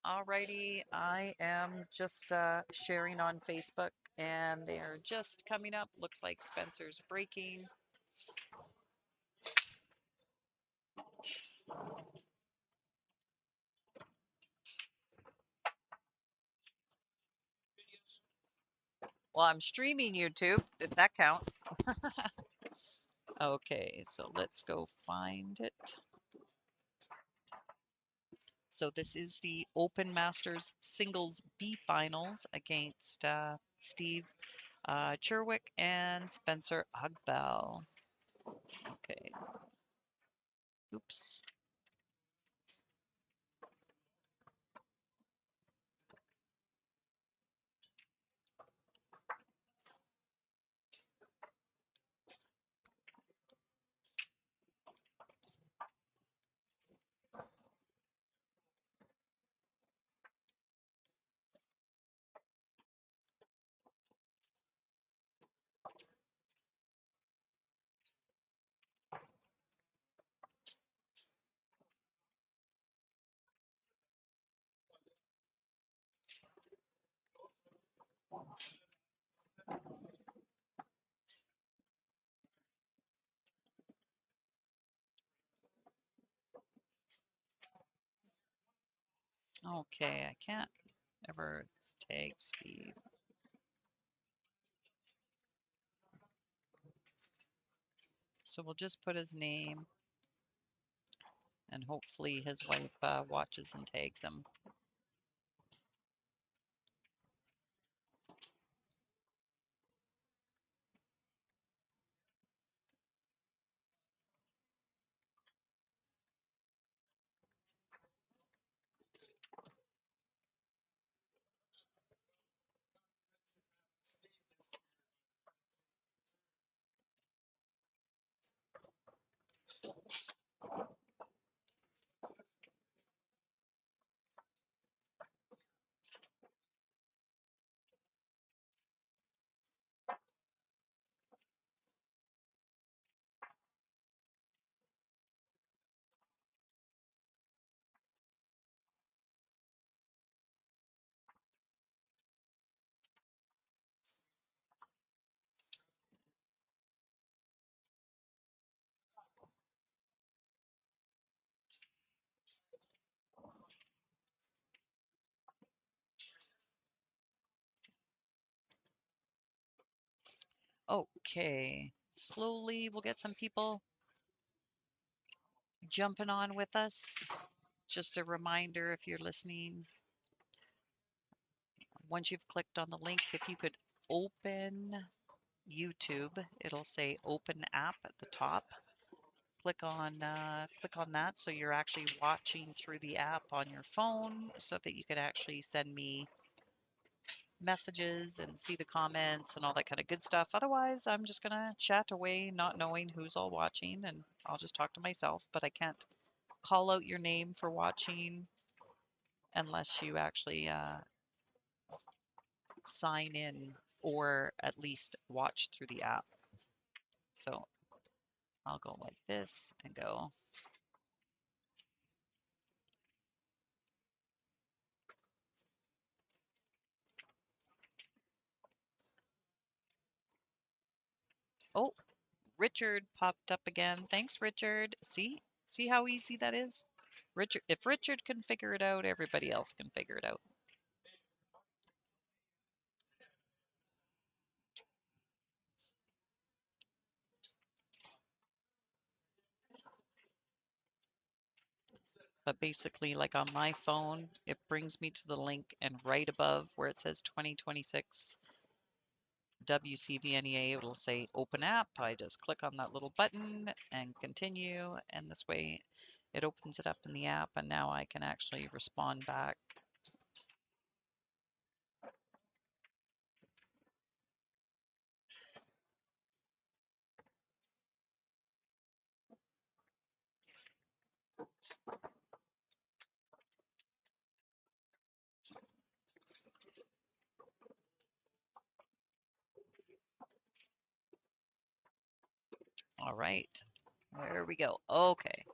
Alrighty, I am just sharing on Facebook and they're just coming up. Looks like Spencer's breaking. Well, I'm streaming YouTube, if that counts. Okay, so let's go find it. So this is the Open Masters Singles B Finals against Steve Cherewyk and Spencer Auigbelle. Okay, oops. Okay, I can't ever tag Steve. So we'll just put his name and hopefully his wife watches and tags him. Okay, slowly we'll get some people jumping on with us. Just a reminder, if you're listening, once you've clicked on the link, if you could open YouTube, it'll say open app at the top. Click on that so you're actually watching through the app on your phone so that you can actually send me messages and see the comments and all that kind of good stuff. Otherwise, I'm just going to chat away, not knowing who's all watching, and I'll just talk to myself. But I can't call out your name for watching unless you actually sign in or at least watch through the app. So I'll go like this and go. Oh, Richard popped up again. Thanks, Richard. See how easy that is? Richard, if Richard can figure it out, everybody else can figure it out. But basically, like on my phone, it brings me to the link, and right above where it says 2026 Wcvnea, it'll say open app. I just click on that little button and continue, and this way it opens it up in the app, and now I can actually respond back. All right, there we go. Okay,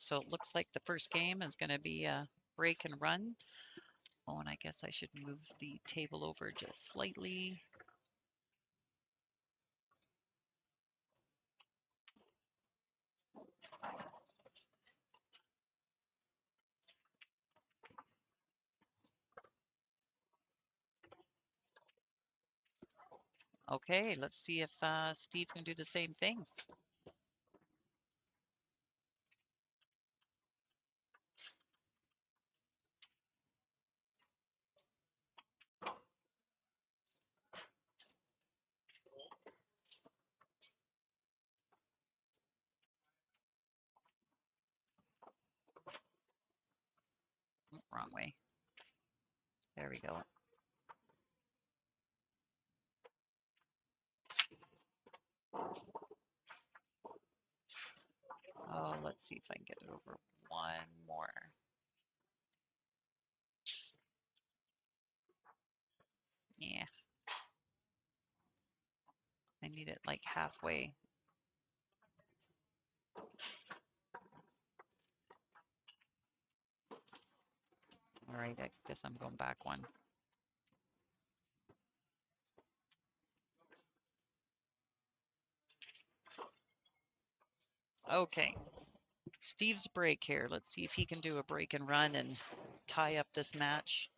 So it looks like the first game is going to be a break and run. Oh, and I guess I should move the table over just slightly. Okay, let's see if Steve can do the same thing. Wrong way. There we go. Oh, let's see if I can get it over one more. Yeah, I need it like halfway. All right, I guess I'm going back one. Okay, Steve's break here. Let's see if he can do a break and run and tie up this match.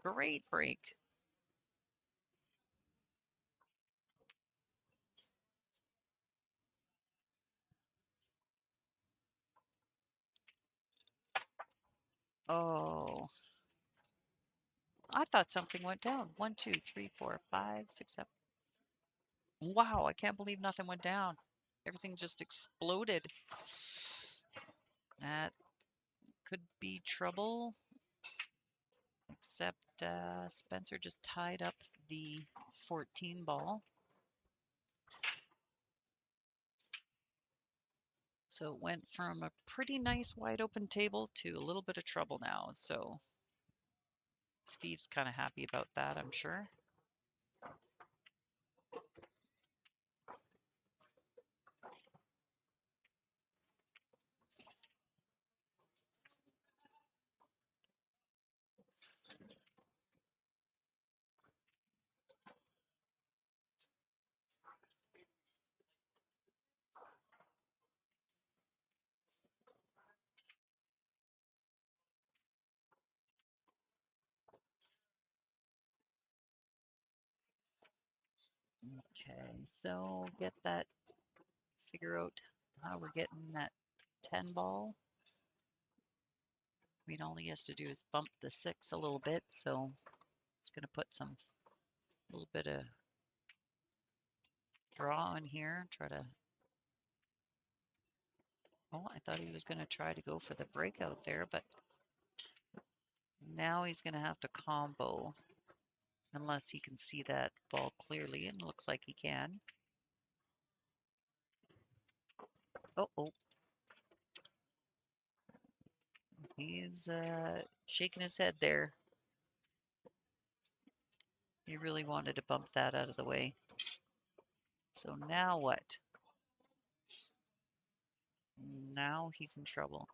Great break. Oh, I thought something went down. 1, 2, 3, 4, 5, 6, 7. Wow, I can't believe nothing went down. Everything just exploded. That could be trouble, except Spencer just tied up the 14 ball. So it went from a pretty nice wide open table to a little bit of trouble now. So Steve's kind of happy about that, I'm sure. Okay, so get that, figure out how we're getting that 10 ball. I mean, all he has to do is bump the 6 a little bit, so it's going to put some little bit of draw in here. Try to. Oh, I thought he was going to try to go for the breakout there, but now he's going to have to combo unless he can see that ball clearly, and looks like he can. Oh. He's shaking his head there. He really wanted to bump that out of the way. So now what? Now he's in trouble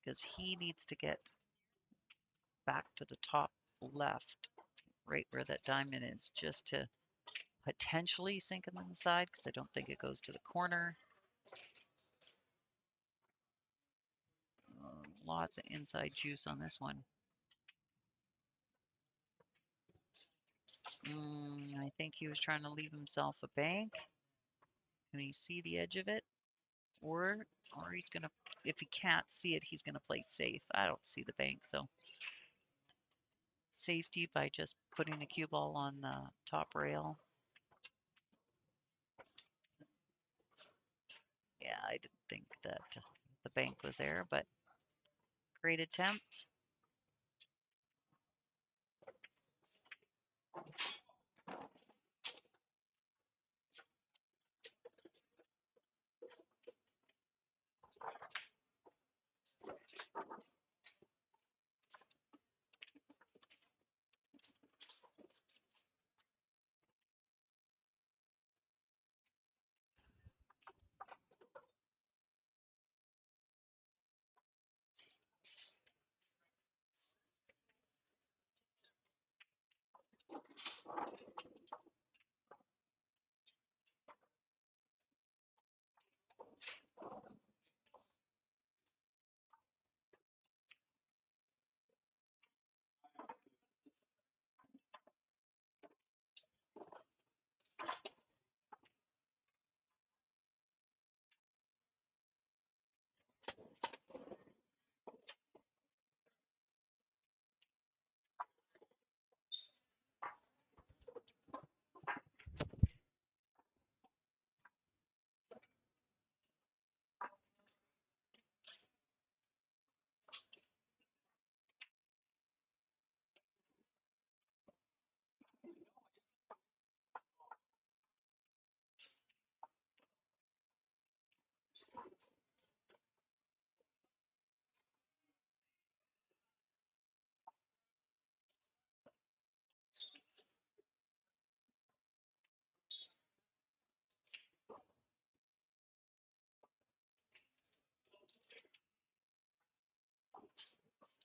because he needs to get back to the top left, right where that diamond is, just to potentially sink it on the side, because I don't think it goes to the corner. Lots of inside juice on this one. I think he was trying to leave himself a bank. Can he see the edge of it? Or he's going to, if he can't see it, he's going to play safe. I don't see the bank, so safety by just putting the cue ball on the top rail. Yeah, I didn't think that the bank was there, but great attempt.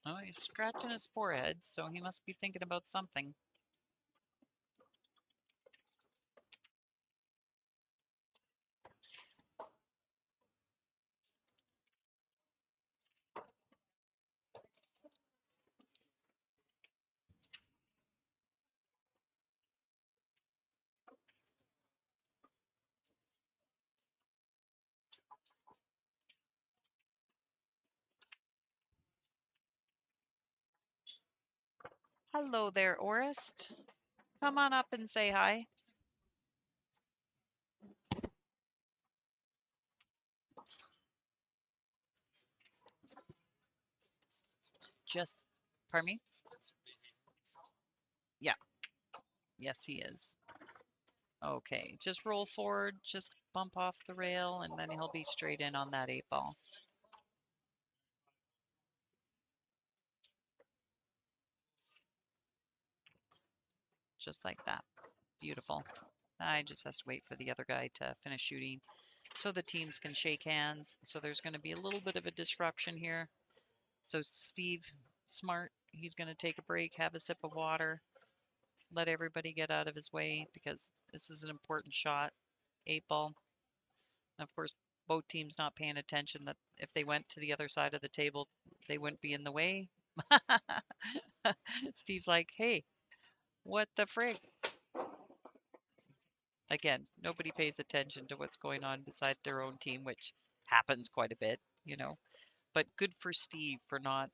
Oh, he's scratching his forehead, so he must be thinking about something. Hello there, Orist. Come on up and say hi. Just, pardon me? Yeah, yes, he is. Okay, just roll forward, just bump off the rail, and then he'll be straight in on that 8 ball. Just like that. Beautiful. I just has to wait for the other guy to finish shooting so the teams can shake hands. So there's going to be a little bit of a disruption here. So Steve, smart, he's going to take a break, have a sip of water, let everybody get out of his way because this is an important shot. 8 ball. And of course, both teams not paying attention that if they went to the other side of the table, they wouldn't be in the way. Steve's like, hey, what the frig? Again, nobody pays attention to what's going on beside their own team, which happens quite a bit, you know. But good for Steve for not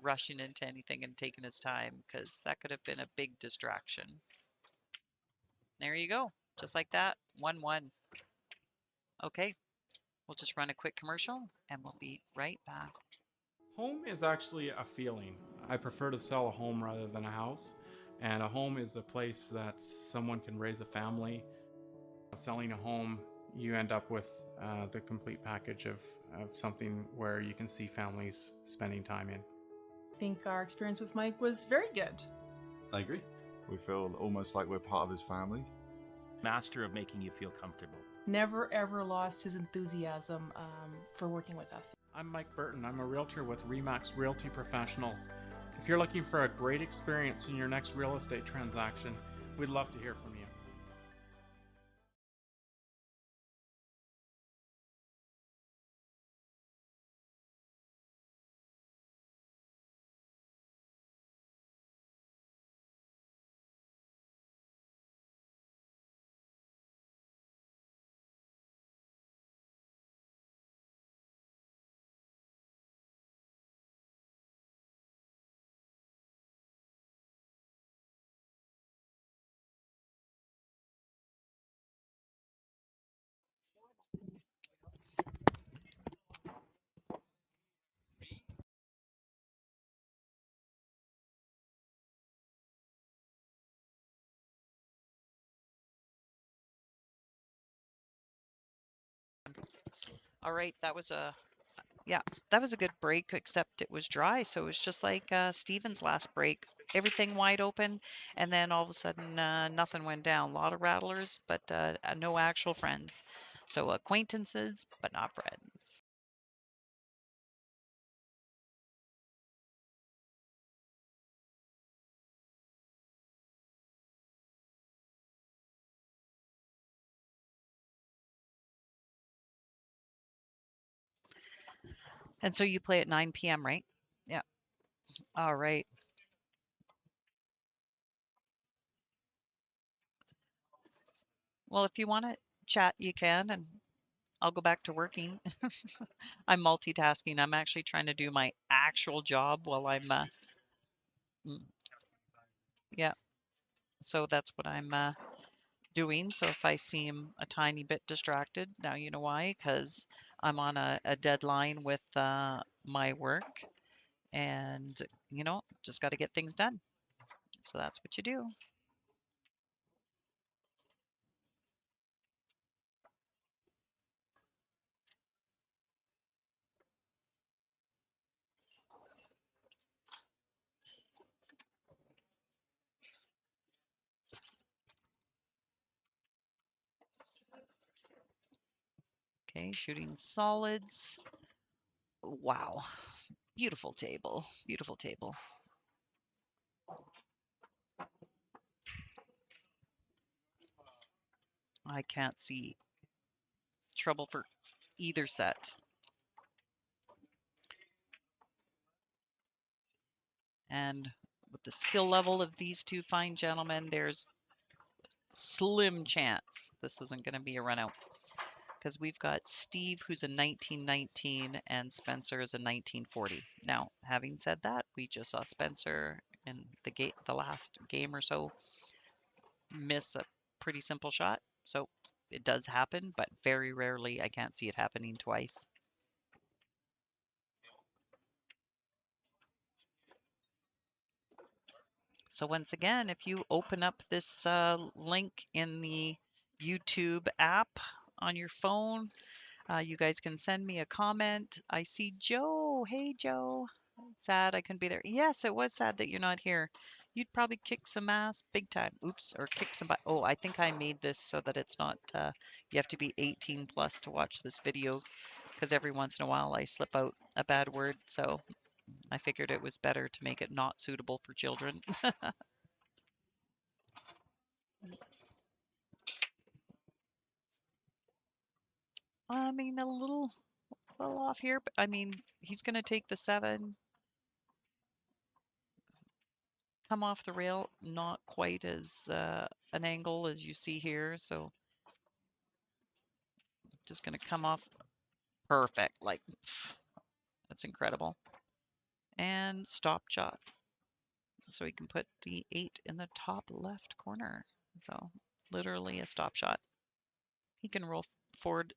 rushing into anything and taking his time because that could have been a big distraction. There you go. Just like that. 1-1. Okay, we'll just run a quick commercial and we'll be right back. Home is actually a feeling. I prefer to sell a home rather than a house. And a home is a place that someone can raise a family. Selling a home, you end up with the complete package of something where you can see families spending time in. I think our experience with Mike was very good. I agree. We feel almost like we're part of his family. Master of making you feel comfortable. Never ever lost his enthusiasm for working with us. I'm Mike Burton. I'm a realtor with Remax Realty Professionals. If you're looking for a great experience in your next real estate transaction, we'd love to hear from you. All right, that was a good break, except it was dry. So it was just like Steven's last break, everything wide open, and then all of a sudden nothing went down. A lot of rattlers, but no actual friends. So acquaintances, but not friends. And so you play at 9 p.m., right? Yeah. All right. Well, if you want to chat, you can, and I'll go back to working. I'm multitasking. I'm actually trying to do my actual job while I'm, mm, yeah. So that's what I'm doing. So if I seem a tiny bit distracted, now you know why, because I'm on a deadline with my work and, just got to get things done. So that's what you do. Okay, shooting solids. Wow. Beautiful table. Beautiful table. I can't see trouble for either set. And with the skill level of these two fine gentlemen, there's slim chance this isn't going to be a run out. Because we've got Steve, who's a 1919, and Spencer is a 1940. Now, having said that, we just saw Spencer in the last game or so miss a pretty simple shot. So it does happen, but very rarely I can't see it happening twice. So once again, if you open up this link in the YouTube app on your phone, you guys can send me a comment. I see Joe. Hey, Joe. Sad I couldn't be there. Yes, it was sad that you're not here. You'd probably kick some ass big time. Oops, or kick some butt. Oh, I think I made this so that it's not, you have to be 18 plus to watch this video because every once in a while I slip out a bad word. So I figured it was better to make it not suitable for children. I mean, a little off here, but I mean, he's going to take the 7, come off the rail, not quite as an angle as you see here. So just going to come off perfect. Like, that's incredible. And stop shot. So we can put the 8 in the top left corner. So literally a stop shot. He can roll forward.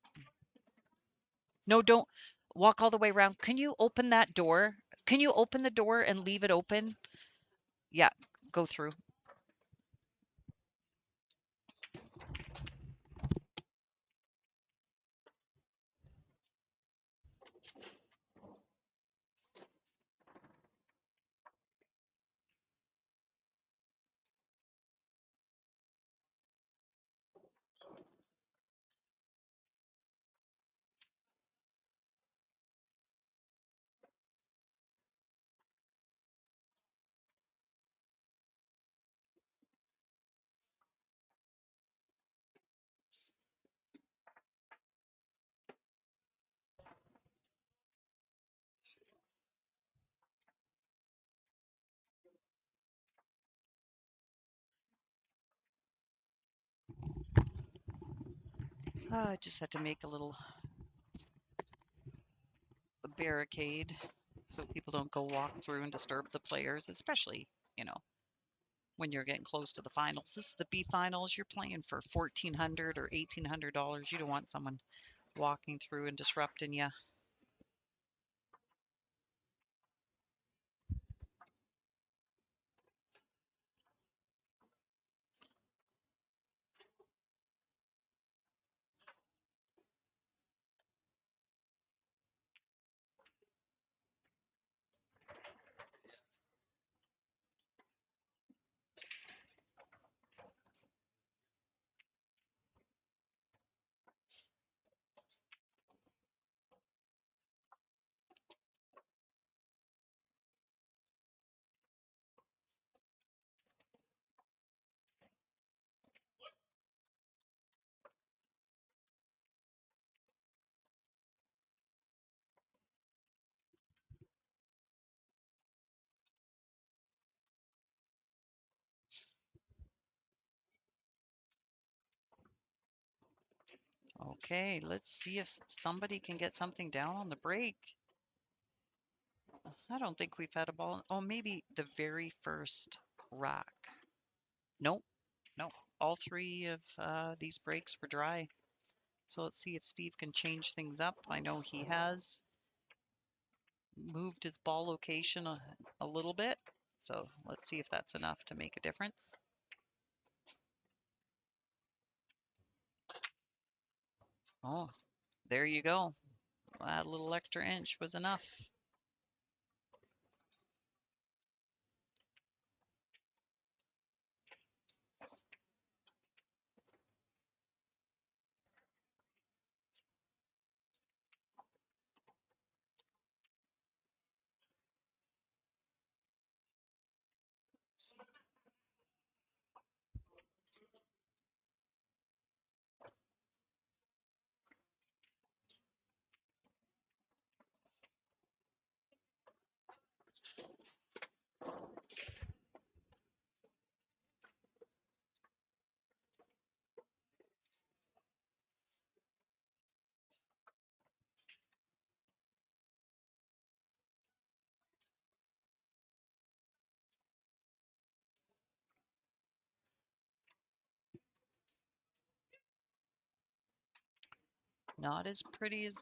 No, don't walk all the way around. Can you open that door? Can you open the door and leave it open? Yeah, go through. I just had to make a little barricade so people don't go walk through and disturb the players, especially, you know, when you're getting close to the finals. This is the B finals. You're playing for $1,400 or $1,800. You don't want someone walking through and disrupting you. Okay, let's see if somebody can get something down on the break. I don't think we've had a ball. Oh, maybe the very first rack. Nope, nope. All 3 of these breaks were dry. So let's see if Steve can change things up. I know he has moved his ball location a little bit. So let's see if that's enough to make a difference. Oh, there you go. That little extra inch was enough. Not as pretty as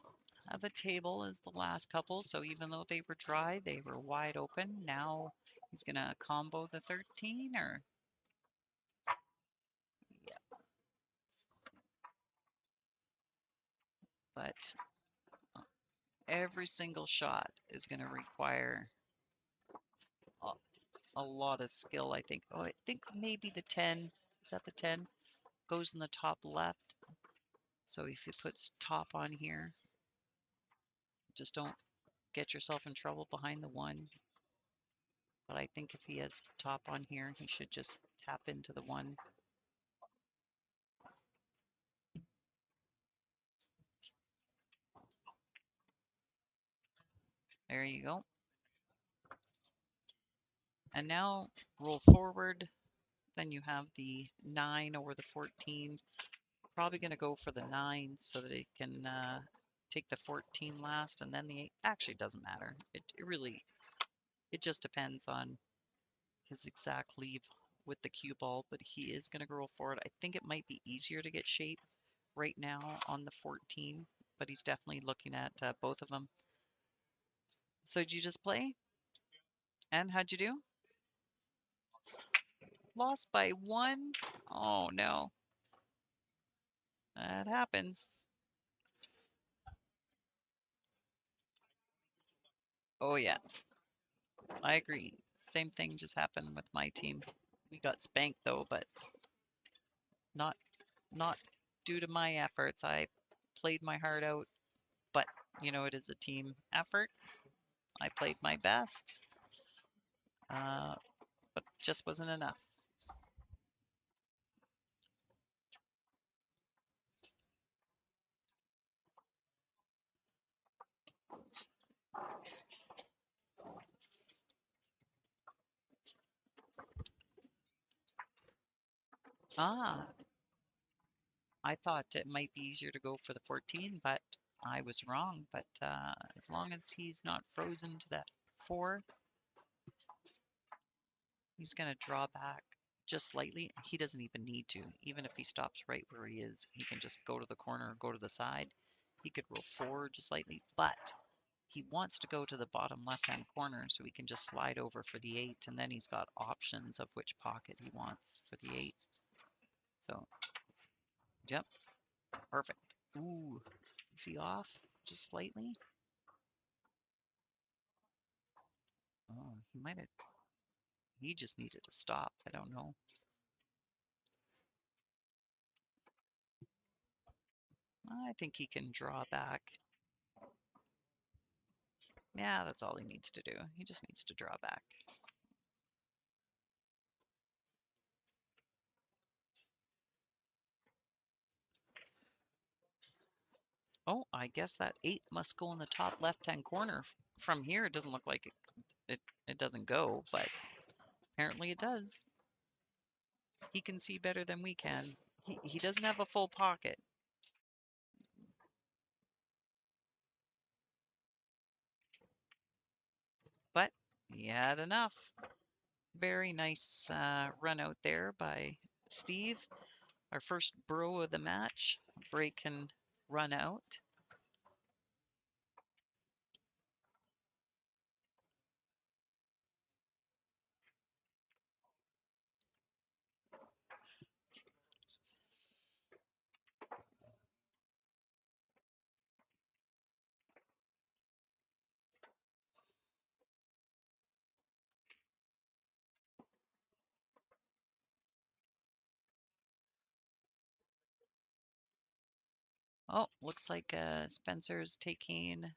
of a table as the last couple, so even though they were dry, they were wide open. Now he's gonna combo the 13 or yeah, but every single shot is gonna require a, a lot of skill, I think. Oh, I think maybe the 10, is that the 10? Goes in the top left. So if he puts top on here, just don't get yourself in trouble behind the 1. But I think if he has top on here, he should just tap into the 1. There you go. And now roll forward. Then you have the 9 over the 14. Probably going to go for the 9 so that it can take the 14 last, and then the 8. Actually, it doesn't matter. It just depends on his exact leave with the cue ball, but he is going to roll forward. I think it might be easier to get shape right now on the 14, but he's definitely looking at both of them. So did you just play? And how'd you do? Lost by 1? Oh no. That happens. Oh yeah, I agree. Same thing just happened with my team. We got spanked though, but not not due to my efforts. I played my heart out, but you know, it is a team effort. I played my best, but just wasn't enough. Ah, I thought it might be easier to go for the 14, but I was wrong. But as long as he's not frozen to that 4, he's going to draw back just slightly. He doesn't even need to. Even if he stops right where he is, he can just go to the corner or go to the side. He could roll forward just slightly, but he wants to go to the bottom left-hand corner so he can just slide over for the 8, and then he's got options of which pocket he wants for the 8. So, yep, perfect. Ooh, is he off just slightly? Oh, he might have, he just needed to stop. I don't know. I think he can draw back. Yeah, that's all he needs to do. He just needs to draw back. Oh, I guess that 8 must go in the top left-hand corner. From here, it doesn't look like it doesn't go, but apparently it does. He can see better than we can. He doesn't have a full pocket. But he had enough. Very nice run out there by Steve. Our first bro of the match. Break and run out. Oh, looks like Spencer's taking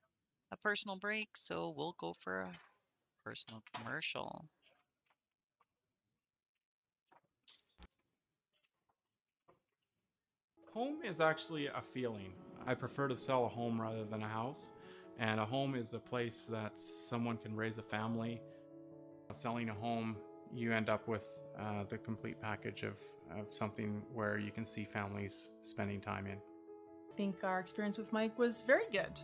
a personal break, so we'll go for a personal commercial. Home is actually a feeling. I prefer to sell a home rather than a house. And a home is a place that someone can raise a family. Selling a home, you end up with the complete package of something where you can see families spending time in. I think our experience with Mike was very good.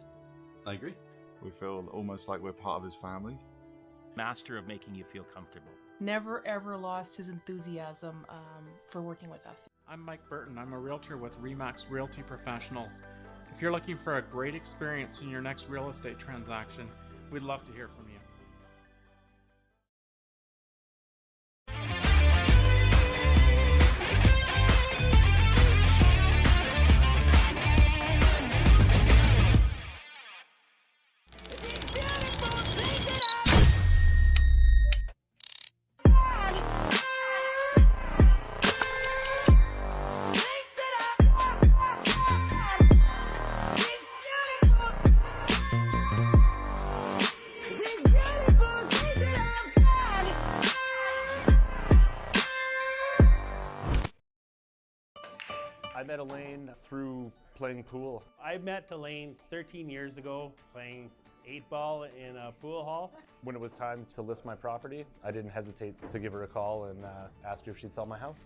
I agree. We feel almost like we're part of his family. Master of making you feel comfortable. Never ever lost his enthusiasm for working with us. I'm Mike Burton. I'm a realtor with RE/MAX Realty Professionals. If you're looking for a great experience in your next real estate transaction, we'd love to hear from you. I met Elaine through playing pool. I met Elaine 13 years ago playing 8-ball in a pool hall. When it was time to list my property, I didn't hesitate to give her a call and ask her if she'd sell my house.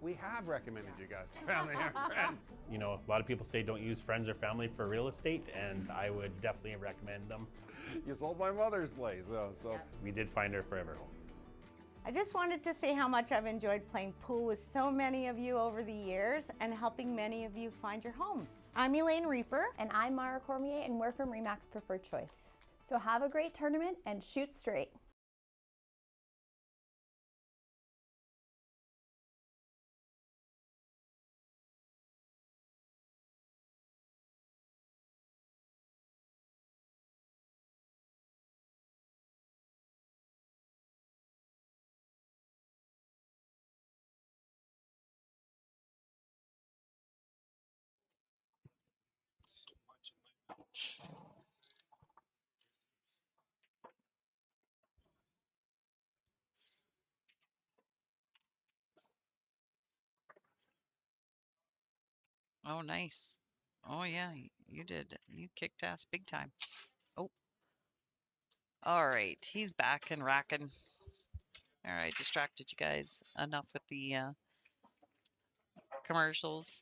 We have recommended you guys to family and friends. You know, a lot of people say don't use friends or family for real estate, and I would definitely recommend them. You sold my mother's place, so. We did find her forever home. I just wanted to say how much I've enjoyed playing pool with so many of you over the years and helping many of you find your homes. I'm Elaine Reaper. And I'm Mara Cormier, and we're from Remax Preferred Choice. So have a great tournament and shoot straight. Oh, nice. Oh, yeah, you did. You kicked ass big time. Oh. All right, he's back and racking. All right, distracted you guys enough with the commercials.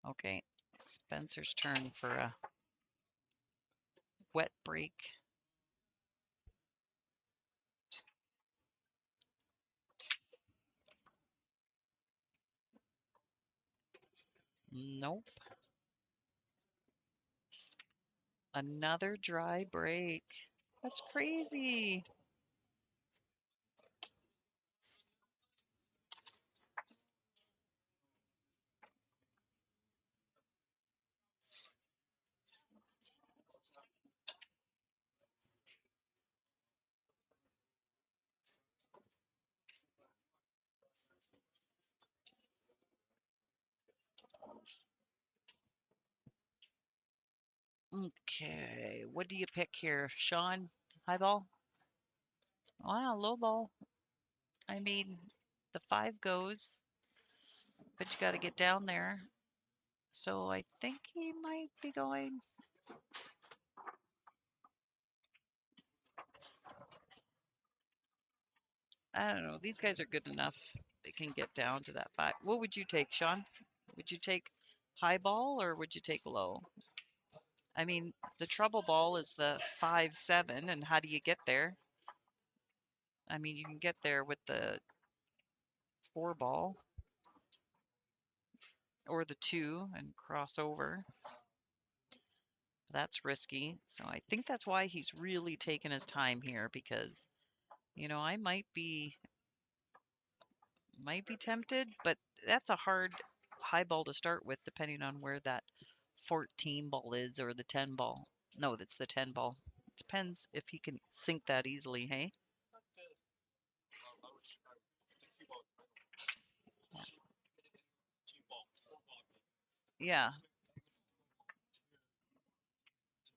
Okay, Spencer's turn for a wet break. Nope. Another dry break. That's crazy. Okay, what do you pick here, Sean? High ball? Wow, low ball. I mean, the 5 goes, but you got to get down there. So I think he might be going. I don't know. These guys are good enough. They can get down to that 5. What would you take, Sean? Would you take high ball or would you take low? I mean, the trouble ball is the 5-7, and how do you get there? I mean, you can get there with the 4 ball or the 2 and cross over. That's risky. So I think that's why he's really taken his time here because, you know, I might be tempted, but that's a hard high ball to start with depending on where that 14 ball is or the 10 ball. No, that's the 10 ball. Depends if he can sink that easily, hey? Yeah.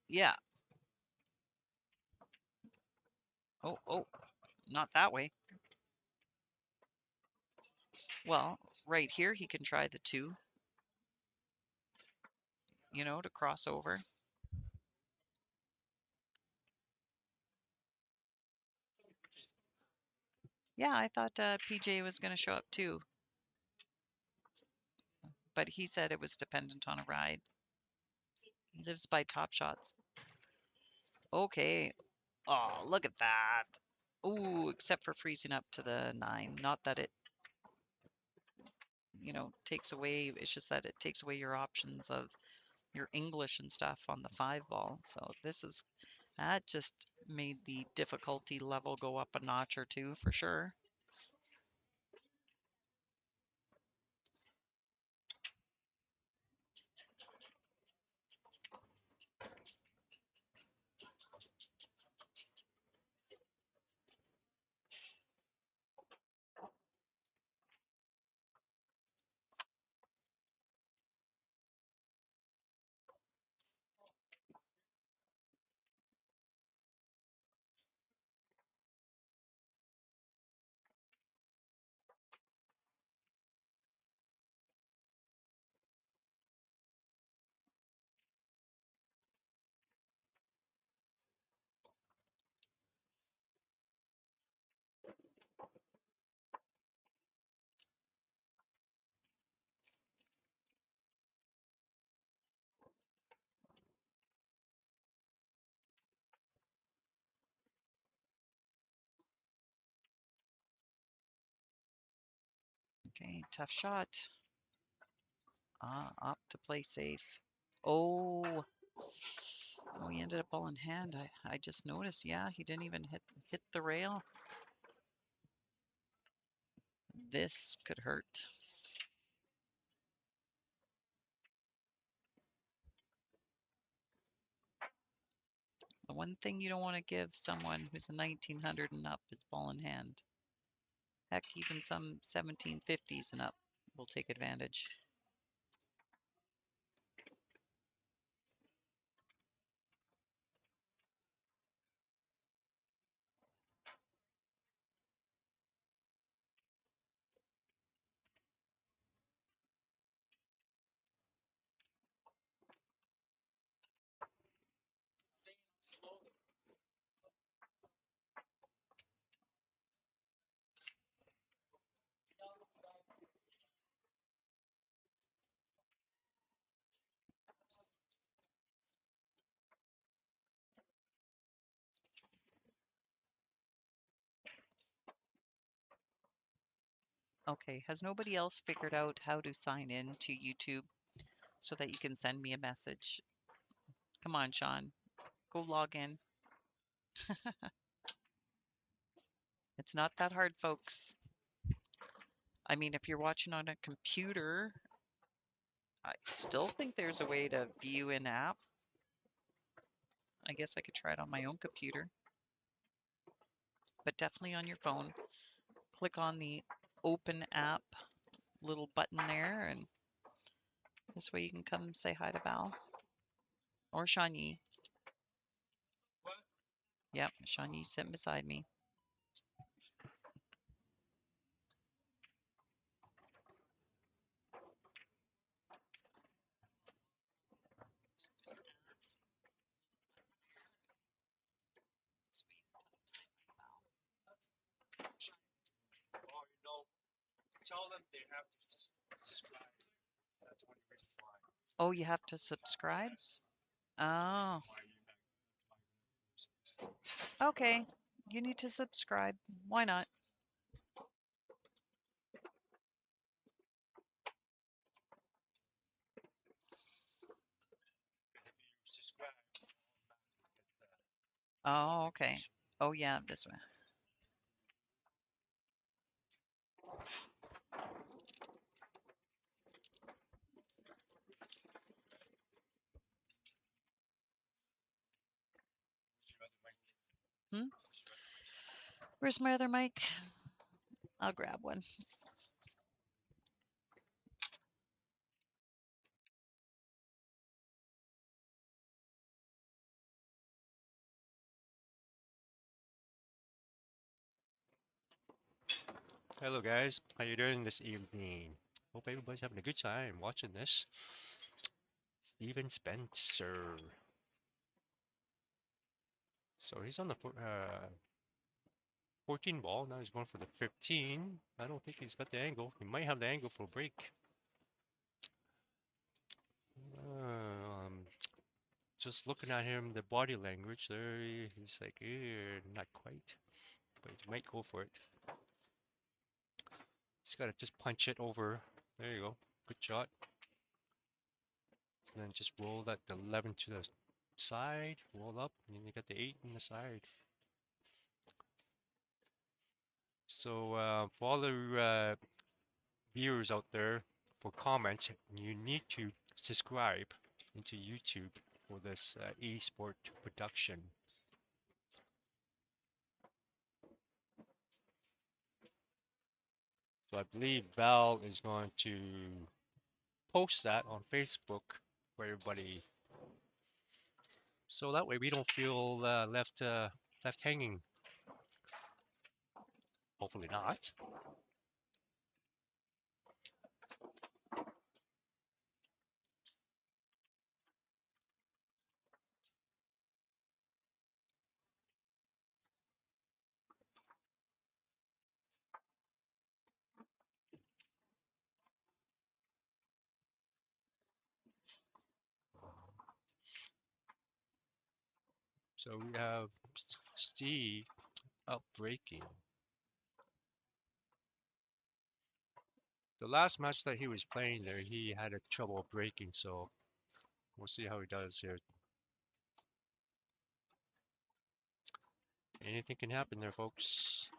Yeah. Oh, Not that way. Well, right here he can try the 2, you know, to cross over. Yeah, I thought PJ was going to show up too, but he said it was dependent on a ride. He lives by Top Shots. Okay. Oh, look at that. Ooh, except for freezing up to the 9. Not that it, you know, takes away, it's just that it takes away your options of your English and stuff on the 5 ball. So that just made the difficulty level go up a notch or 2 for sure. Okay, tough shot. Up to play safe. Oh, oh, he ended up ball in hand. I just noticed. Yeah, he didn't even hit the rail. This could hurt. The one thing you don't want to give someone who's a 1900 and up is ball in hand. Heck, even some 1750s and up will take advantage. Okay, has nobody else figured out how to sign in to YouTube so that you can send me a message? Come on, Sean. Go log in. It's not that hard, folks. I mean, if you're watching on a computer, I still think there's a way to view an app. I guess I could try it on my own computer. But definitely on your phone. Click on the open app little button there, and this way you can come say hi to Val. Or Shani. Yep, Shani's sitting beside me. Oh, you have to subscribe? Oh. Okay. You need to subscribe. Why not? Oh, okay. Oh, yeah, this way. Hmm? Where's my other mic? I'll grab one. Hello guys, how you doing this evening? Hope everybody's having a good time watching this. Steven Spencer. So he's on the 14 ball, now he's going for the 15. I don't think he's got the angle. He might have the angle for a break. Um, just looking at him, the body language there, he's like, not quite, but he might go for it. He's got to just punch it over. There you go, good shot. And then just roll that 11 to the side, roll up, and then you got the 8 on the side. So for all the viewers out there, for comments, you need to subscribe into YouTube for this esport production. So I believe Val is going to post that on Facebook for everybody, so that way we don't feel left hanging. Hopefully not. So we have Steve up breaking. The last match that he was playing there, he had a trouble breaking, so we'll see how he does here. Anything can happen there, folks.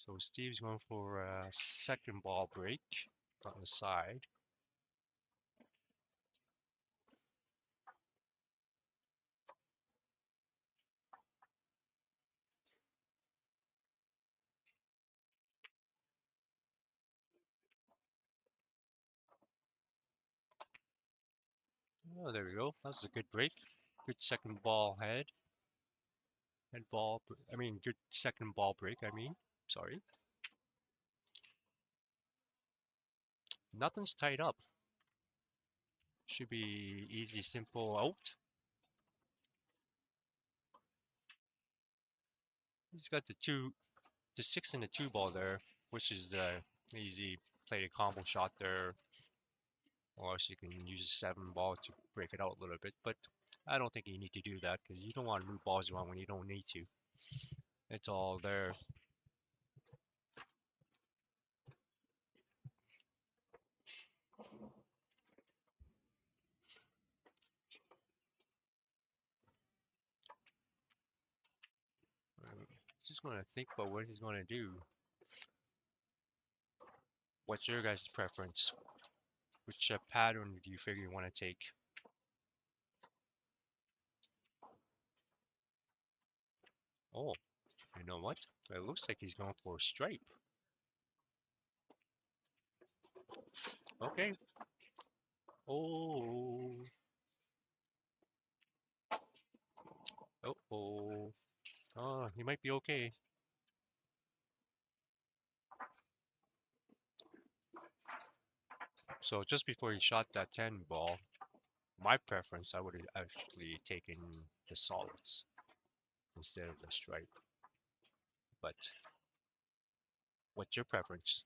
So Steve's going for a second ball break on the side. Oh, there we go. That was a good break. Good second ball head. Good second ball break, Sorry. Nothing's tied up. Should be easy, simple out. He's got the 6 and the 2 ball there, which is the easy play a combo shot there. Or else you can use a 7 ball to break it out a little bit, but I don't think you need to do that because you don't want to move balls around when you don't need to. It's all there. Just going to think about what he's going to do. What's your guys' preference? Which pattern do you figure you want to take? Oh, you know what? It looks like he's going for a stripe. Okay. Oh. Oh. Oh, he might be okay. So just before he shot that 10 ball, my preference, I would have actually taken the solids instead of the stripe. But what's your preference?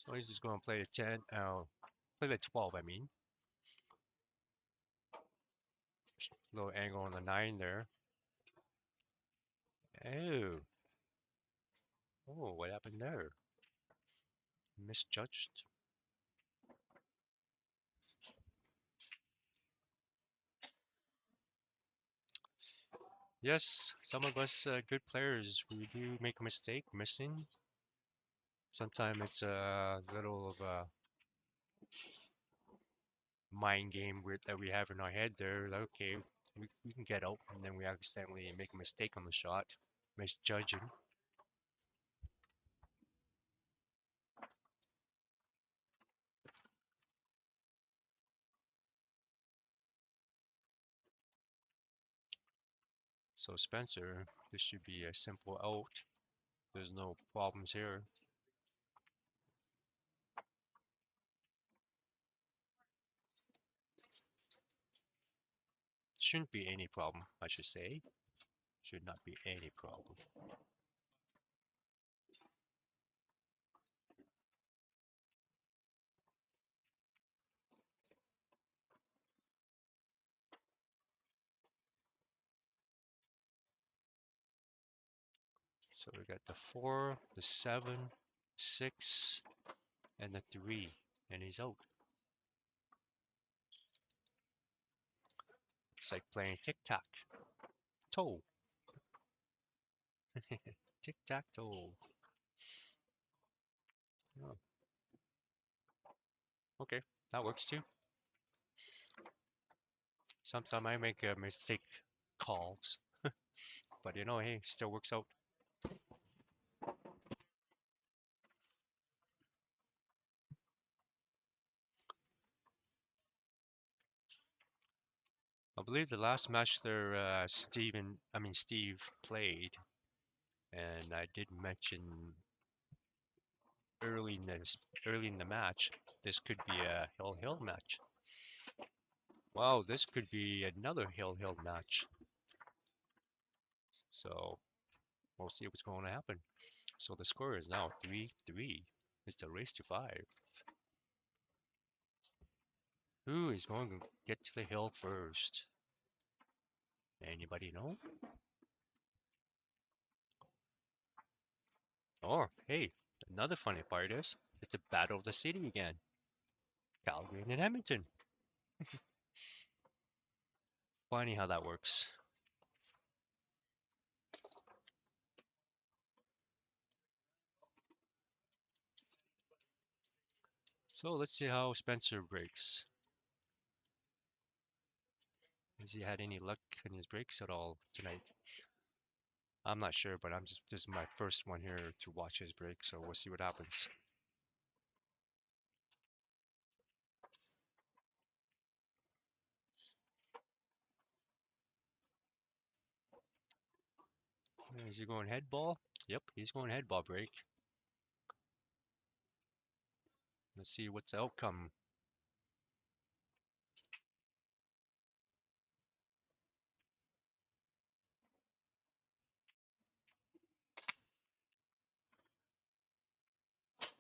So he's just going to play the 10, play the 12, I mean. Little angle on the 9 there. Oh. Oh, what happened there? Misjudged. Yes, some of us good players, we do make a mistake missing. Sometimes it's a little of a mind game that we have in our head there. Like, okay, we can get out, and then we accidentally make a mistake on the shot, misjudging. So Spencer, this should be a simple out. There's no problems here. Shouldn't be any problem, I should say. Should not be any problem. So we got the 4, the 7, 6, and the 3, and he's out. It's like playing tic-tac-toe. Tic-tac-toe. Oh. Okay, that works too. Sometimes I make a mistake calls, but you know, hey, still works out. I believe the last match there, Steve played, and I did mention early in the match, this could be a hill match. Wow, this could be another hill match. So we'll see what's going to happen. So the score is now 3-3. It's the race to 5. Who is going to get to the hill first? Anybody know? Oh, hey, another funny part is it's the battle of the city again. Calgary and Edmonton. Funny how that works. So let's see how Spencer breaks. Has he had any luck in his breaks at all tonight? I'm not sure, but this is my first one here to watch his break, so we'll see what happens. Is he going head ball? Yep, he's going head ball break. Let's see what's the outcome.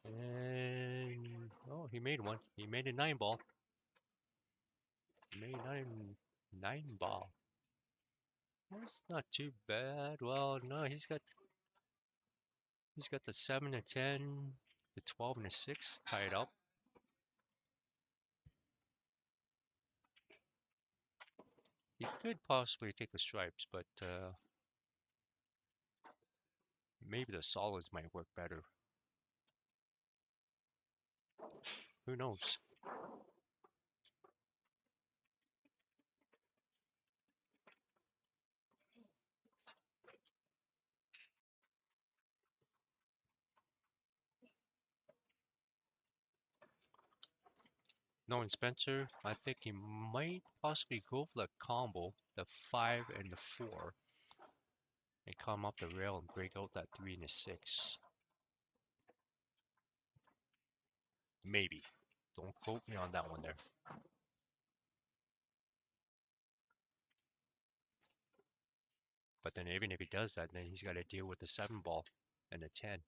And oh, he made one. He made a 9 ball. He made nine ball. That's not too bad. Well, no, he's got the 7 and 10, the 12 and the 6 tied up. He could possibly take the stripes, but maybe the solids might work better. Who knows? Knowing Spencer, I think he might possibly go for the combo, the 5 and the 4, and come up the rail and break out that 3 and the 6. Maybe. Don't quote me on that one there. But then even if he does that, then he's got to deal with the 7 ball and the 10.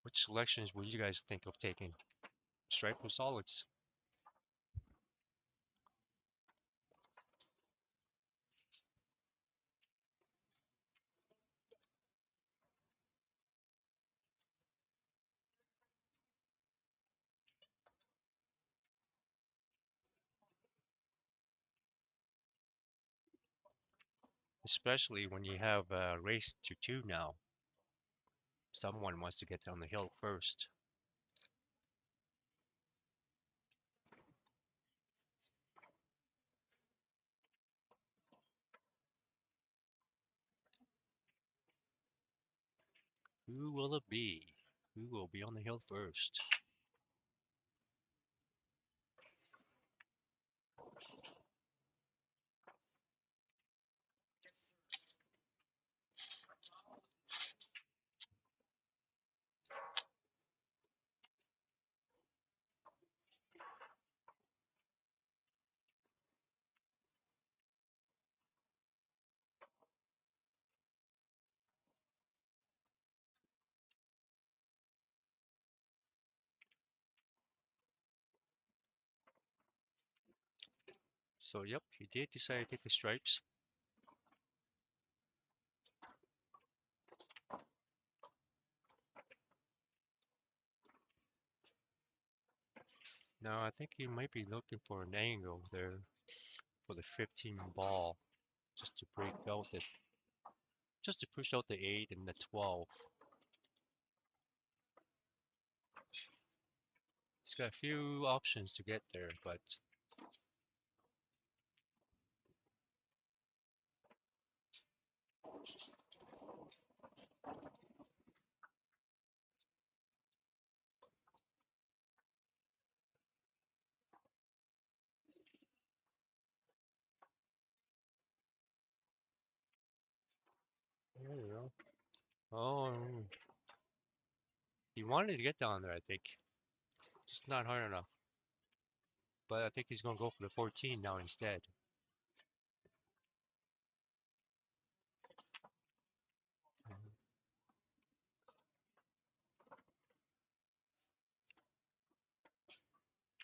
Which selections would you guys think of taking? Stripe or solids? Especially when you have a race to 2 now. Someone wants to get down the hill first. Who will it be? Who will be on the hill first? So yep, he did decide to take the stripes. Now I think he might be looking for an angle there for the 15 ball, just to break out the, just to push out the 8 and the 12. He's got a few options to get there, but there you go. Oh, he wanted to get down there, I think. Just not hard enough. But I think he's going to go for the 14 now instead. Mhm.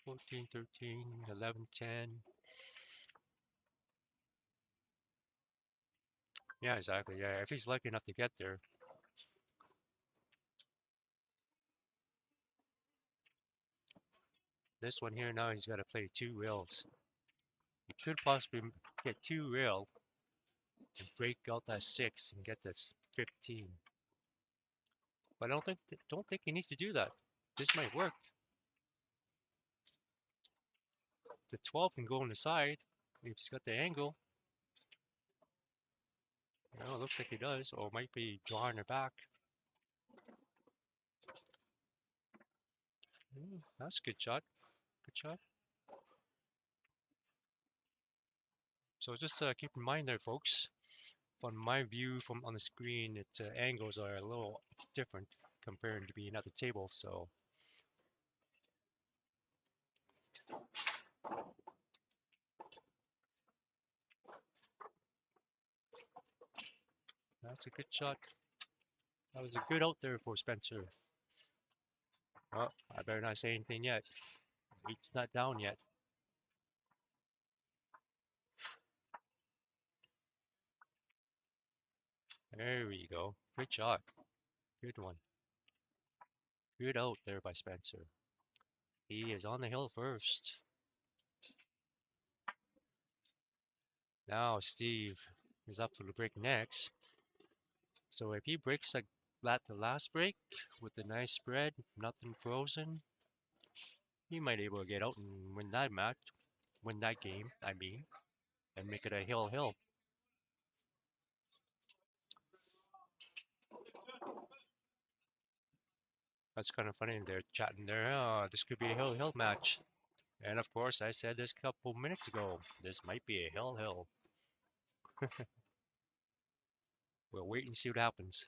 14, 13, 11, 10. Yeah, exactly. Yeah, if he's lucky enough to get there. This one here now, he's got to play 2 rails. He could possibly get 2 rail and break out that 6 and get this 15. But I don't think he needs to do that. This might work. The 12 can go on the side if he's got the angle. You know, it looks like he does, or might be drawing her back. That's a good shot. Good shot. So just keep in mind there, folks. From my view from on the screen, its angles are a little different compared to being at the table. So that's a good shot. That was a good out there for Spencer. Oh, I better not say anything yet. It's not down yet. There we go. Good shot. Good one. Good out there by Spencer. He is on the hill first. Now Steve is up for the break next. So if he breaks like that the last break with a nice spread, nothing frozen, he might be able to get out and win that match, win that game, I mean, and make it a hill-hill. That's kind of funny. They're chatting there. Oh, this could be a hill-hill match. And of course, I said this a couple minutes ago. This might be a hill-hill. We'll wait and see what happens.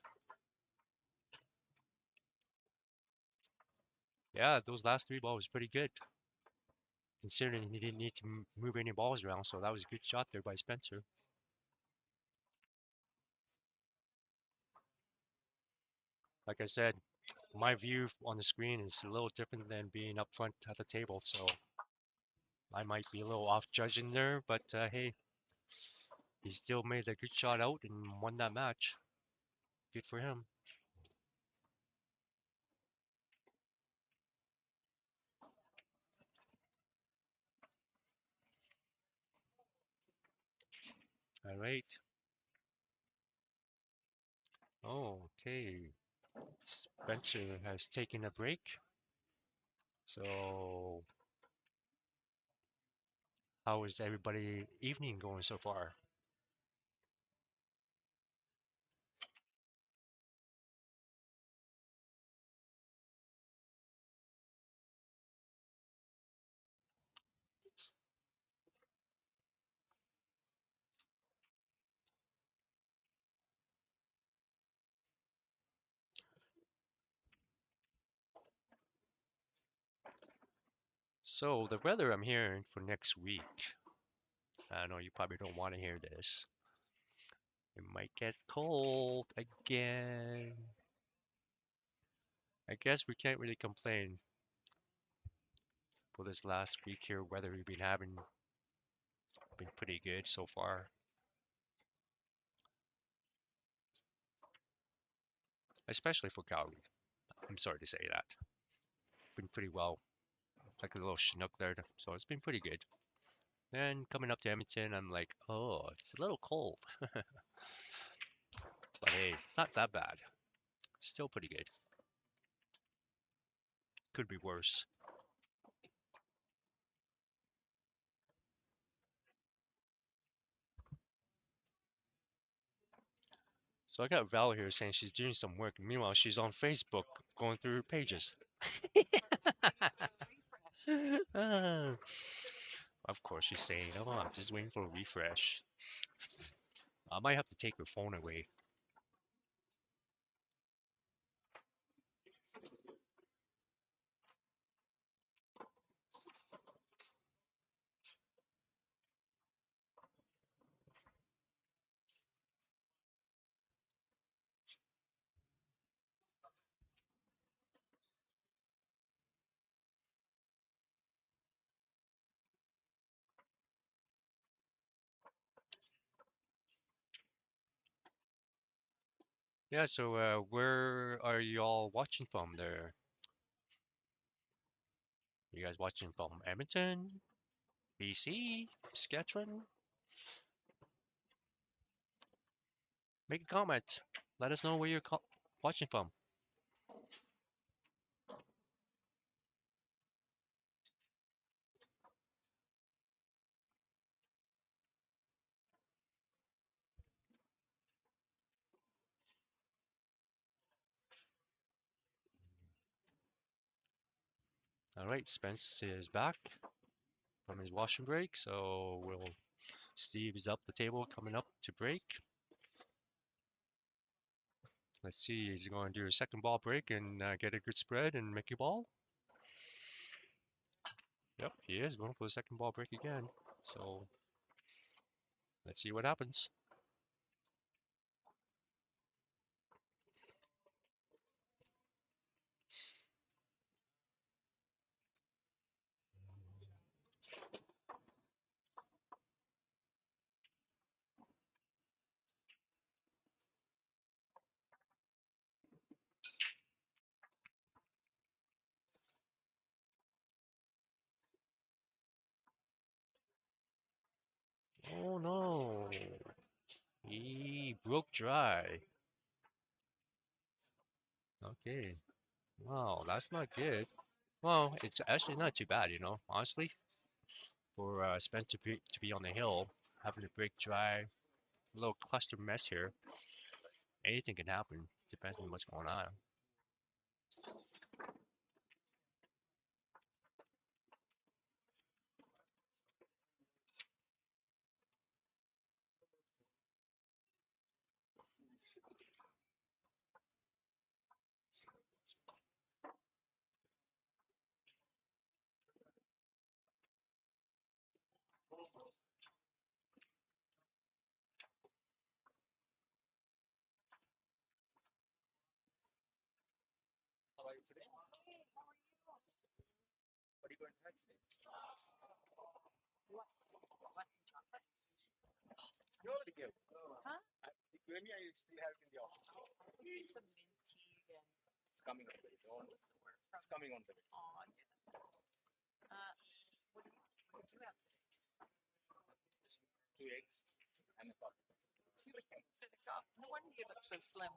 Yeah, those last 3 balls was pretty good, considering he didn't need to move any balls around. So that was a good shot there by Spencer. Like I said, my view on the screen is a little different than being up front at the table, so I might be a little off judging there, but hey, he still made a good shot out and won that match. Good for him. All right. Oh, okay. Spencer has taken a break. So, how is everybody evening going so far? So, the weather I'm hearing for next week, I know you probably don't want to hear this. It might get cold again. I guess we can't really complain for this last week here. Weather we've been having been pretty good so far, especially for Calgary. I'm sorry to say that. Been pretty well, like a little chinook there, so it's been pretty good. Then coming up to Edmonton, I'm like, oh, it's a little cold. But hey, it's not that bad. Still pretty good. Could be worse. So I got Val here saying she's doing some work. Meanwhile, she's on Facebook going through her pages. Ah, of course, she's saying, oh, I'm just waiting for a refresh. I might have to take her phone away. Yeah, so where are you all watching from there? You guys watching from Edmonton, BC, Saskatchewan? Make a comment. Let us know where you're watching from. All right, Spence is back from his washing break, so Steve is up the table coming up to break. Let's see, he's going to do a second ball break and get a good spread and make a ball. Yep, he is going for the second ball break again. So let's see what happens. Oh no, he broke dry. Okay, wow, that's not good. Well, it's actually not too bad, honestly, for Spence to be on the hill, having to break dry, a little cluster mess here. Anything can happen. Depends on what's going on. Huh? Some mint tea and it's coming on the way. Oh, yeah. What do you have today? 2 eggs and a coffee. 2 eggs and a coffee. No wonder you look so slim.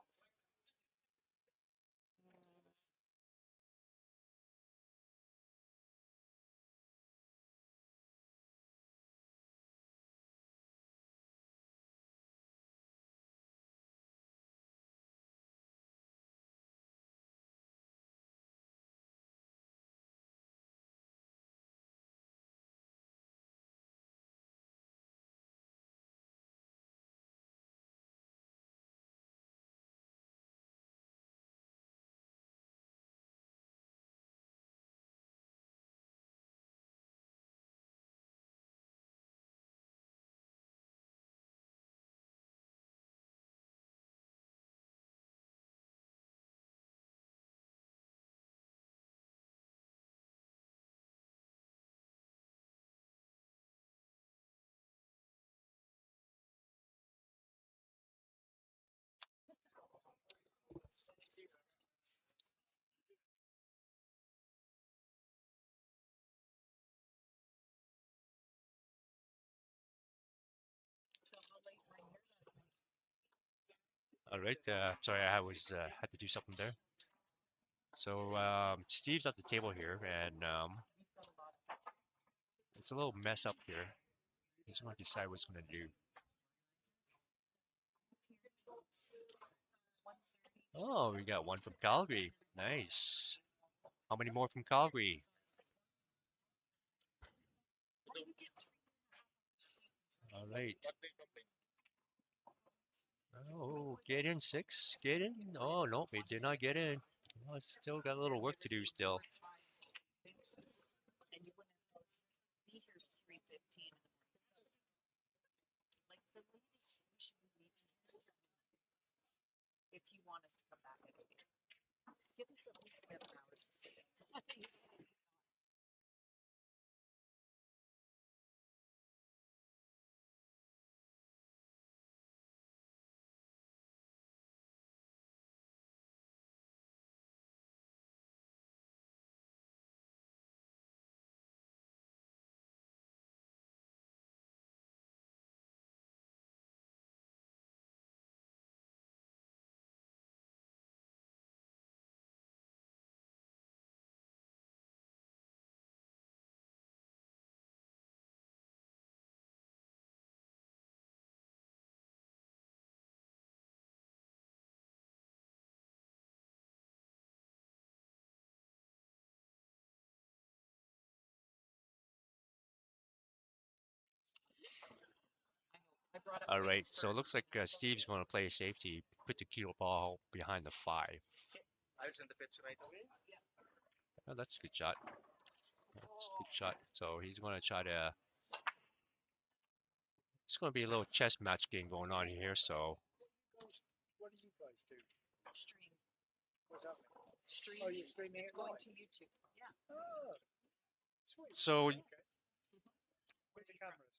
So how late were you here last night? All right. Sorry, I was had to do something there. So Steve's at the table here, and it's a little mess up here. He's going to decide what he's going to do. Oh, we got one from Calgary. Nice. How many more from Calgary? All right. Oh, get in, 6. Get in. Oh, no, it did not get in. Oh, still got a little work to do still. And you wouldn't be here at 3:15 in the morning. Like the latest we should be leaving here is if you want us to come back at 8. Give us at least 7 hours to sleep. All right, so it looks like Steve's going to play safety, put the cue ball behind the 5. Oh, that's a good shot. That's a good shot. So he's going to try to. It's going to be a little chess match game going on here. So What do you guys do? Stream. What's that? Stream. Oh, you're streaming It's it going live? to YouTube. Yeah. Oh, sweet. So Okay. Where's the cameras?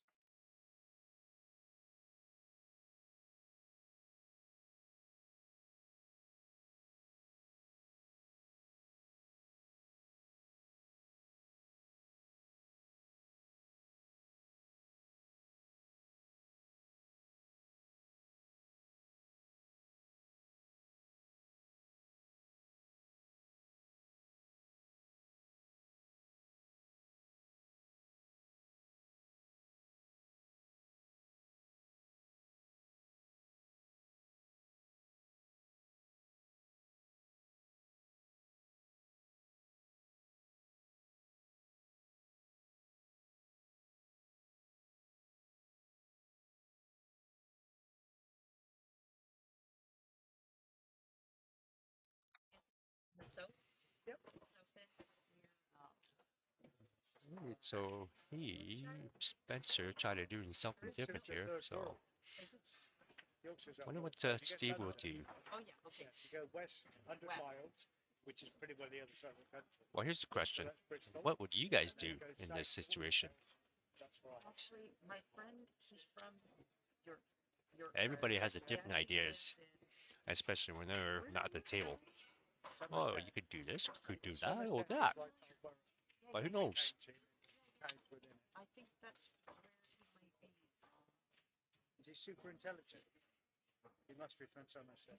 The soap. Yep. Soap it. so Spencer tried to do something This is different the here. third So door. Youngsters up wonder north. what You get Steve down will there. do. Oh yeah. Okay. Yeah, you go west 100 West. miles, which is pretty well the other side of the country. Well, here's the question. That's Bristol. What would you guys And then do it goes in south this to situation? That's right. Actually, my friend, he's from York, Everybody Yorkshire. has a He different actually ideas, lives in especially when they're not at the table. Oh, you could do this, you could do that, Somerset or is that. like Albury. But who knows? County within it. I think that's where he might be. Is he super intelligent? He must be from Somerset.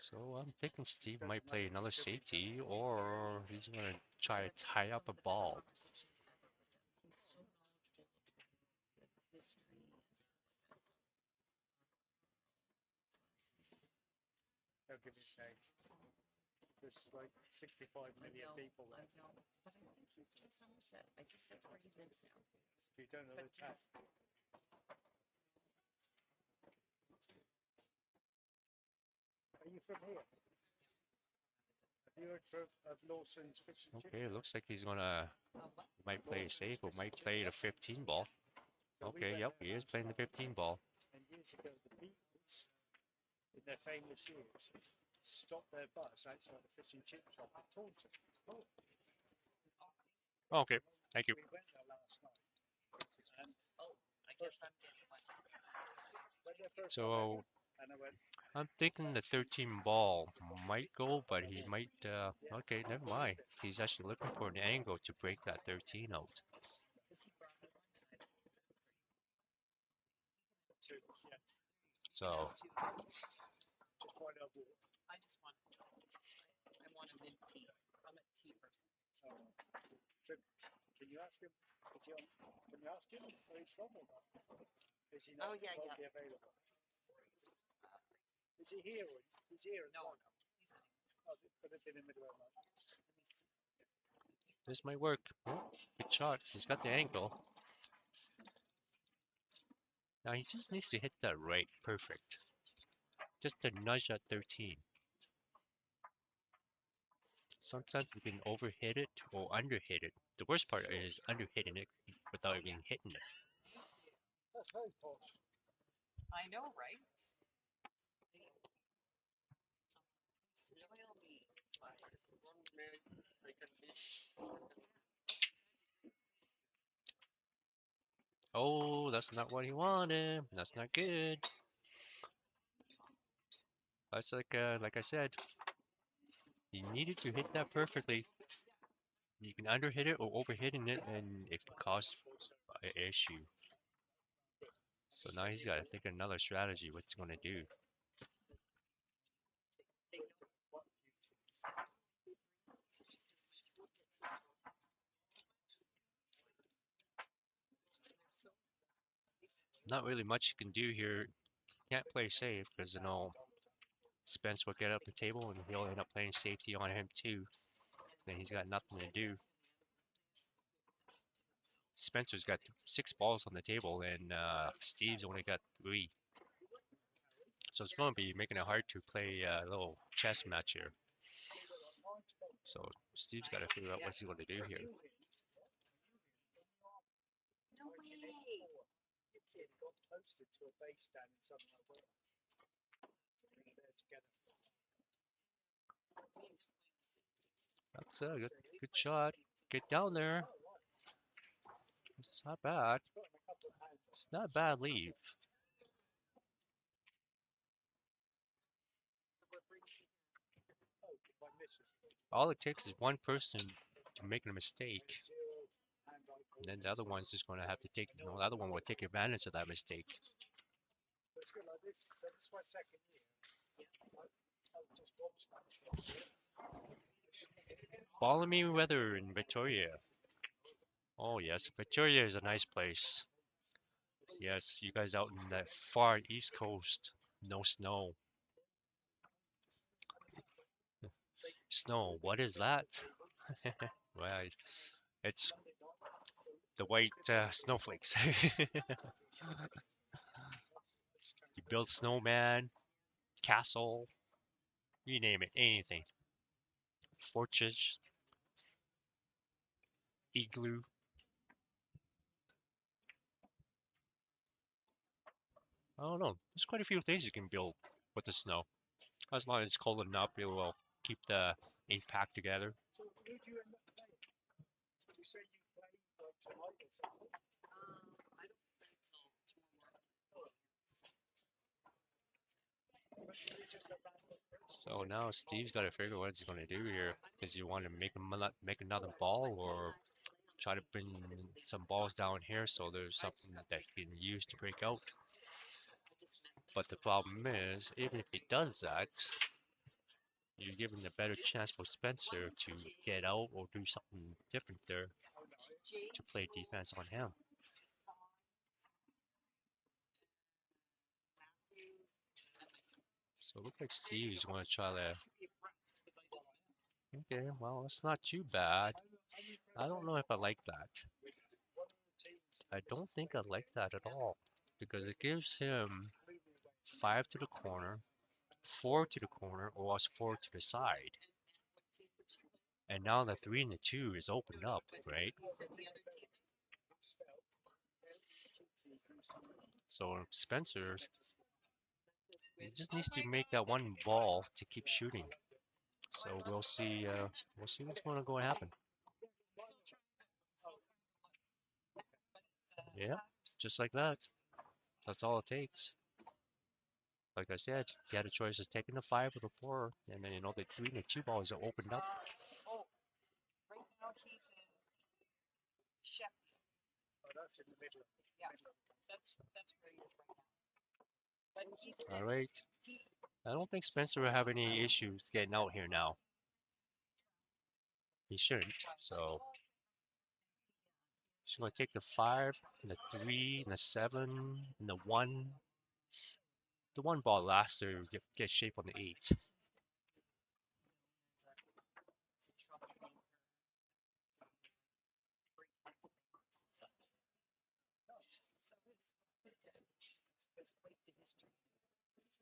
So I'm thinking Steve Doesn't might play matter, another should be safety, or he's gonna try to tie up a ball. He's so knowledgeable of history. They'll give his name. There's like 65 million people I there. know, but I think he's in Somerset. I think that's where he lives now. You don't know But the town. Are you from here? Have you heard of Lawson's Fish and Okay, it Chips? looks like he's gonna might play it safe or might play the 15 ball. So we Okay, went yep, there he is last playing the night, 15 ball. and years ago, the Beatles, in their famous years, stopped their bus outside a fish and chip shop in Taunton. Okay, thank you. We went there last night, and I guess I'm getting one. went there first So time ever, and I went, I'm thinking the 13 ball might go, but he might. Okay, never mind. He's actually looking for an angle to break that 13 out. Because he brought me one. to, yeah, So just find out what. I just want. I want a mint tea. I'm a tea person. So, can you ask him? Is he on? Can you ask him where he's from or not? Is he not? Oh, yeah, won't yeah. be available. Is he here? Or he's here. At No, the moment? he's not. Oh, but it's in the middle of the month. Let me see. this might work. Oh, good shot. He's got the angle. Now he just needs to hit that right, perfect. Just to nudge that 13. Sometimes you can overhit it or underhit it. The worst part is underhitting it without even hitting it. That's very posh. I know, right? Spoil me. Oh, that's not what he wanted. That's not good. That's like I said, you needed to hit that perfectly. You can underhit it or overhitting it, and it can cause an issue. So now he's got to think of another strategy. What's he gonna do? Not really much you can do here. Can't play safe because Spence will get up the table and he'll end up playing safety on him too. Then he's got nothing to do. Spencer's got 6 balls on the table and Steve's only got 3. So it's going to be making it hard to play a little chess match here. So Steve's got to figure out what he's going to do here. No way. Your kid got posted to a base down in southern Alberta. They're together. That's a good shot. Get down there. It's not bad. It's not a bad leave. All it takes is one person to make a mistake, and then the other one's just going to have to take. The other one will take advantage of that mistake. It's good like this. So this is my second year. I just gobsmacked. Balmy weather in Victoria. Oh yes, Victoria is a nice place. Yes, you guys out in that far east coast, no snow. Snow, what is that? Well, it's the white snowflakes. You build snowman, castle, you name it, anything. Fortress, igloo. I don't know. There's quite a few things you can build with the snow. As long as it's cold enough, it will keep the 8-pack together. So who do you end up playing? You say you play like tonight or something? So now Steve's got to figure what he's going to do here. Does he want to make another ball, or try to bring some balls down here so there's something that he can use to break out? But the problem is, even if he does that, you're giving a better chance for Spencer to get out or do something different there to play defense on him. So it looks like Steve's going to try to. Okay, well, it's not too bad. I don't know if I like that. I don't think I like that at all, because it gives him 5 to the corner, 4 to the corner, or else 4 to the side. And now the 3 and the 2 is opened up, right? So Spencer, he just needs to make that one ball to keep shooting. So we'll see. We'll see what's going to go happen. Yeah, just like that. That's all it takes. Like I said, he had a choice of taking the 5 or the 4, and then the 3 and the 2 balls are opened up. Oh, right now he's in Sheppy. Oh, that's in the middle. Yeah, that's where he is right now. But he's All right. I don't think Spencer will have any issues getting out here now. He shouldn't. So he's going to take the 5, and the 3, and the 7, and the 1. The 1 ball last to get shape on the 8.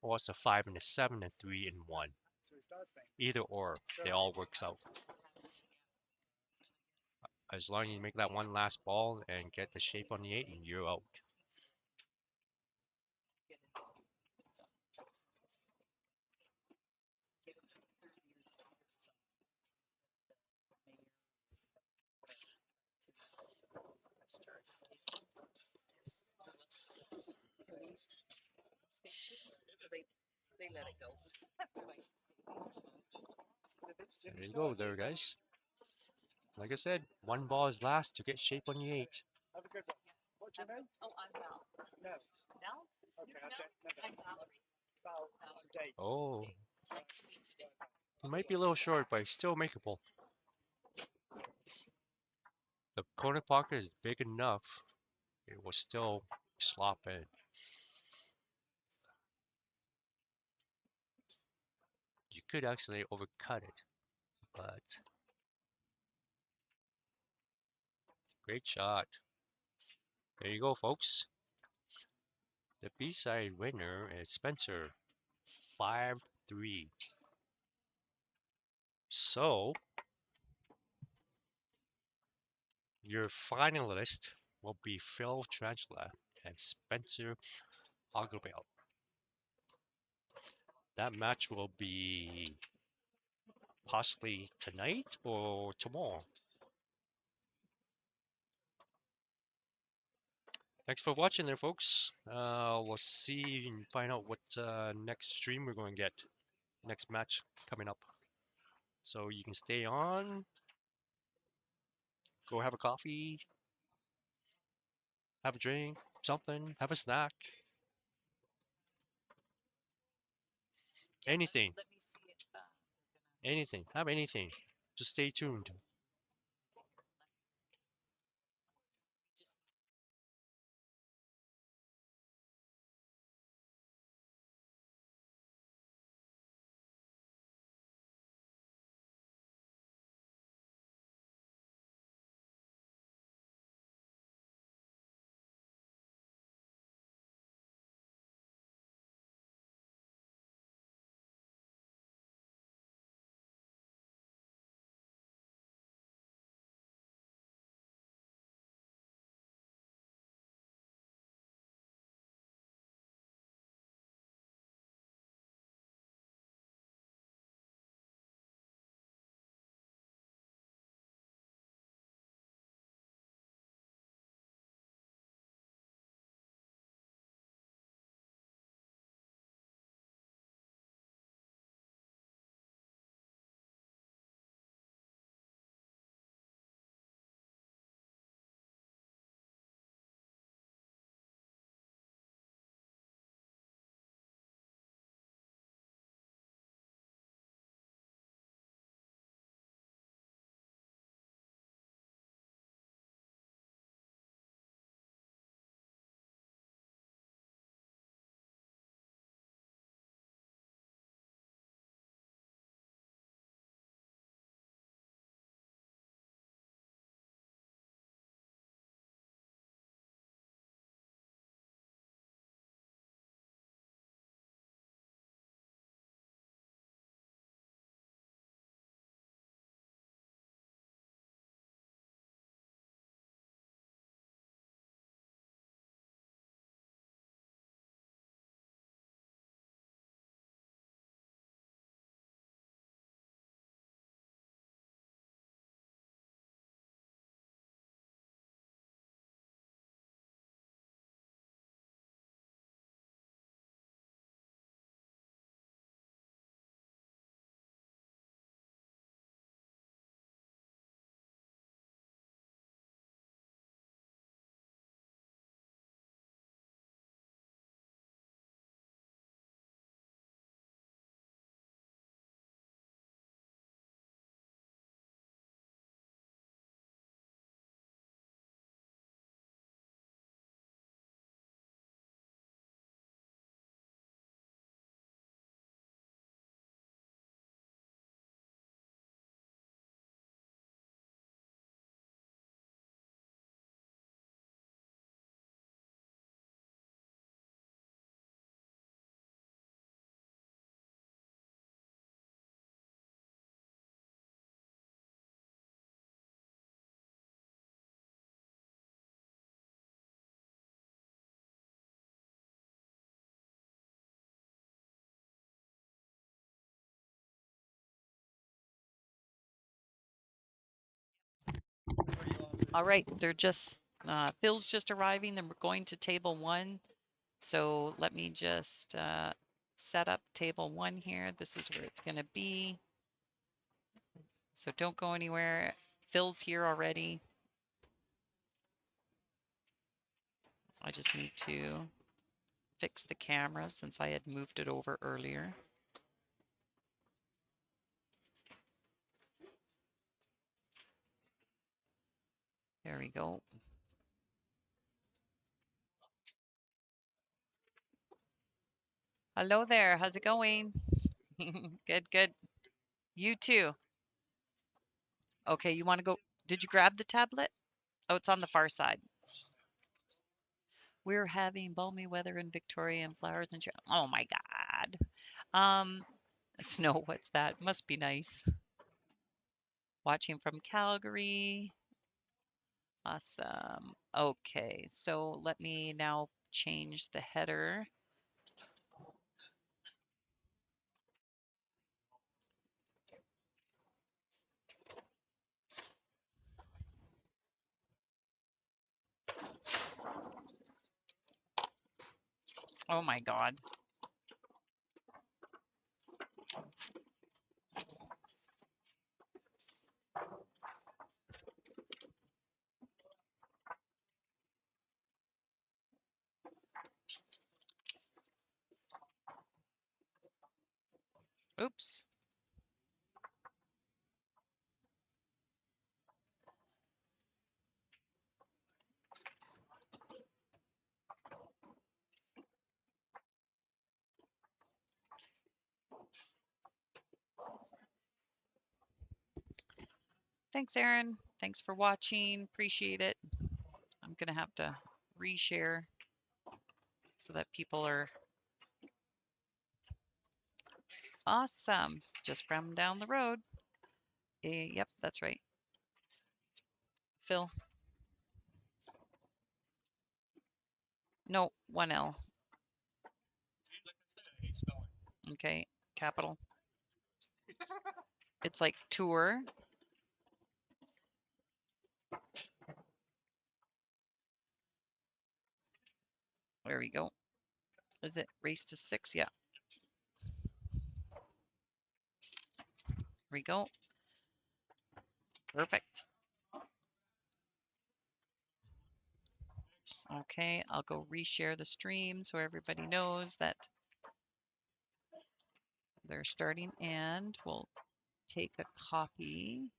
Or it's a 5 and a 7 and 3 and 1. Either or, they all works out. As long as you make that one last ball and get the shape on the 8, and you're out. They let it go. There you go, there, guys. Like I said, 1 ball is last to get shape on the 8. Have a good one. What's your name? Oh, I'm Val. No. Val? Okay, I'm Valerie. Val. Dave. Oh, Nice to meet you, Dave. it might be a little short, but it's still makeable. The corner pocket is big enough. It will still slop in. You could actually overcut it, but great shot. There you go, folks. The B-side winner is Spencer, 5-3. So, your finalist will be Phil Tarantula and Spencer Auigbelle. That match will be possibly tonight or tomorrow. Thanks for watching there, folks. We'll see and find out what next stream we're going to get. Next match coming up. So you can stay on, go have a coffee, have a drink, something, have a snack. Anything. Let me see if Anything. Have anything. Just stay tuned. All right, they're just, Phil's just arriving. Then we're going to table 1. So let me just set up table 1 here. This is where it's going to be. So don't go anywhere. Phil's here already. I just need to fix the camera since I had moved it over earlier. There we go. Hello there. How's it going? Good, good. You too. Okay, you want to go? Did you grab the tablet? Oh, it's on the far side. We're having balmy weather in Victoria and flowers and oh my God. Snow, what's that? Must be nice. Watching from Calgary. Awesome. Okay, so let me now change the header. Oh my God. Oops. Thanks, Aaron. Thanks for watching. Appreciate it. I'm going to have to reshare so that people are awesome. Just from down the road. Yep, that's right. Phil. No, 1L. Okay, capital. It's like tour. There we go. Is it race to 6? Yeah. There we go. Perfect. Okay, I'll go reshare the stream so everybody knows that they're starting, and we'll take a copy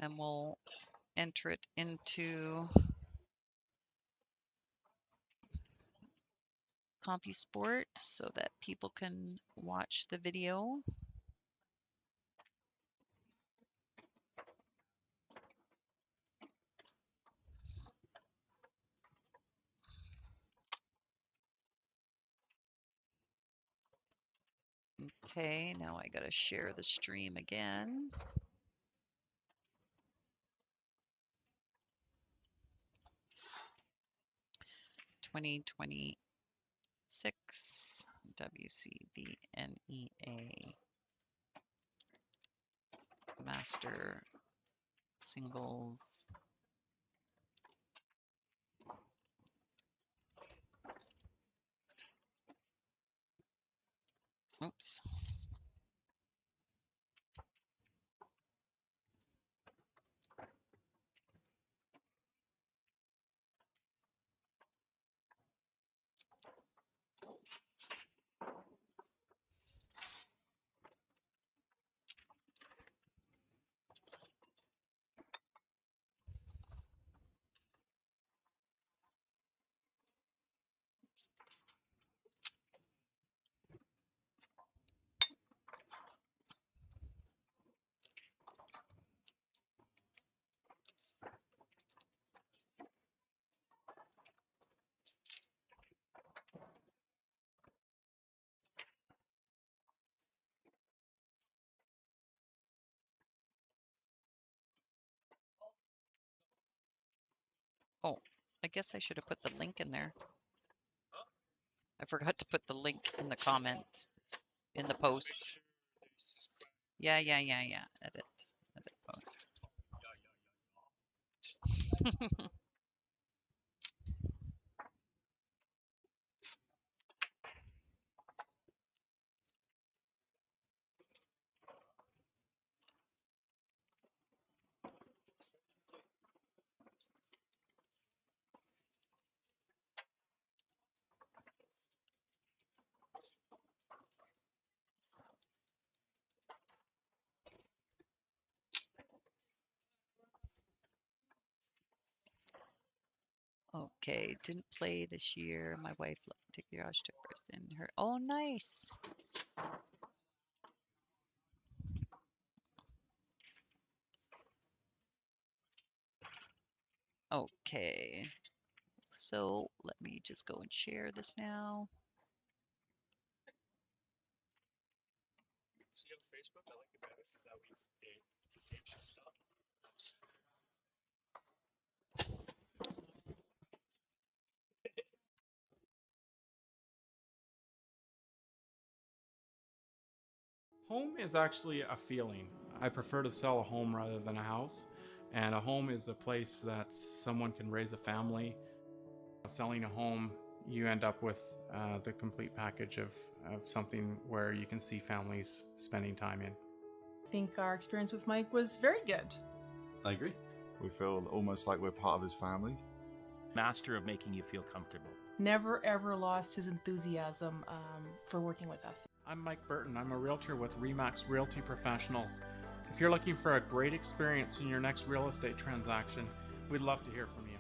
and we'll enter it into CompuSport so that people can watch the video. Okay, now I gotta share the stream again. (2026) WCVNEA Master Singles. Oops. Oh, I guess I should have put the link in there. I forgot to put the link in the comment, in the post. Yeah. Edit post. Okay, didn't play this year. My wife took garage took first in her. Oh, nice. Okay, so let me just go and share this now. See on Facebook, I like it better. This is how we stage stuff. Home is actually a feeling. I prefer to sell a home rather than a house. And a home is a place that someone can raise a family. Selling a home, you end up with the complete package of something where you can see families spending time in. I think our experience with Mike was very good. I agree. We feel almost like we're part of his family. Master of making you feel comfortable. Never ever lost his enthusiasm for working with us. I'm Mike Burton. I'm a realtor with Remax Realty Professionals. If you're looking for a great experience in your next real estate transaction, we'd love to hear from you.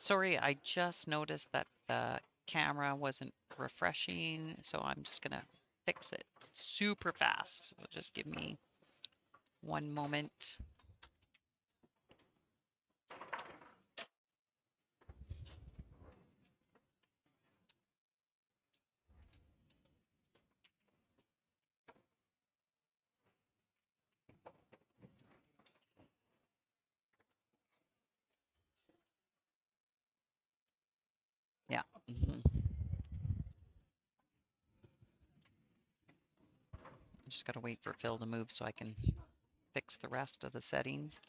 Sorry, I just noticed that the camera wasn't refreshing, so I'm just gonna fix it super fast. So just give me one moment. Yeah. I just gotta wait for Phil to move so I can fix the rest of the settings.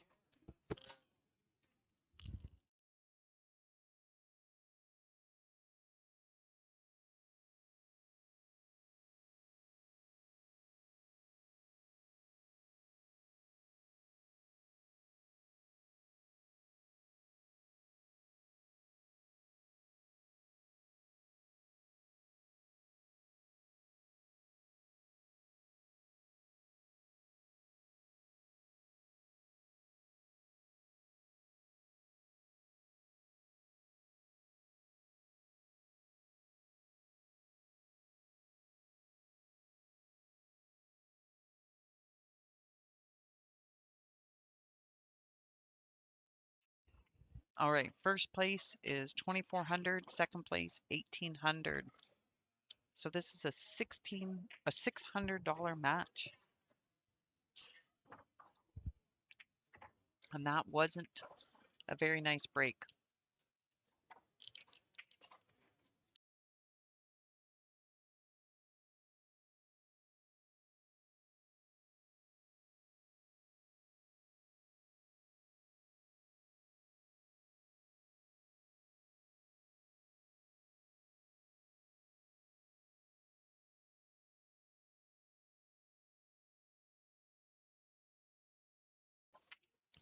All right, first place is 2,400, second place 1,800. So this is a $600 match. And that wasn't a very nice break.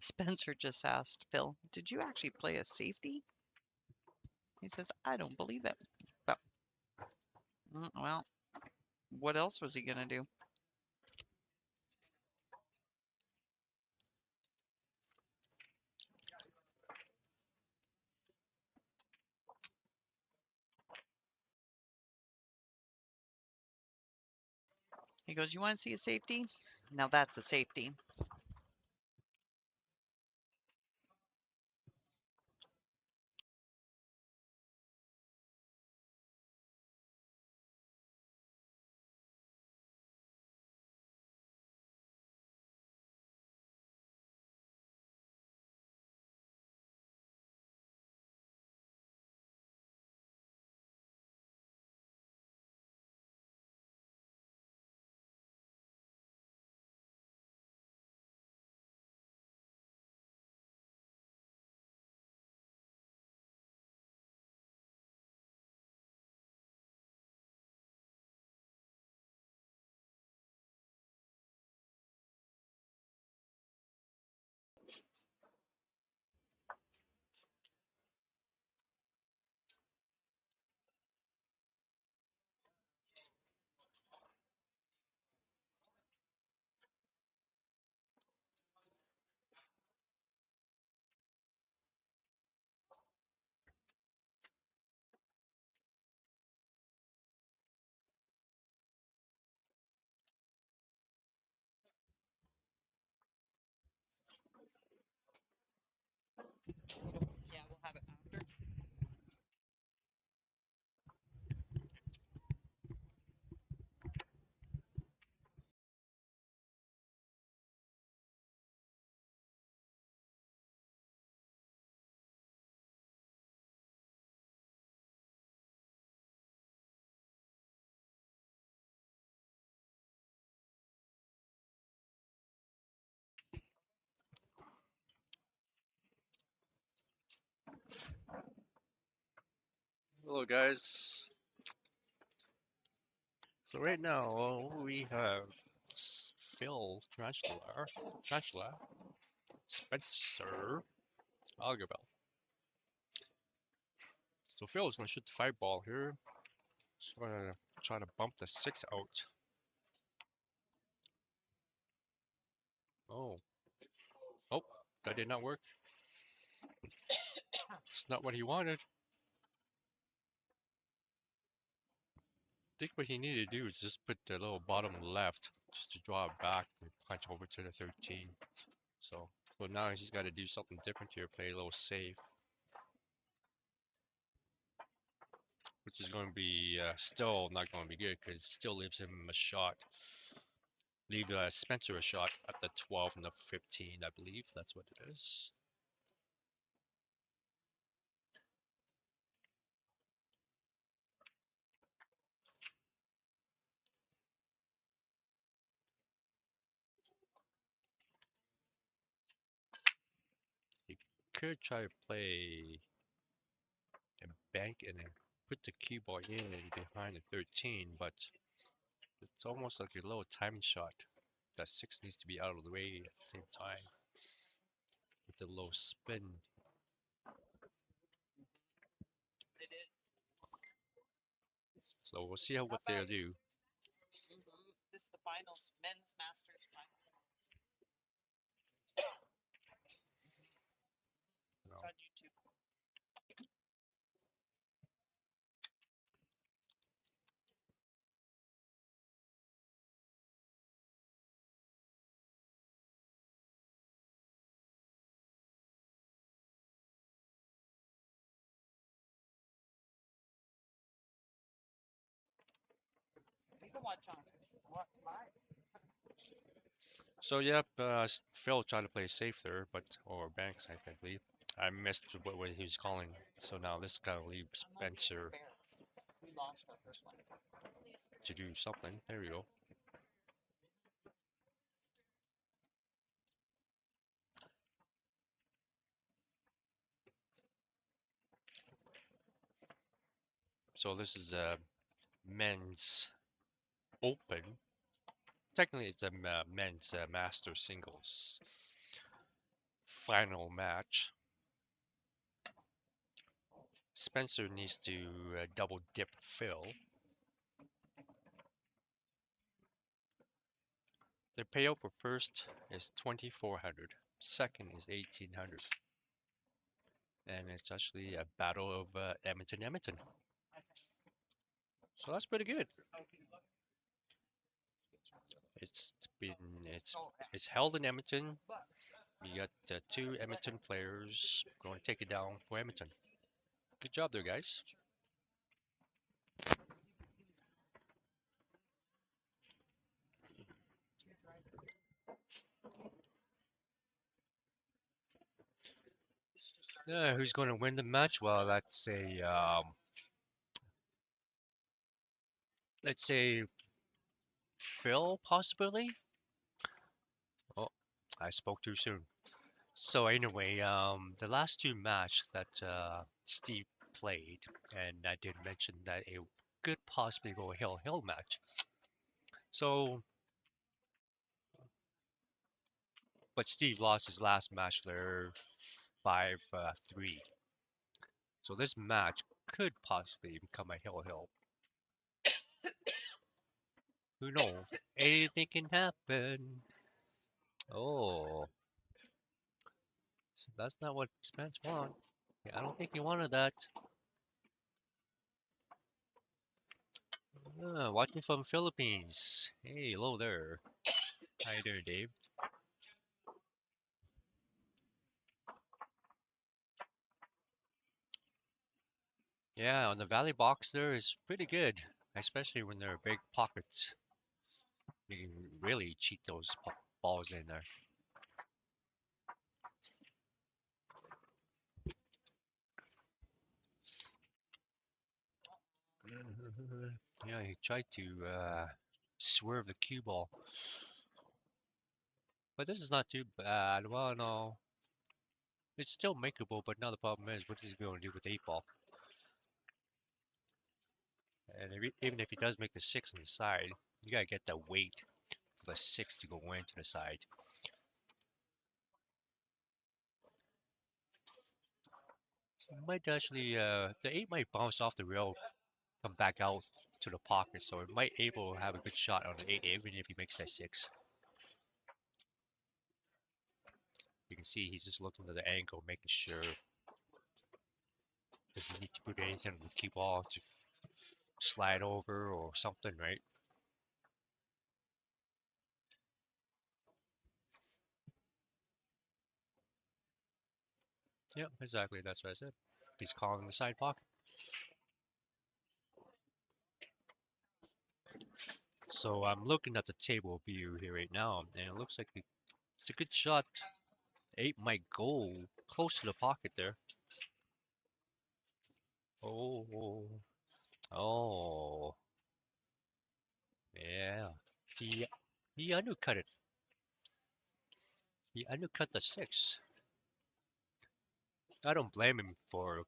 Spencer just asked Phil, did you actually play a safety? He says, I don't believe it. But, well, what else was he going to do? He goes, you want to see a safety? Now that's a safety. Yeah, we'll have it after. Hello, guys. So right now we have Phil, Tarantula, Spencer, Auigbelle. So Phil is going to shoot the 5 ball here. Just going to try to bump the 6 out. Oh. Oh, that did not work. It's not what he wanted. I think what he needed to do is just put the little bottom left just to draw it back and punch over to the 13. So now he's got to do something different here, play a little safe, which is going to be still not going to be good because it still leaves him a shot. Leave Spencer a shot at the 12 and the 15, I believe. That's what it is. He could try to play a bank and then put the cue ball in behind the 13, but it's almost like a little timing shot. That 6 needs to be out of the way at the same time with a little spin. So we'll see what they'll do. This is the finals, men's masters finals. It's on YouTube. You can watch on live. So yep, Phil tried to play safe there, or Banks, I believe. I missed what he was calling. So now this kind of leaves Spencer We lost our first one. to do something. There we go. So this is a men's open. Technically, it's a men's master singles final match. Spencer needs to double dip Phil. The payout for first is 2,400. Second is 1,800. And it's actually a battle of Edmonton. So that's pretty good. It's held in Edmonton. You got 2 Edmonton players going to take it down for Edmonton. Good job there, guys. Who's going to win the match? Well, let's say Phil, possibly. Oh, I spoke too soon. So anyway, the last 2 matches that Steve played, and I did mention that it could possibly go a hill match. So, but Steve lost his last match there, 5-3. So this match could possibly become a hill. Who knows? Anything can happen. Oh, so that's not what Spence wanted. Yeah, I don't think he wanted that. Watching from Philippines. Hey, hello there. How you doing, Dave? Yeah, on the Valley box there is pretty good, especially when there are big pockets. You can really cheat those balls in there. Yeah, he tried to swerve the cue ball. But this is not too bad. Well, no. It's still makeable, but now the problem is, what is he going to do with the 8 ball? And even if he does make the 6 on the side, you gotta get the weight for the 6 to go into the side. Might actually, the 8 might bounce off the rail, come back out to the pocket, so it might able to have a good shot on the 8, even if he makes that 6. You can see he's just looking at the angle, making sure Does he need to put anything on the cue ball to slide over or something, right? Yep, exactly. That's what I said. He's calling the side pocket. So I'm looking at the table view here right now, and it looks like it's a good shot. 8 might go close to the pocket there. Oh, oh, yeah. He he undercut it. He undercut the 6. I don't blame him for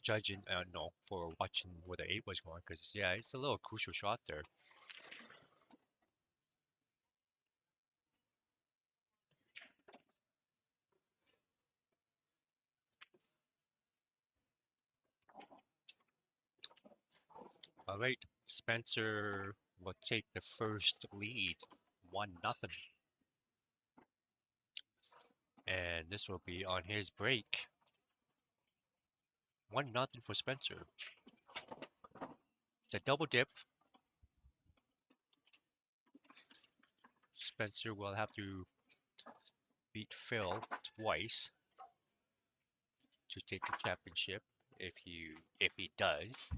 judging, no, for watching where the 8 was going, because yeah, it's a little crucial shot there. All right, Spencer will take the first lead, 1-0, and this will be on his break. 1-0 for Spencer. It's a double dip. Spencer will have to beat Phil twice to take the championship if he does.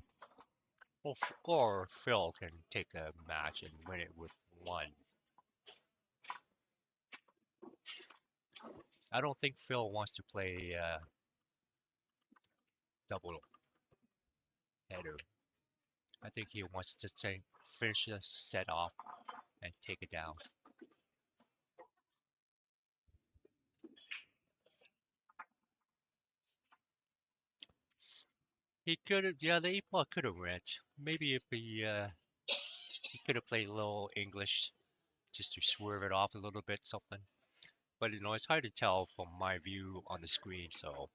Or Phil can take a match and win it with 1. I don't think Phil wants to play double header. I think he wants to finish the set off and take it down. He could have, yeah, the 8 ball could have went. Maybe if he could have played a little English just to swerve it off a little bit, something. But it's hard to tell from my view on the screen, so.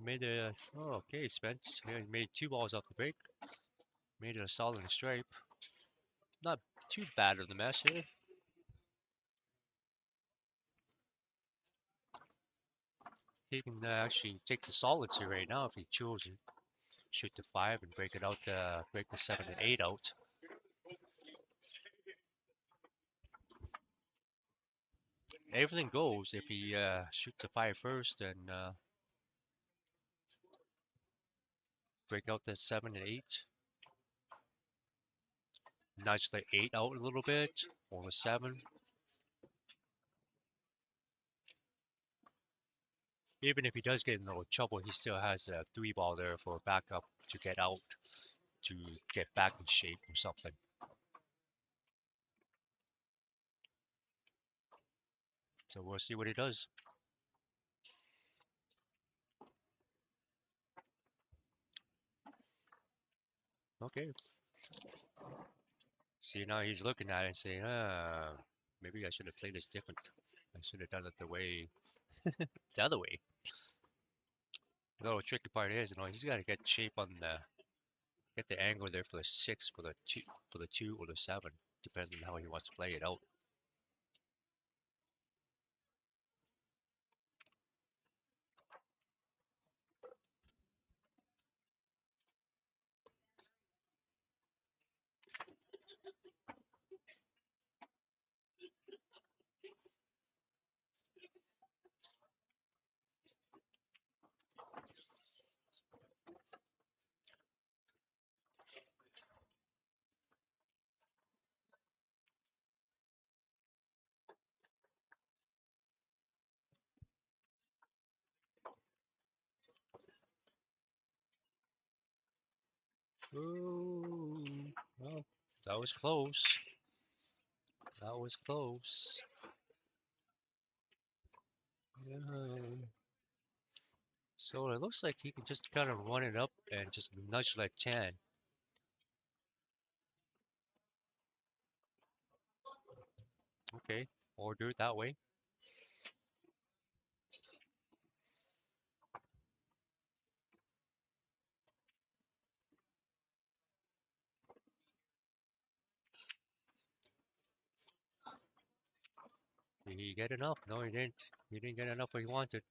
Made a, oh, okay, Spence. Yeah, he made 2 balls off the break. Made it a solid stripe. Not too bad of the mess here. He can actually take the solids here right now if he chooses. Shoot the 5 and break it out, break the 7 and 8 out. Everything goes if he shoots the 5 first and break out the 7 and 8. Nudge the 8 out a little bit, or the 7. Even if he does get in a little trouble, he still has a 3 ball there for backup to get out, to get back in shape or something. So we'll see what he does. Okay. See, now he's looking at it and saying, maybe I should have played this different. I should have done it the other way. The little tricky part is, he's got to get shape on get the angle there for the 6, for the 2 or the 7, depending on how he wants to play it out. Ooh, well, that was close. That was close. Yeah. So it looks like he can just kind of run it up and just nudge that 10. Okay, or do it that way. he get enough? No, he didn't. He didn't get enough what he wanted.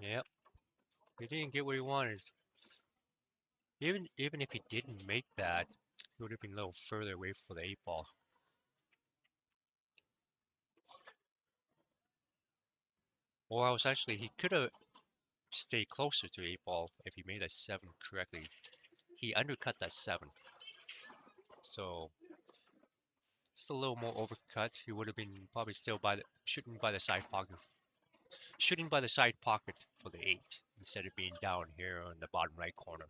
Yep, he didn't get what he wanted. Even if he didn't make that, he would have been a little further away for the 8 ball. Or else actually he could have stayed closer to 8 ball if he made that 7 correctly. He undercut that 7. So just a little more overcut. He would have been probably still shooting by the side pocket. Shooting by the side pocket for the 8 instead of being down here on the bottom right corner.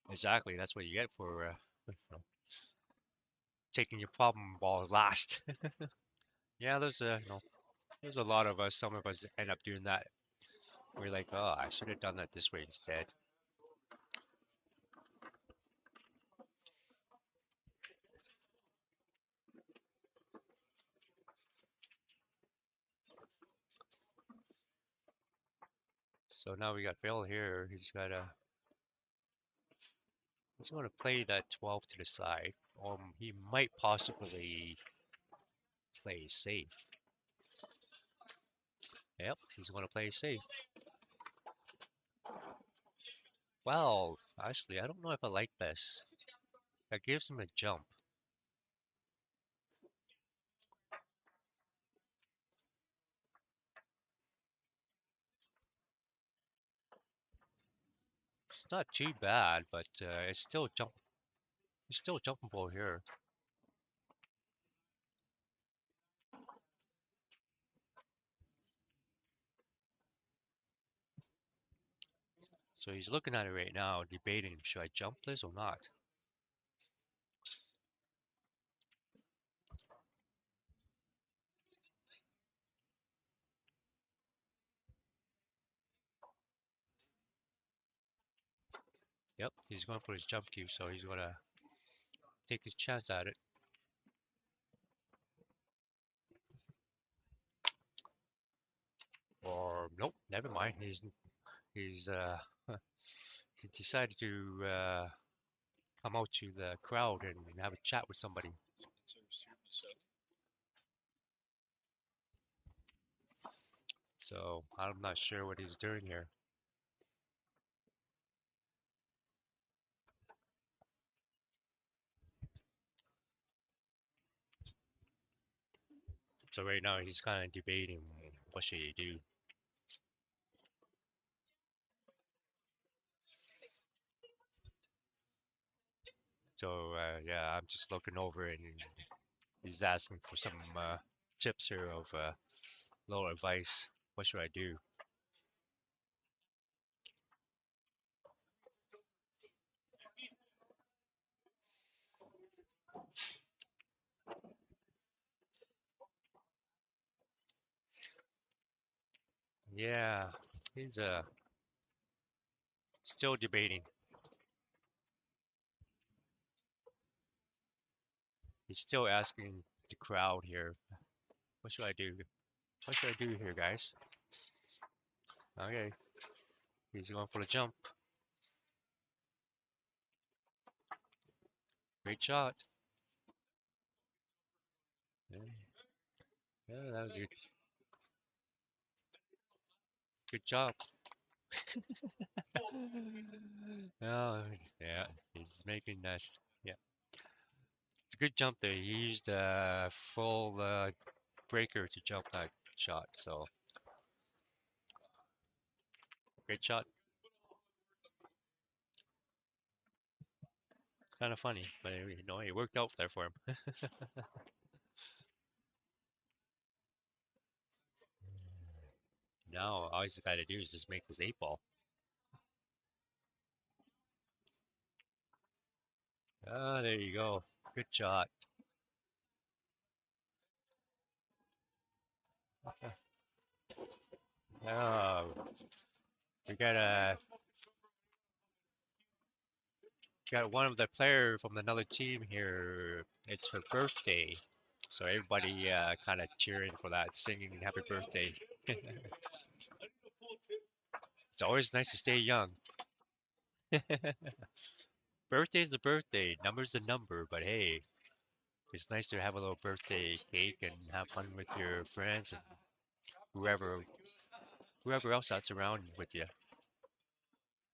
Exactly, that's what you get for taking your problem balls last. Yeah, there's a lot of us. Some of us end up doing that. We're like, oh, I should have done that this way instead. So now we got Phil here. He's going to play that 12 to the side. He might possibly play safe. Yep, he's going to play safe. Well, actually, I don't know if I like this. That gives him a jump. It's not too bad, but it's still jumpable here. So he's looking at it right now, debating, should I jump this or not? Yep, he's going for his jump cue, so he's going to take his chance at it. Or nope, never mind. He's he decided to come out to the crowd and have a chat with somebody. So I'm not sure what he's doing here. So right now he's kind of debating what should he do. So yeah, I'm just looking over it and he's asking for some tips here of little advice. What should I do? Yeah, he's still debating. He's still asking the crowd here, what should I do? What should I do here, guys? Okay, he's going for the jump. Great shot. Yeah, yeah, that was a good job. Oh, yeah, he's making that. Yeah, it's a good jump there. He used a full breaker to jump that shot, so great shot. Kind of funny, but it worked out there for him. Now all he's got to do is just make this 8 ball. Ah, there you go. Good shot. Oh, we got a got one of the player from another team here. It's her birthday, so everybody kind of cheering for that, singing "Happy Birthday." It's always nice to stay young. Birthday's a birthday, number's a number, but hey, it's nice to have a little birthday cake and have fun with your friends and whoever else that's around with you.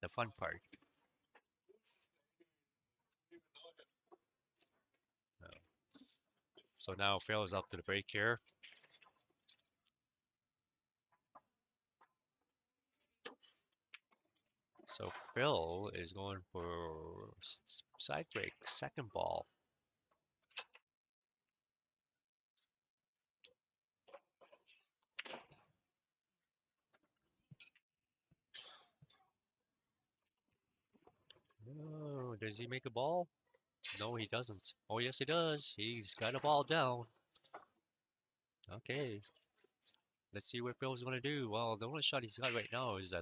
The fun part. So now Phil is up to the break here. So Phil is going for side break, second ball. Oh, does he make a ball? No, he doesn't. Oh, yes, he does. He's got a ball down. Okay. Let's see what Phil's going to do. Well, the only shot he's got right now is a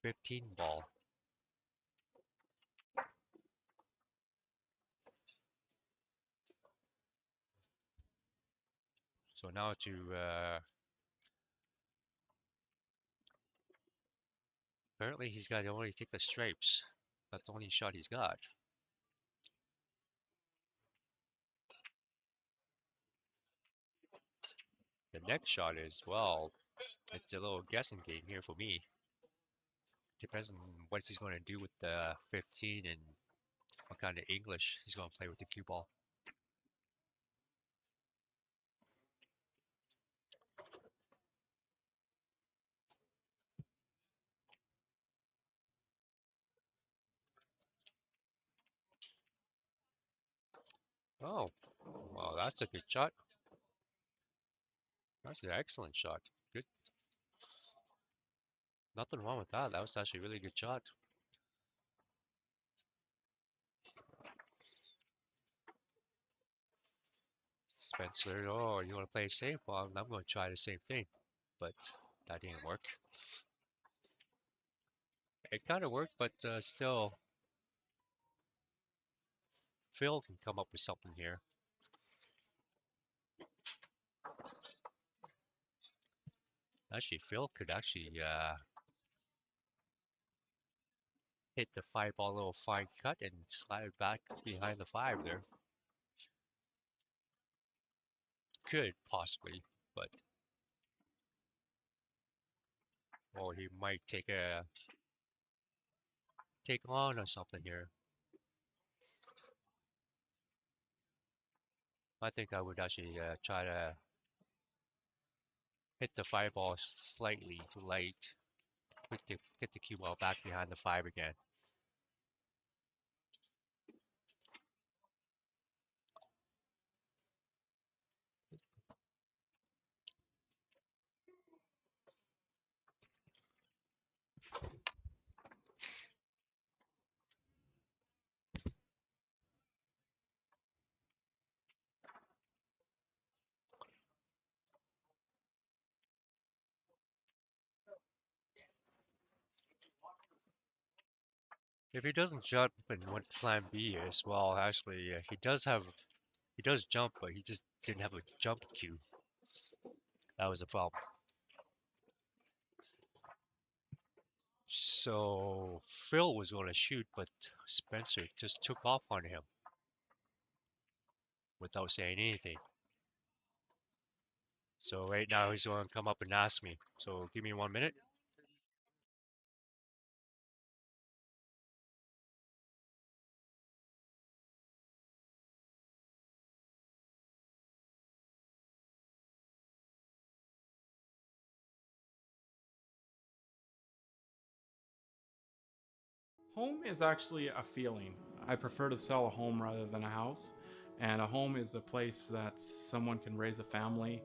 15 ball. So now to apparently he's got to only take the stripes. That's the only shot he's got. The next shot is, well, it's a little guessing game here for me. Depends on what he's going to do with the 15 and what kind of English he's going to play with the cue ball. Oh, well, that's a good shot. That's an excellent shot. Good. Nothing wrong with that. That was actually a really good shot. Spencer, oh, you want to play safe? Well, I'm going to try the same thing, but that didn't work. It kind of worked, but still, Phil can come up with something here. Actually, Phil could actually hit the 5-ball little fine cut and slide it back behind the 5 there. Could possibly, but or he might take on or something here. I think I would actually try to hit the 5-ball slightly too late. Get the cue ball back behind the 5 again. If he doesn't jump, and what plan B is, well, actually, he does jump, but he just didn't have a jump cue. That was the problem. So Phil was going to shoot, but Spencer just took off on him without saying anything. So right now he's going to come up and ask me. So give me 1 minute. Home is actually a feeling. I prefer to sell a home rather than a house. And a home is a place that someone can raise a family.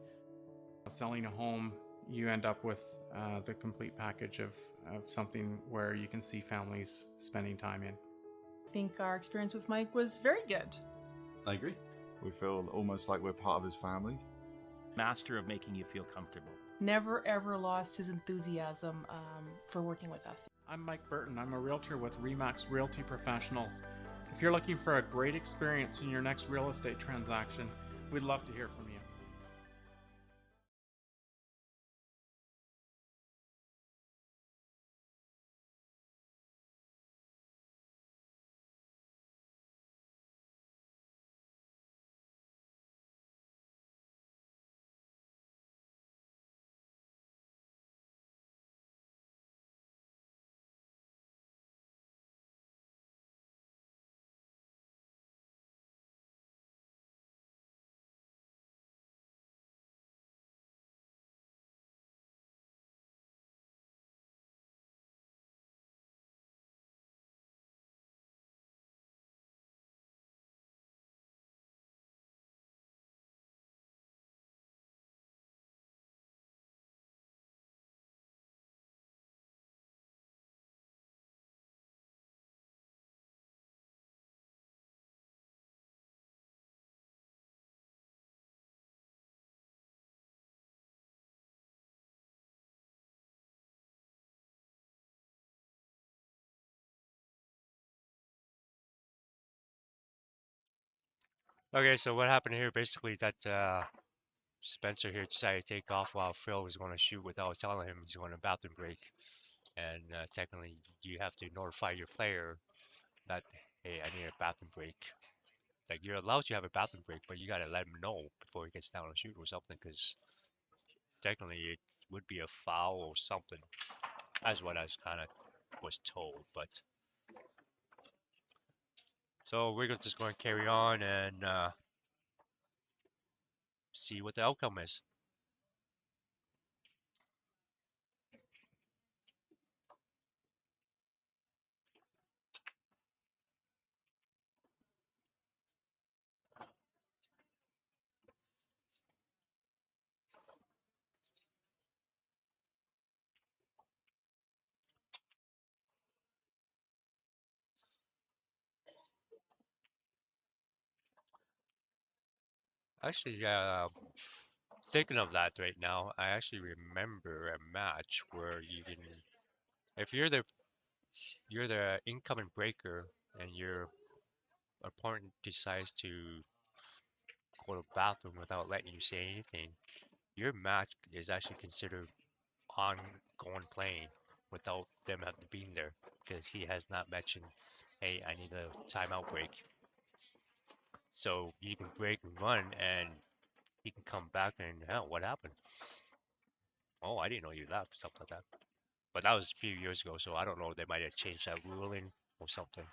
Selling a home, you end up with the complete package of something where you can see families spending time in. I think our experience with Mike was very good. I agree. We feel almost like we're part of his family. Master of making you feel comfortable. Never ever lost his enthusiasm for working with us. I'm Mike Burton. I'm a realtor with Remax Realty Professionals. If you're looking for a great experience in your next real estate transaction, we'd love to hear from you. Okay, so what happened here? Basically, that Spencer here decided to take off while Phil was going to shoot without telling him he's going to bathroom break. And technically, you have to notify your player that, hey, I need a bathroom break. Like, you're allowed to have a bathroom break, but you got to let him know before he gets down to shoot or something, because technically it would be a foul or something, as what I kind of was told. But so we're just going to carry on and see what the outcome is. Actually, thinking of that right now, I actually remember a match where you can, if you're the incoming breaker and your opponent decides to go to the bathroom without letting you say anything, your match is actually considered ongoing playing without them having been there because he has not mentioned, hey, I need a timeout break. So you can break and run and he can come back and, hell, what happened? Oh, I didn't know you left, something like that. But that was a few years ago, so I don't know. They might have changed that ruling or something.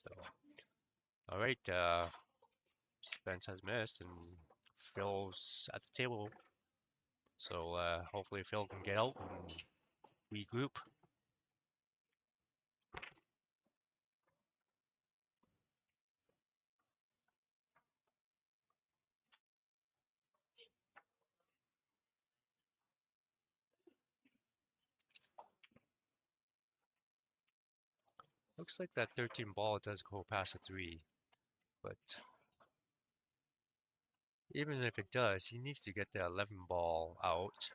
So, all right, Spence has missed, and Phil's at the table. So hopefully Phil can get out and regroup. Looks like that 13 ball does go past a 3, but even if it does, he needs to get the 11 ball out.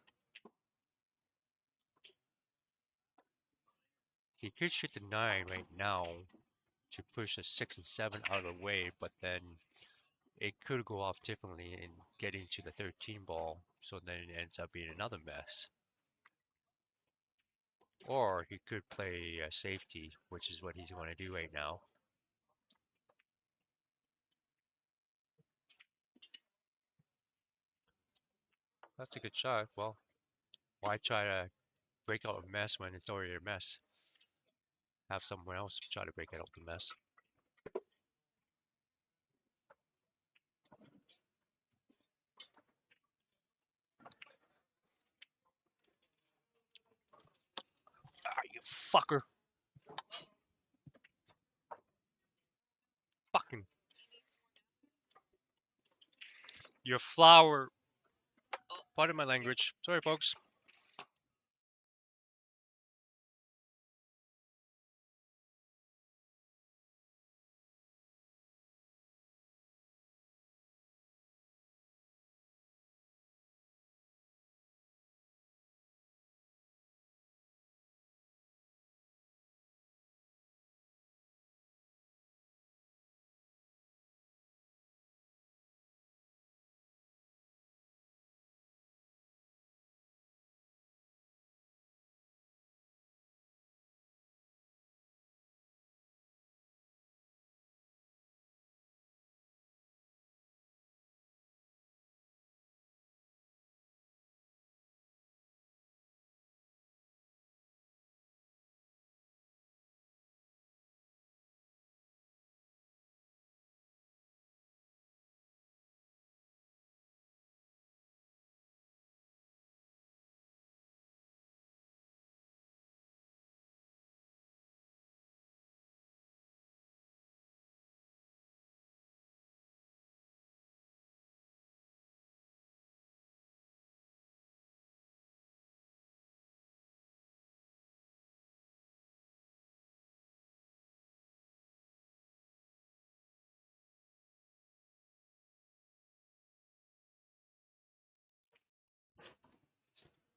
He could shoot the 9 right now to push the 6 and 7 out of the way, but then it could go off differently in getting to the 13 ball, so then it ends up being another mess. Or he could play safety, which is what he's going to do right now. That's a good shot. Well, why try to break out a mess when it's already a mess? Have someone else try to break out the mess. Ah, you fucker. Fucking. Your flower. Pardon my language. Sorry, folks.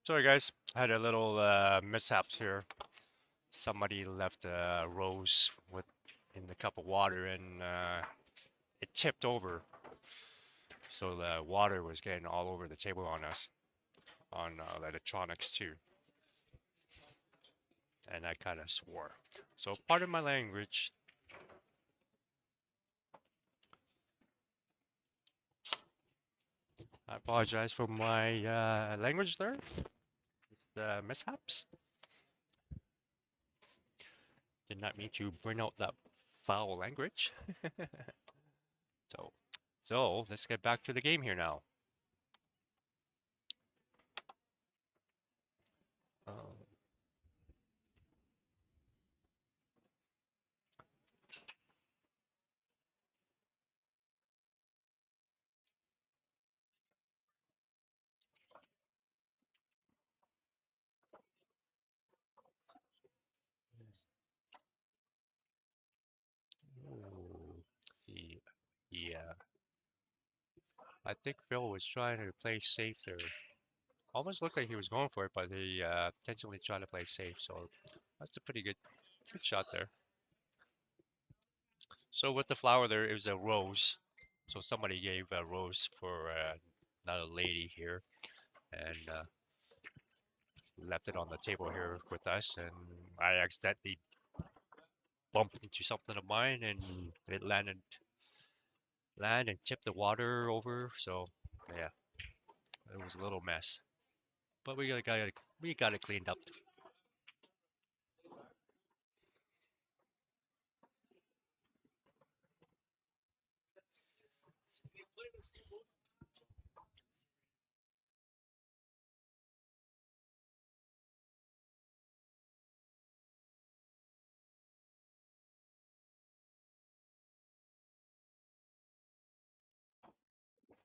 Sorry guys, I had a little mishaps here. Somebody left a rose in the cup of water and it tipped over. So the water was getting all over the table on us, on the electronics too. And I kind of swore. So pardon my language. I apologize for my language there. Mishaps. Did not mean to bring out that foul language. So let's get back to the game here now. Ooh, yeah. I think Phil was trying to play safe there. Almost looked like he was going for it, but he intentionally tried to play safe. So that's a pretty good shot there. So with the flower there, it was a rose. So somebody gave a rose for another lady here, and left it on the table here with us. And I accidentally bumped into something of mine, and it landed and tipped the water over. So yeah, it was a little mess, but we got it cleaned up.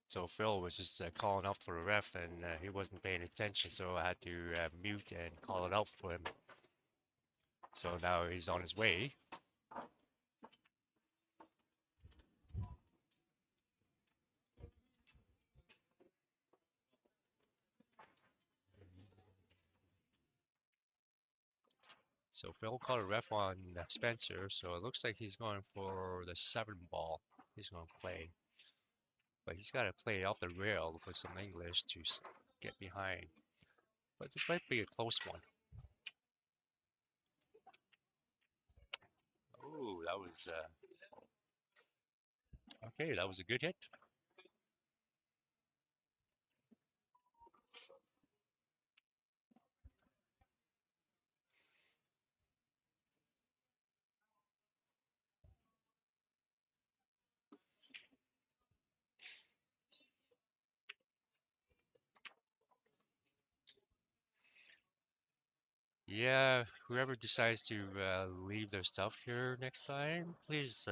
So Phil was just calling out for the ref, and he wasn't paying attention, so I had to mute and call it out for him. So now he's on his way. So Phil called a ref on Spencer, so it looks like he's going for the 7 ball. He's going to play. But he's got to play off the rail with some English to get behind. But this might be a close one. Oh, that was okay. That was a good hit. Yeah, whoever decides to leave their stuff here next time, please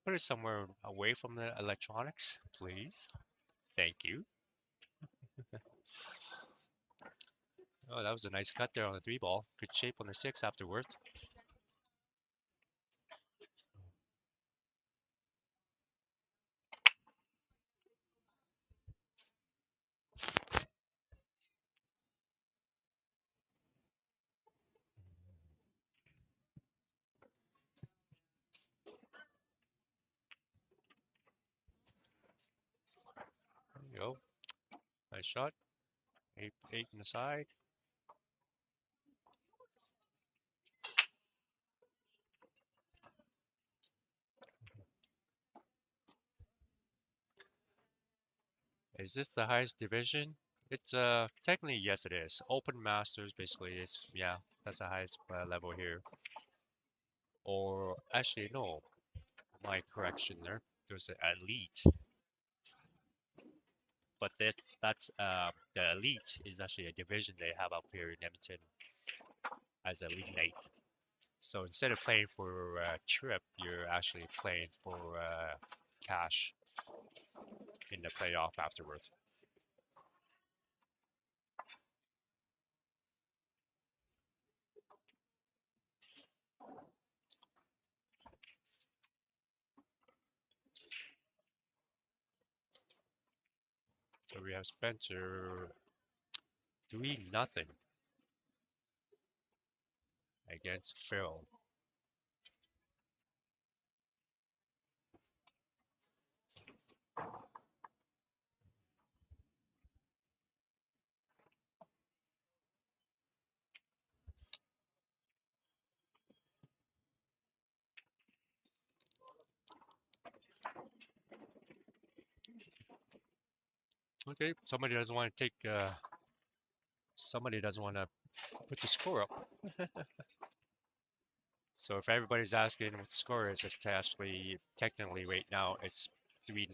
put it somewhere away from the electronics, please. Thank you. Oh, that was a nice cut there on the 3 ball. Good shape on the 6 afterward. There you go. Nice shot. 8 in the side. Is this the highest division? It's technically yes it is. Open Masters basically it's yeah, that's the highest level here. Or actually no, my correction there. There's an elite. But that's the elite is actually a division they have up here in Edmonton as Elite 8. So instead of playing for a trip, you're actually playing for cash in the playoff afterwards. So we have Spencer 3-0 against Phil. Okay, somebody doesn't want to take. Somebody doesn't want to put the score up. So if everybody's asking what the score is, it's actually technically right now it's 3-0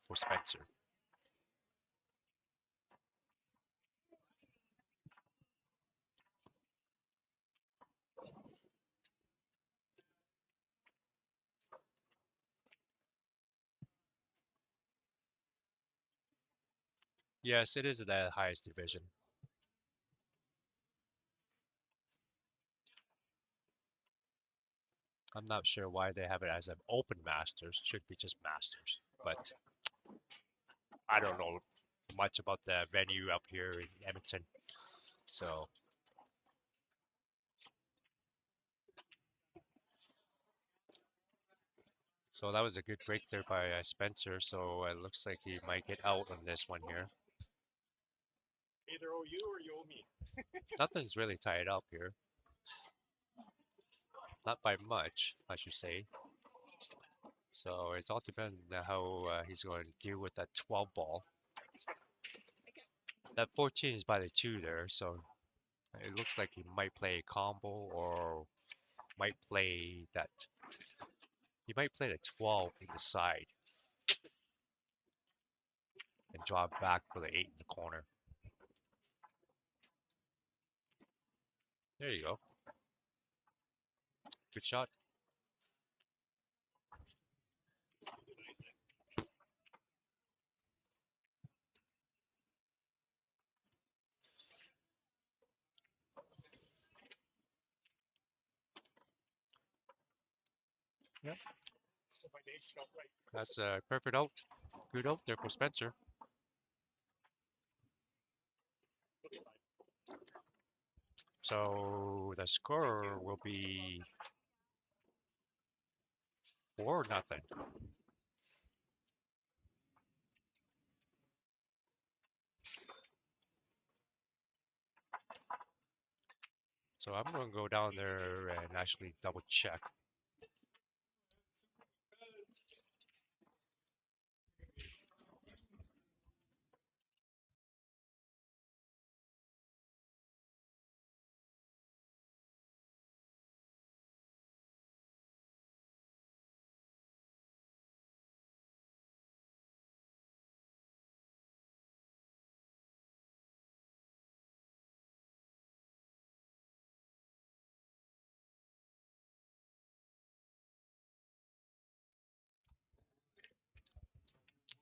for Spencer. Yes, it is the highest division. I'm not sure why they have it as an open masters. It should be just masters, but I don't know much about the venue up here in Edmonton. So that was a good break there by Spencer. So it looks like he might get out on this one here. Either owe you or you owe me. Nothing's really tied up here. Not by much, I should say. So it's all depending on how he's going to deal with that 12 ball. That 14 is by the 2 there, so it looks like he might play a combo or might play that. He might play the 12 in the side and draw back for the 8 in the corner. There you go. Good shot. Yep. That's a perfect out. Good out there for Spencer. So the score will be 4-0. So I'm going to go down there and actually double check.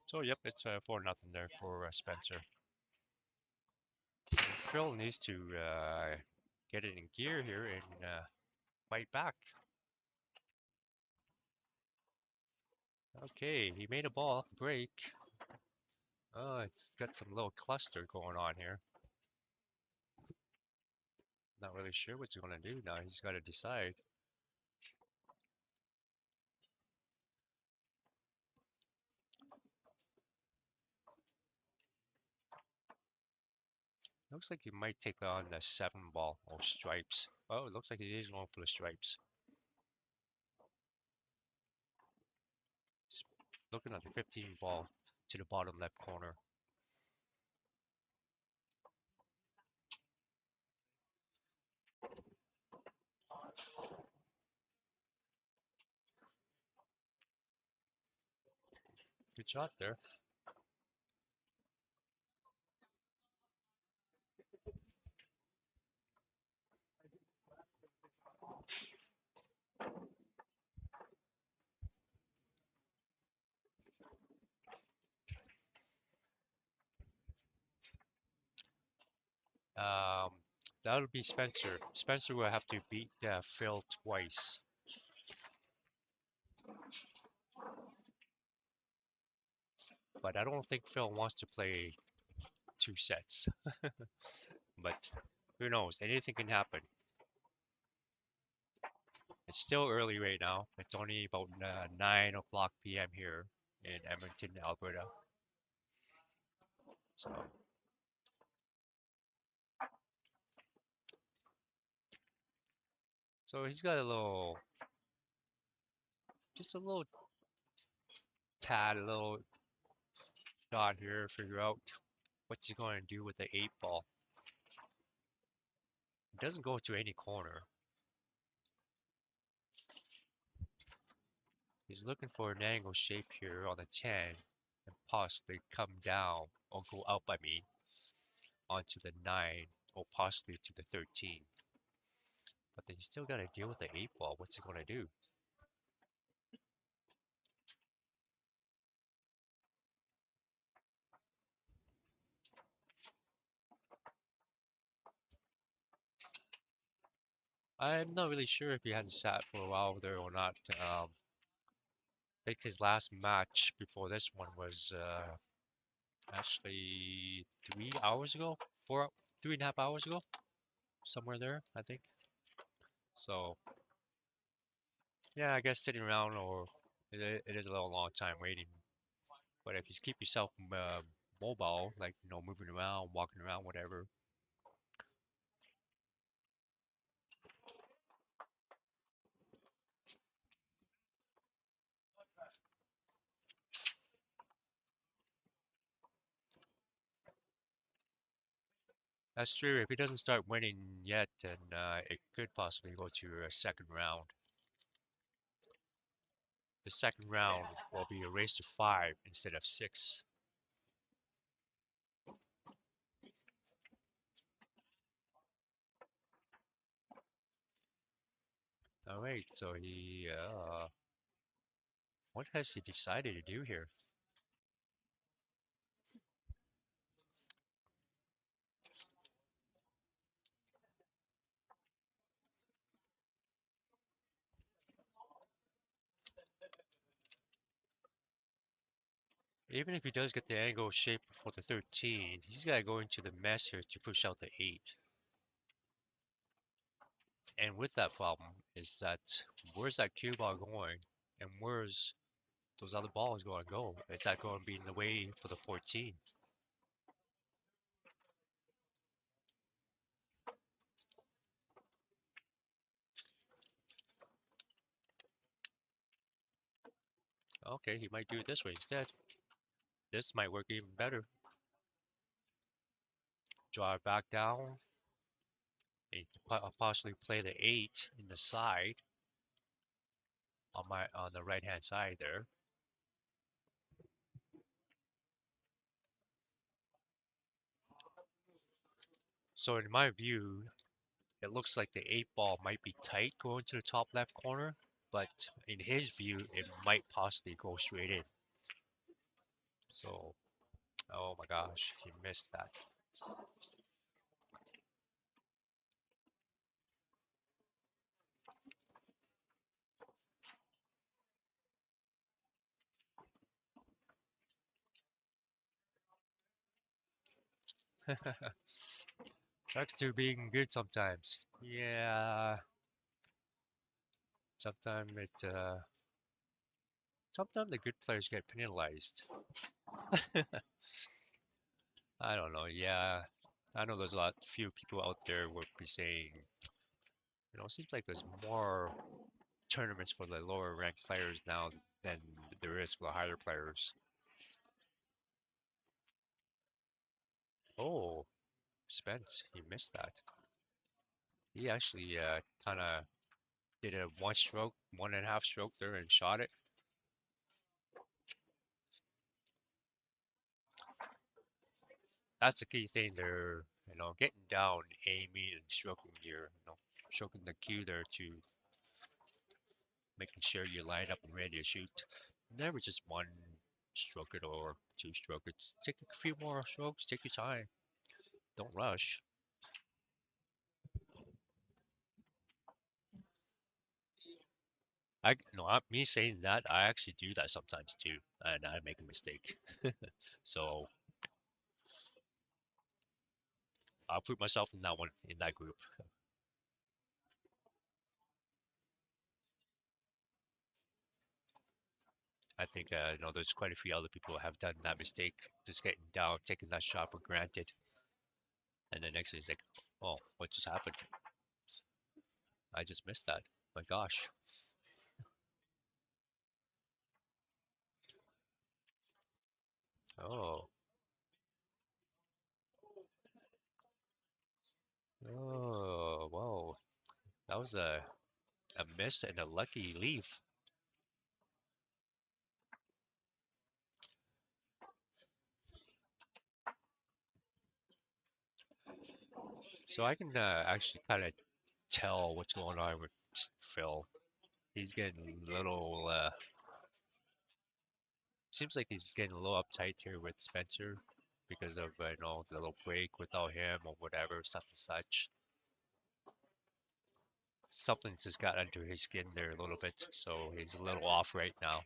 So yep, it's 4-0 there for Spencer. Phil needs to get it in gear here and fight back. Okay, he made a ball break. Oh, it's got some little cluster going on here. Not really sure what he's going to do now. He's got to decide. Looks like he might take on the 7 ball or stripes. Oh, it looks like he is going for the stripes. Looking at the 15 ball to the bottom left corner. Good shot there. Um, that'll be Spencer. Spencer will have to beat Phil twice. But I don't think Phil wants to play 2 sets. But who knows? Anything can happen. It's still early right now. It's only about 9 o'clock p.m. here in Edmonton, Alberta. So he's got just a little tad, a little shot here. Figure out what he's going to do with the 8 ball. It doesn't go to any corner. He's looking for an angle shape here on the 10 and possibly come down or go out by me onto the 9 or possibly to the 13. But then he's still got to deal with the 8 ball. What's he going to do? I'm not really sure if he hadn't sat for a while there or not. I think his last match before this one was actually 3 hours ago, 3.5 hours ago, somewhere there, I think. So yeah, I guess sitting around or it is a little long time waiting. But if you keep yourself mobile, like moving around, walking around, whatever. That's true. If he doesn't start winning yet, then it could possibly go to a second round. The second round will be a race to 5 instead of 6. All right, so what has he decided to do here? Even if he does get the angle shape for the 13, he's got to go into the mess here to push out the 8. And with that problem is that where's that cue ball going and where's those other balls going to go? Is that going to be in the way for the 14? Okay, he might do it this way instead. This might work even better. Draw it back down. And possibly play the 8 in the side on the right hand side there. So in my view, it looks like the 8 ball might be tight going to the top left corner, but in his view, it might possibly go straight in. So, oh my gosh, he missed that. Sucks to being good sometimes. Yeah. Sometimes sometimes the good players get penalized. I don't know. Yeah, I know there's few people out there would be saying, it seems like there's more tournaments for the lower ranked players now than there is for the higher players. Oh, Spence, he missed that. He actually kind of did a 1 stroke, 1.5 stroke there and shot it. That's the key thing there, getting down, aiming, and stroking stroking the cue there to making sure you line up and ready to shoot. Never just 1 stroke it or 2 stroke it. Just take a few more strokes, take your time. Don't rush. Me saying that, I actually do that sometimes too, and I make a mistake. So I'll put myself in that one, in that group. I think there's quite a few other people who have done that mistake, just getting down, taking that shot for granted, and the next thing is like, oh, what just happened? I just missed that. My gosh. Oh. Oh, whoa. That was a miss and a lucky leave. So I can actually kind of tell what's going on with Phil. He's getting a little, seems like he's getting a little uptight here with Spencer because of, the little break without him or whatever, such and such. Something just got under his skin there a little bit, so he's a little off right now.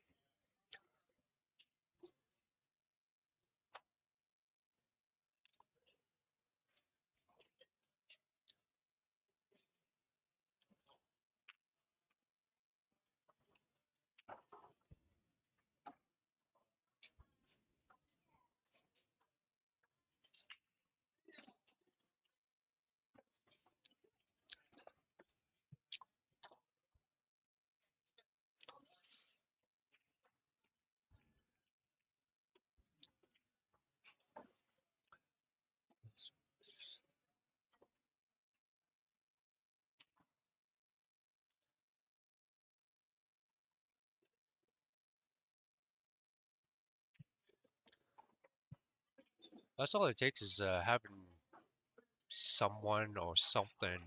That's all it takes is having someone or something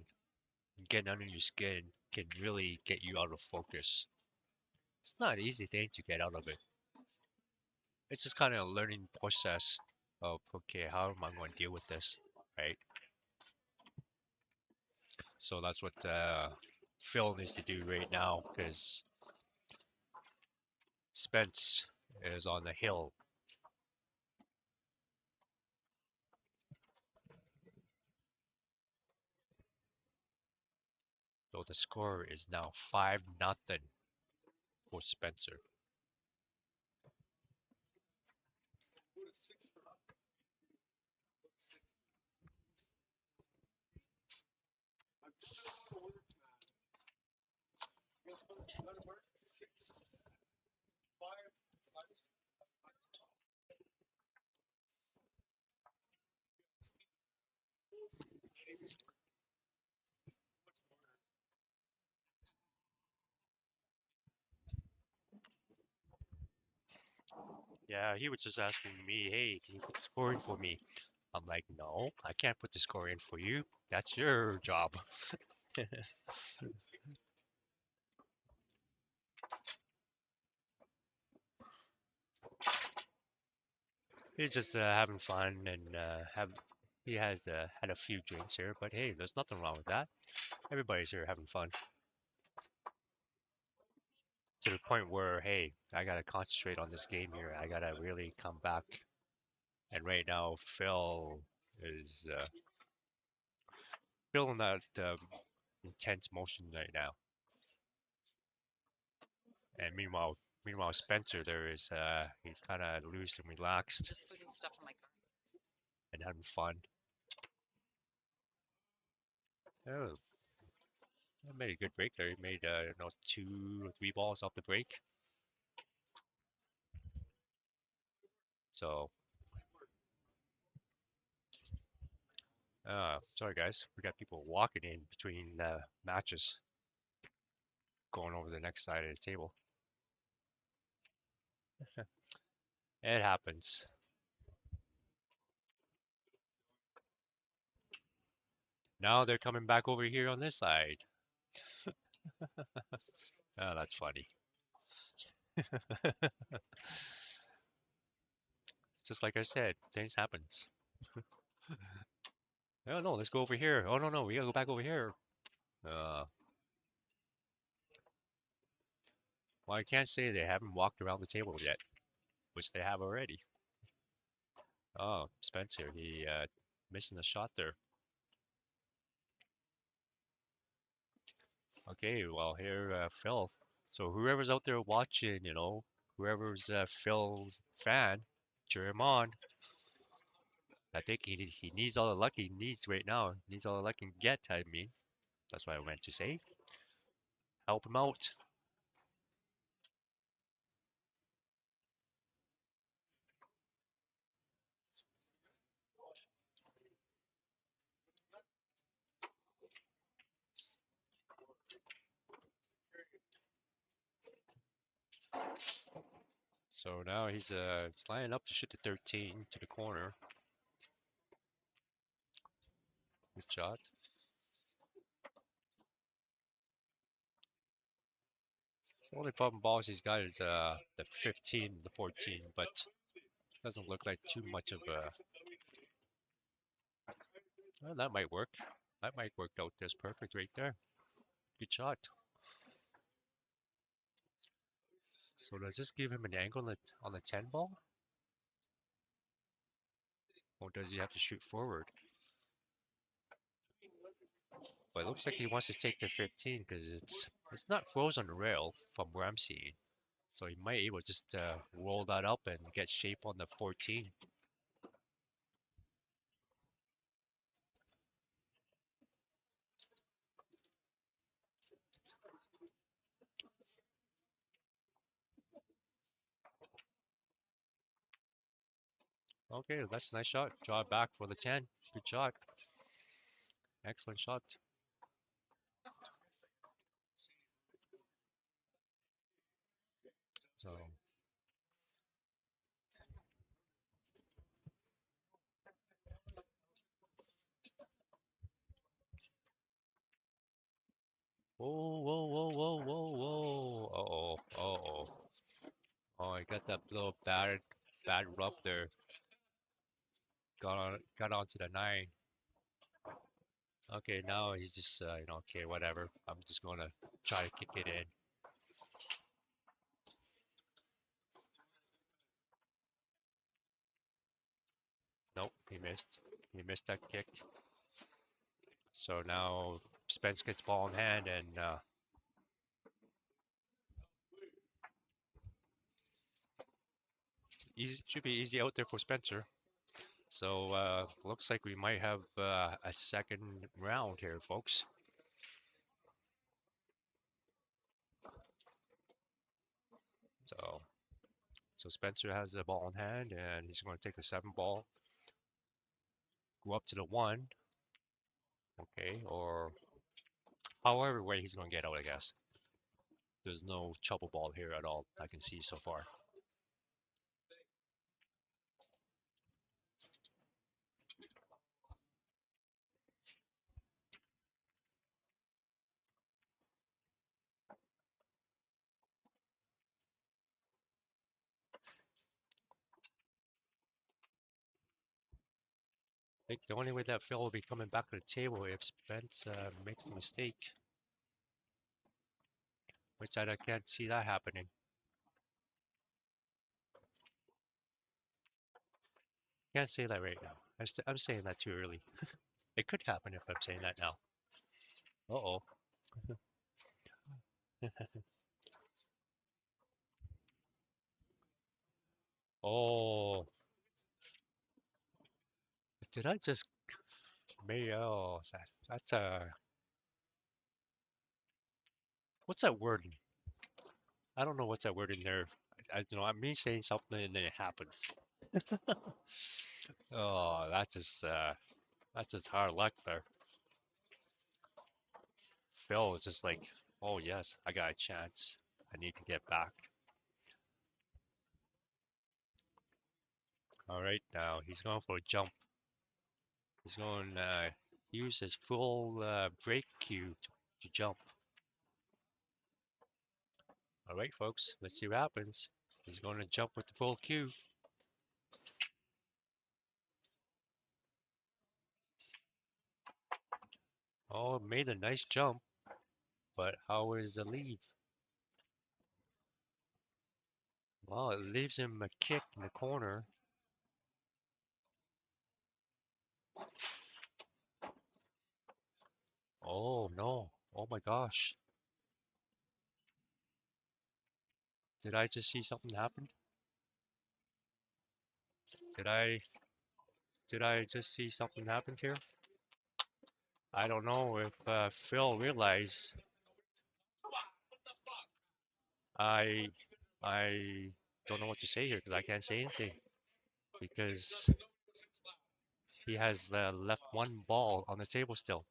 getting under your skin can really get you out of focus. It's not an easy thing to get out of it. It's just kind of a learning process of, okay, how am I going to deal with this, right? So that's what Phil needs to do right now, because Spence is on the hill. So the score is now 5-0 for Spencer. Yeah, he was just asking me, hey, can you put the score in for me? I'm like, no, I can't put the score in for you. That's your job. He's just having fun and he has had a few drinks here, but hey, there's nothing wrong with that. Everybody's here having fun. To the point where, hey, I gotta concentrate on this game here. I gotta really come back. And right now, Phil is feeling that intense motion right now. And meanwhile, Spencer there is he's kind of loose and relaxed. Just putting stuff in my car. And having fun. Oh, I made a good break there. He made 2 or 3 balls off the break. So, sorry guys, we got people walking in between matches, going over the next side of the table. It happens. Now they're coming back over here on this side. Oh, that's funny. Just like I said, things happens. Oh no, let's go over here. Oh no, we gotta go back over here. Well, I can't say they haven't walked around the table yet, which they have already. Oh, Spencer, he missing the shot there. Okay, well here, Phil. So whoever's out there watching, you know, whoever's Phil's fan, cheer him on. I think he needs all the luck he needs right now. He needs all the luck he can get. I mean, that's what I meant to say. Help him out. So now he's lining up to shoot the 13 to the corner. Good shot. The only problem balls he's got is the 15, the 14, but doesn't look like too much of a. Well, that might work. That might work out just perfect right there. Good shot. So does this give him an angle on the 10 ball? Or does he have to shoot forward? But it looks like he wants to take the 15 because it's not frozen on the rail from where I'm seeing. So he might able to just roll that up and get shape on the 14. Okay, that's a nice shot. Draw it back for the 10. Good shot. Excellent shot. So whoa, whoa, whoa, whoa, whoa, whoa. Uh-oh, uh-oh. Oh, I got that little bad rub there. Got onto the 9. Okay, now he's just, okay, whatever. I'm just gonna try to kick it in. Nope, he missed. He missed that kick. So now Spence gets ball in hand and should be easy out there for Spencer. So looks like we might have a second round here, folks. So Spencer has the ball in hand and he's going to take the 7 ball, go up to the 1. Okay, or however way he's going to get out, I guess. There's no trouble ball here at all I can see so far. I think the only way that Phil will be coming back to the table if Spence makes a mistake, which I can't see that happening. Can't say that right now. I'm saying that too early. It could happen if I'm saying that now. Uh-oh. Oh. Did I just oh, that's a what's that word? I don't know what's that word in there. I'm me saying something and then it happens. Oh, that's just hard luck there. Phil was just like, oh yes, I got a chance. I need to get back. All right, now he's going for a jump. He's going to use his full brake cue to jump. All right, folks, let's see what happens. He's going to jump with the full cue. Oh, made a nice jump, but how is the leave? Well, it leaves him a kick in the corner. Oh no! Oh my gosh! Did I just see something happen? Did I just see something happen here? I don't know if Phil realized I I don't know what to say here because I can't say anything because he has left one ball on the table still.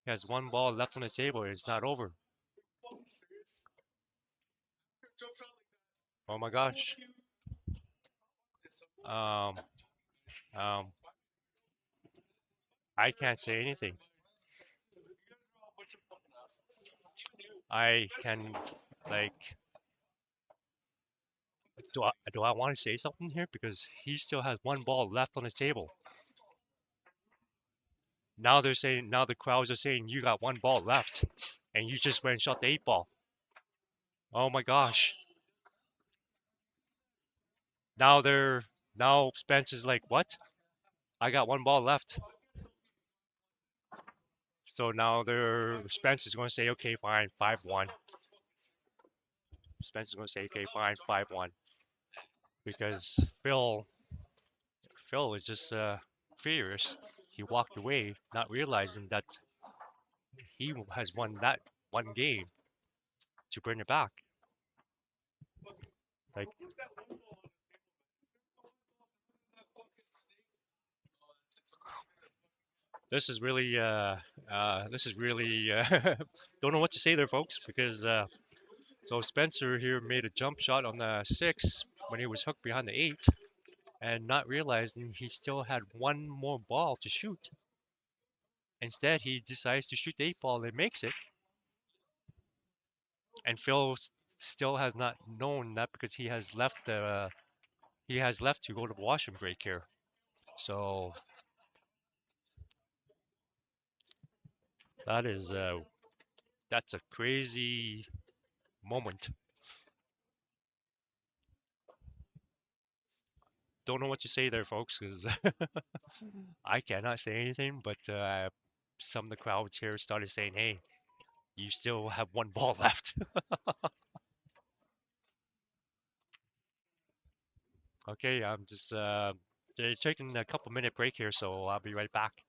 He has one ball left on the table. It's not over. Oh my gosh. Um, um, I can't say anything. I can, like, do I want to say something here because he still has one ball left on the table. Now they're saying, now the crowds are saying you got one ball left, and you just went and shot the 8 ball. Oh my gosh. Now Spence is like, what? I got one ball left. So now Spence is going to say, okay, fine, 5-1. Spence is going to say, okay, fine, 5-1. Because Phil is just furious. He walked away, not realizing that he has won that one game to bring it back. Like, this is really don't know what to say there, folks, because so Spencer here made a jump shot on the 6 when he was hooked behind the 8, and not realizing he still had one more ball to shoot. Instead, he decides to shoot the 8 ball and makes it. And Phil still has not known that because he has left to go to washroom break here. So that's a crazy moment. Don't know what to say there, folks, because I cannot say anything. But some of the crowds here started saying, "Hey, you still have one ball left." Okay, I'm just they're taking a couple-minute break here, so I'll be right back.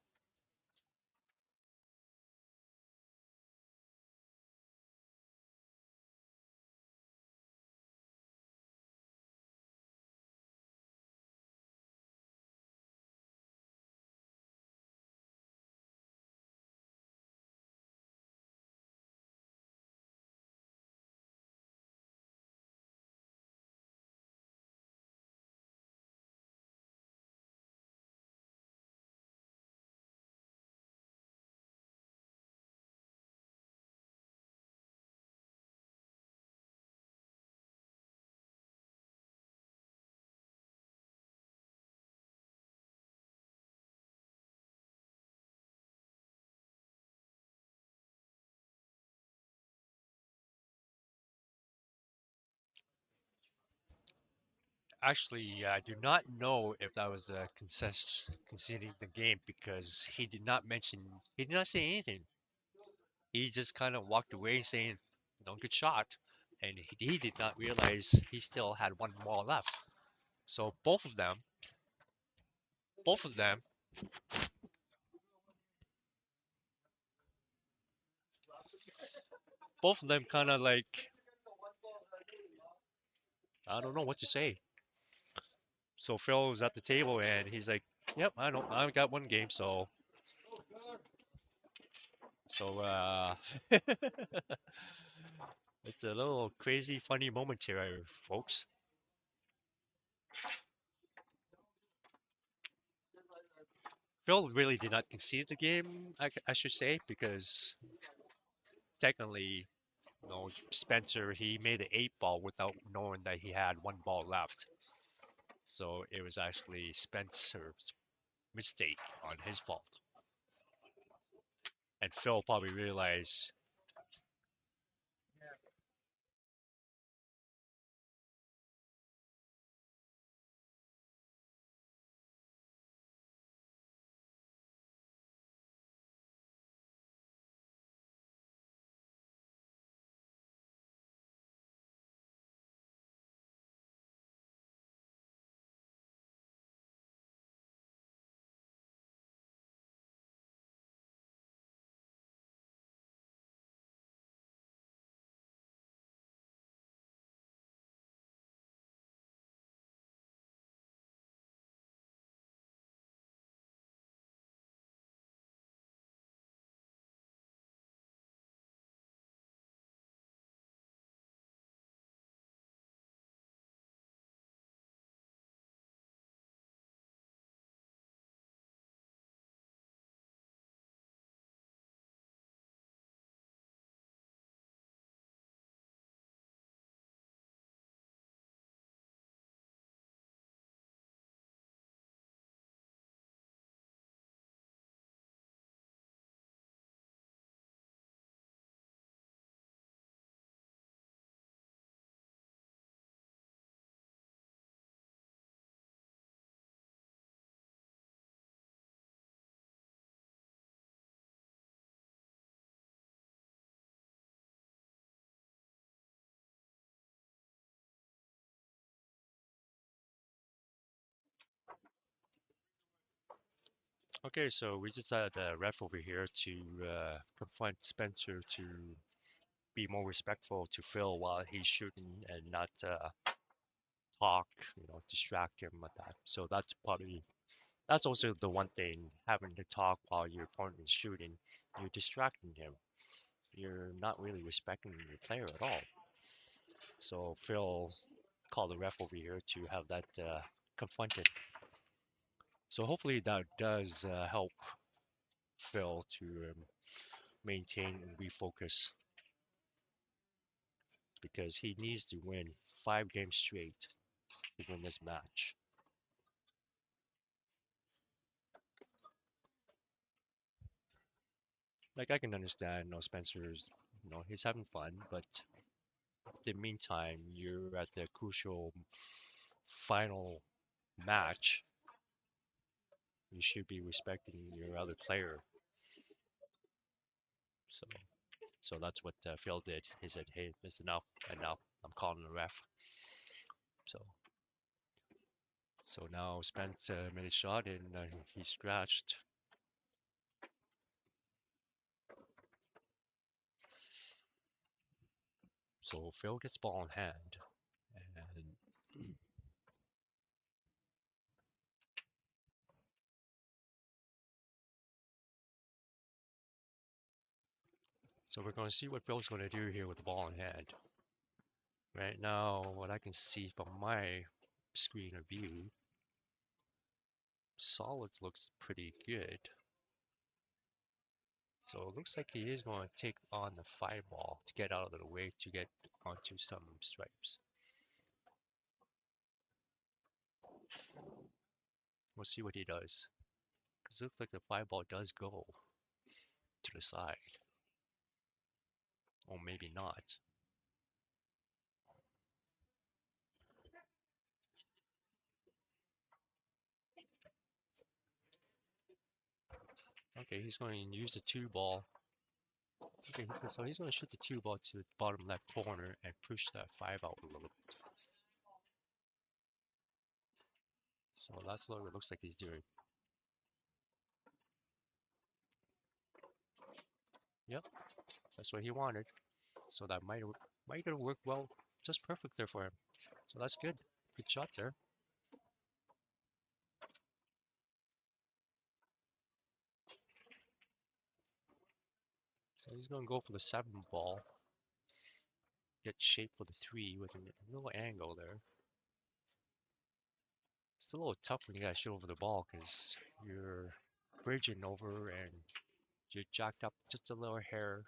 Actually, I do not know if that was a conceding the game because he did not say anything. He just kind of walked away saying, "Don't get shot," and he did not realize he still had one ball left. So both of them, kind of like, I don't know what to say. So Phil was at the table and he's like, "Yep, I know, I've got one game, so it's a little crazy, funny moment here, folks." Phil really did not concede the game, I should say, because technically, Spencer, he made an 8 ball without knowing that he had one ball left. So it was actually Spencer's mistake on his fault. And Phil probably realized Okay, so we just had a ref over here to confront Spencer to be more respectful to Phil while he's shooting and not talk, distract him with that. So that's also the one thing, having to talk while your opponent is shooting. You're distracting him. You're not really respecting your player at all. So Phil called the ref over here to have that confronted. So hopefully that does help Phil to maintain and refocus because he needs to win 5 games straight to win this match. Like I can understand, Spencer's, he's having fun, but in the meantime, you're at the crucial final match. You should be respecting your other player. So, so that's what Phil did. He said, "Hey, this is enough, and now I'm calling the ref." So now Spence made a shot and he scratched. So Phil gets ball in hand, and so we're going to see what Phil's going to do here with the ball in hand. Right now, what I can see from my screen of view, Solids looks pretty good. So it looks like he is going to take on the 5 ball to get out of the way to get onto some stripes. We'll see what he does. Because it looks like the 5 ball does go to the side. Or maybe not. Okay, he's going to use the 2 ball. Okay, so he's going to shoot the 2 ball to the bottom left corner and push that 5 out a little bit. So that's what it looks like he's doing. Yep, that's what he wanted. So that might have worked well, just perfect there for him. So that's good. Good shot there. So he's going to go for the 7 ball. Get shape for the 3 with a little angle there. It's a little tough when you gotta shoot over the ball because you're bridging over and you're jacked up just a little hair.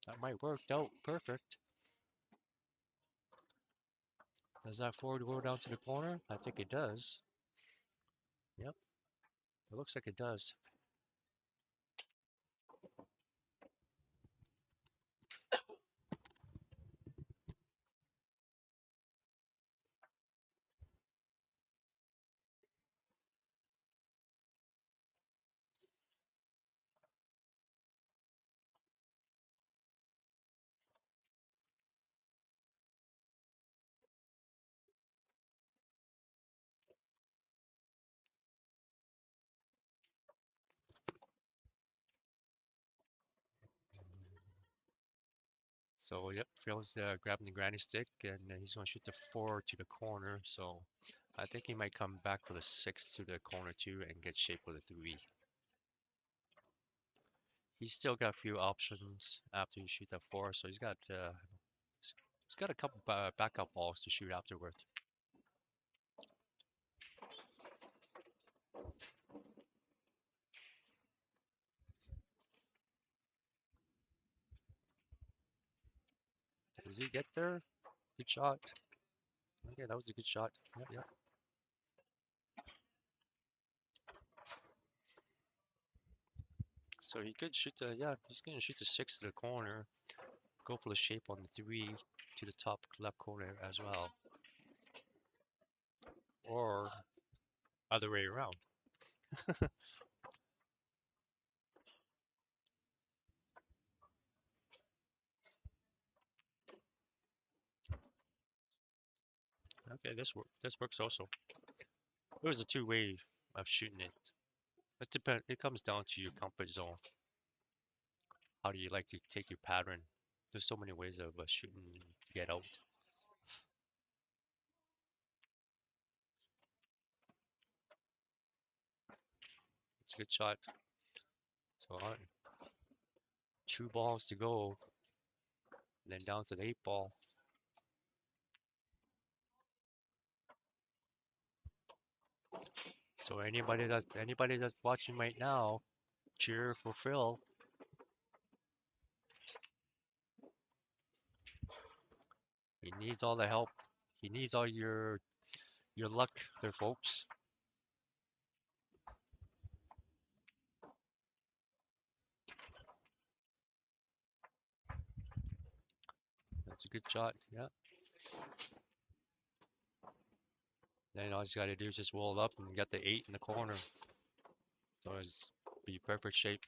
That might work out perfect. Does that forward go down to the corner? I think it does. Yep, it looks like it does. So yep, Phil's grabbing the granny stick and he's going to shoot the 4 to the corner. So I think he might come back for the 6 to the corner too and get shape for the 3. He's still got a few options after you shoot that 4, so he's got a couple backup balls to shoot afterward. Does he get there? Good shot. Okay, that was a good shot. Yeah, yeah. So he could shoot the, yeah, he's gonna shoot the 6 to the corner, go for the shape on the 3 to the top left corner as well. Or other way around. Okay, this works also. It was a two-way of shooting it. It comes down to your comfort zone. How do you like to take your pattern? There's so many ways of shooting to get out. It's a good shot. So two balls to go, and then down to the 8 ball. So anybody that's watching right now, cheer for Phil. He needs all the help. He needs all your luck there, folks. That's a good shot. Yeah. Then all he's got to do is just roll up and get the 8 in the corner. So it's be perfect shape.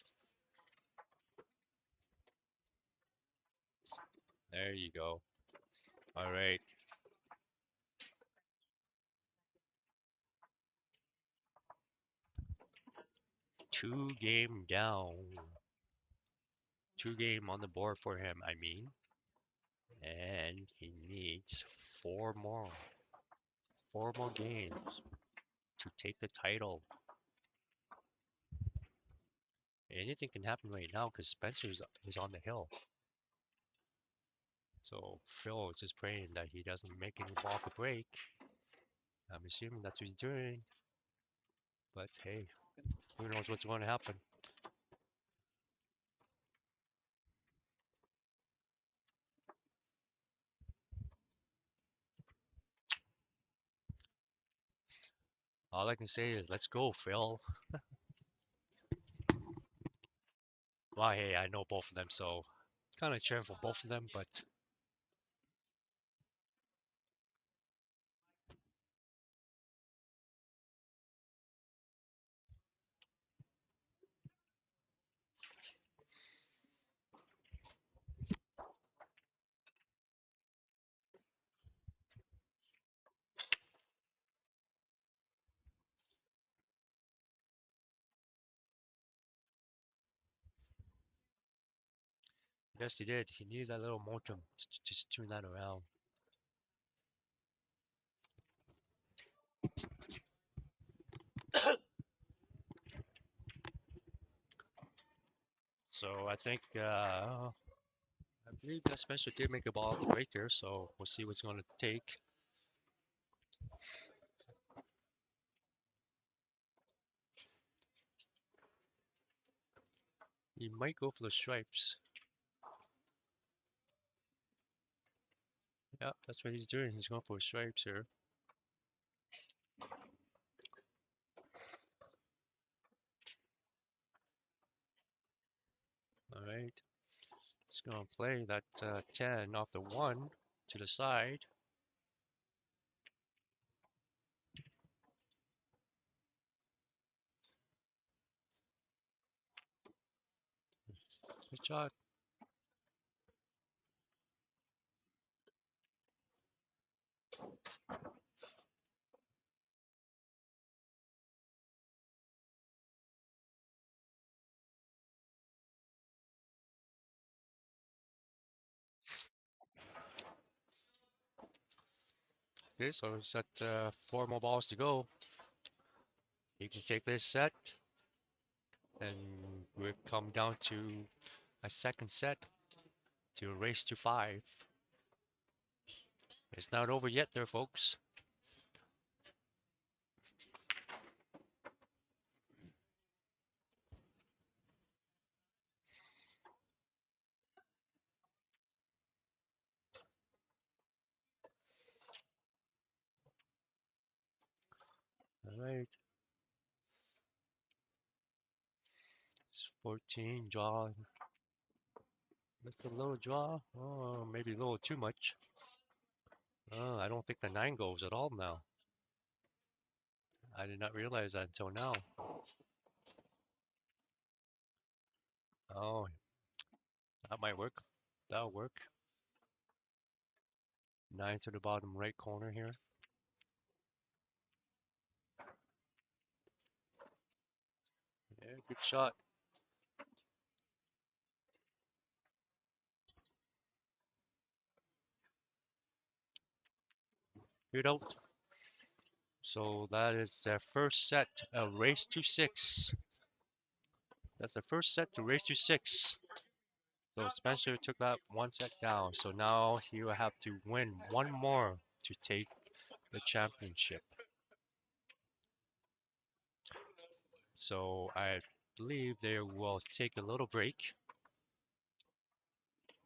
There you go. All right. Two game down. 2 game on the board for him, I mean. And he needs 4 more. 4 more games to take the title. Anything can happen right now because Spencer is on the hill. So Phil is just praying that he doesn't make any ball to break. I'm assuming that's what he's doing. But hey, who knows what's going to happen. All I can say is, let's go, Phil. Well, hey, I know both of them, so kind of cheering for both of them, but yes, he did. He needed that little momentum to just turn that around. So I think, I believe that Spencer did make a ball to break there, so we'll see what's going to take. He might go for the stripes. Yeah, that's what he's doing. He's going for stripes here. All right. He's going to play that 10 off the 1 to the side. Good shot. Okay, so he's got 4 more balls to go. He can take this set, and we've come down to a second set to race to 5. It's not over yet there, folks. All right. It's 14, draw. Just a little draw. Oh, maybe a little too much. Oh, I don't think the 9 goes at all now. I did not realize that until now. Oh, that might work. That'll work. 9 to the bottom right corner here. Good shot. Good out. So that is their first set, a race to 6. That's the first set to race to 6. So Spencer took that one set down. So now he will have to win one more to take the championship. So I believe they will take a little break.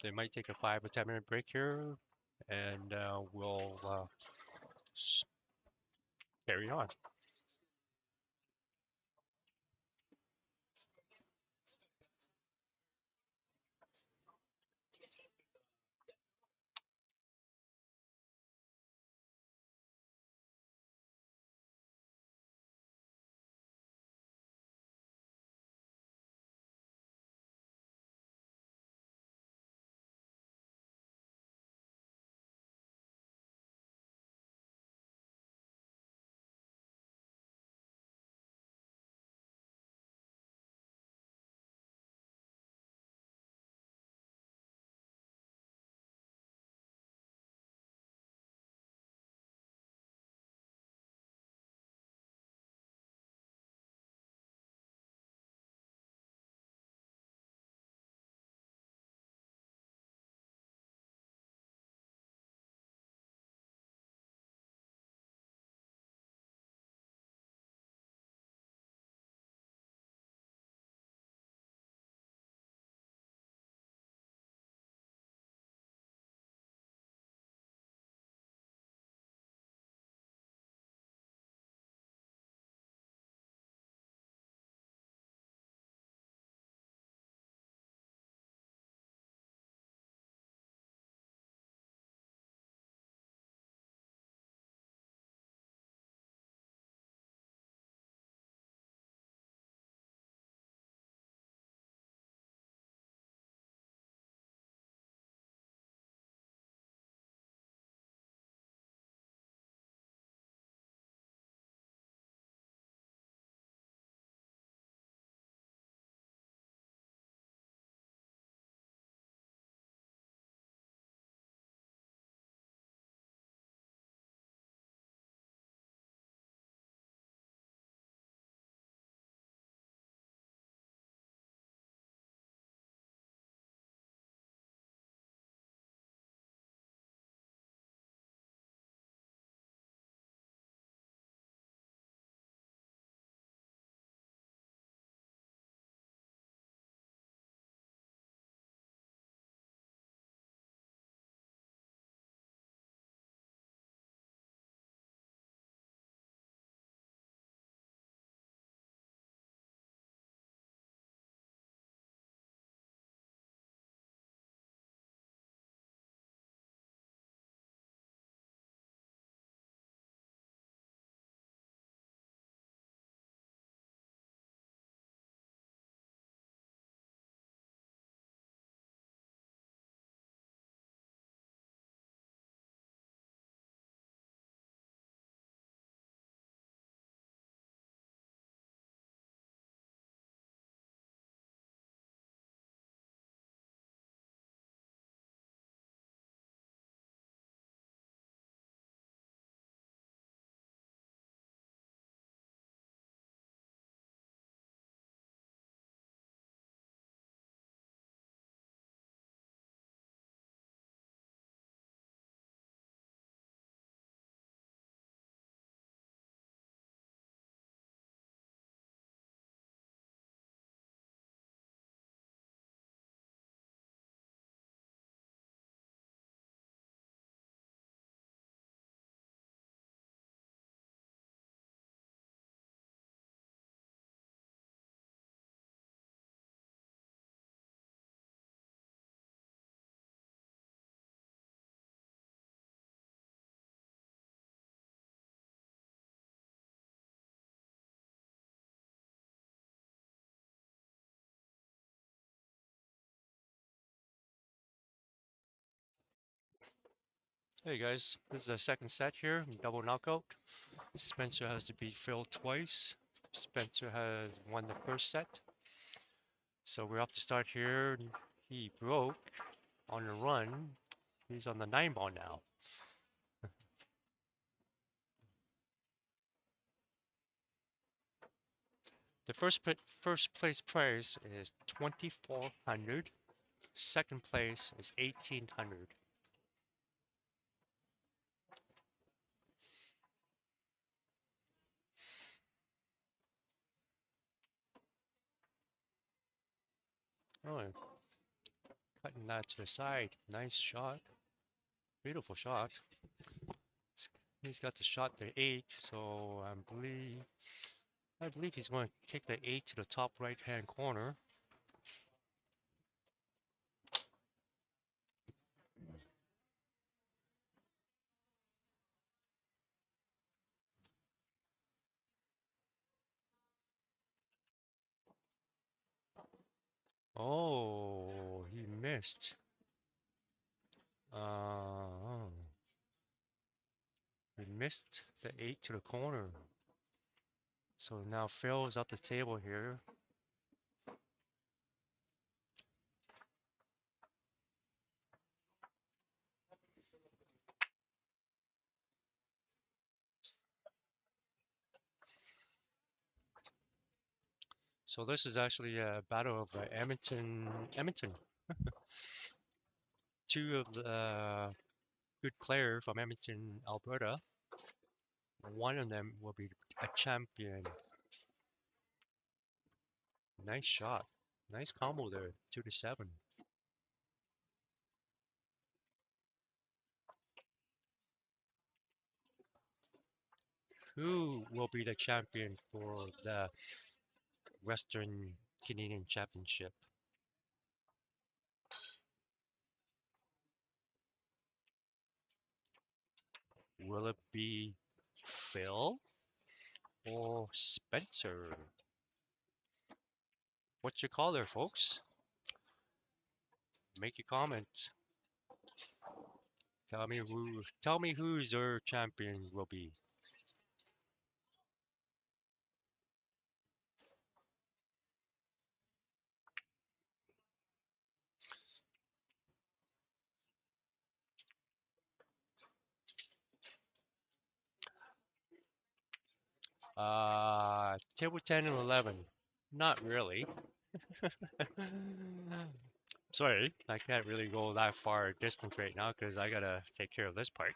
They might take a 5 or 10 minute break here, and we'll carry on. Hey guys, this is the second set here, double knockout. Spencer has to beat Phil twice Spencer has won the first set. So we're up to start here. He broke on the run. He's on the 9 ball now. The first place prize is 2,400. Second place is 1,800. Oh, cutting that to the side. Nice shot. Beautiful shot. He's got the shot to 8, so I believe he's going to take the 8 to the top right-hand corner. Oh, he missed. He missed the 8 to the corner. So now Phil's up the table here. So this is actually a battle of Edmonton. Two of the good players from Edmonton, Alberta. One of them will be a champion. Nice shot. Nice combo there. 2 to 7. Who will be the champion for the Western Canadian Championship? Will it be Phil or Spencer? What's your call there, folks? Make your comments. Tell me who's your champion will be. Table 10 and 11. Not really. Sorry, I can't really go that far distance right now because I gotta take care of this part.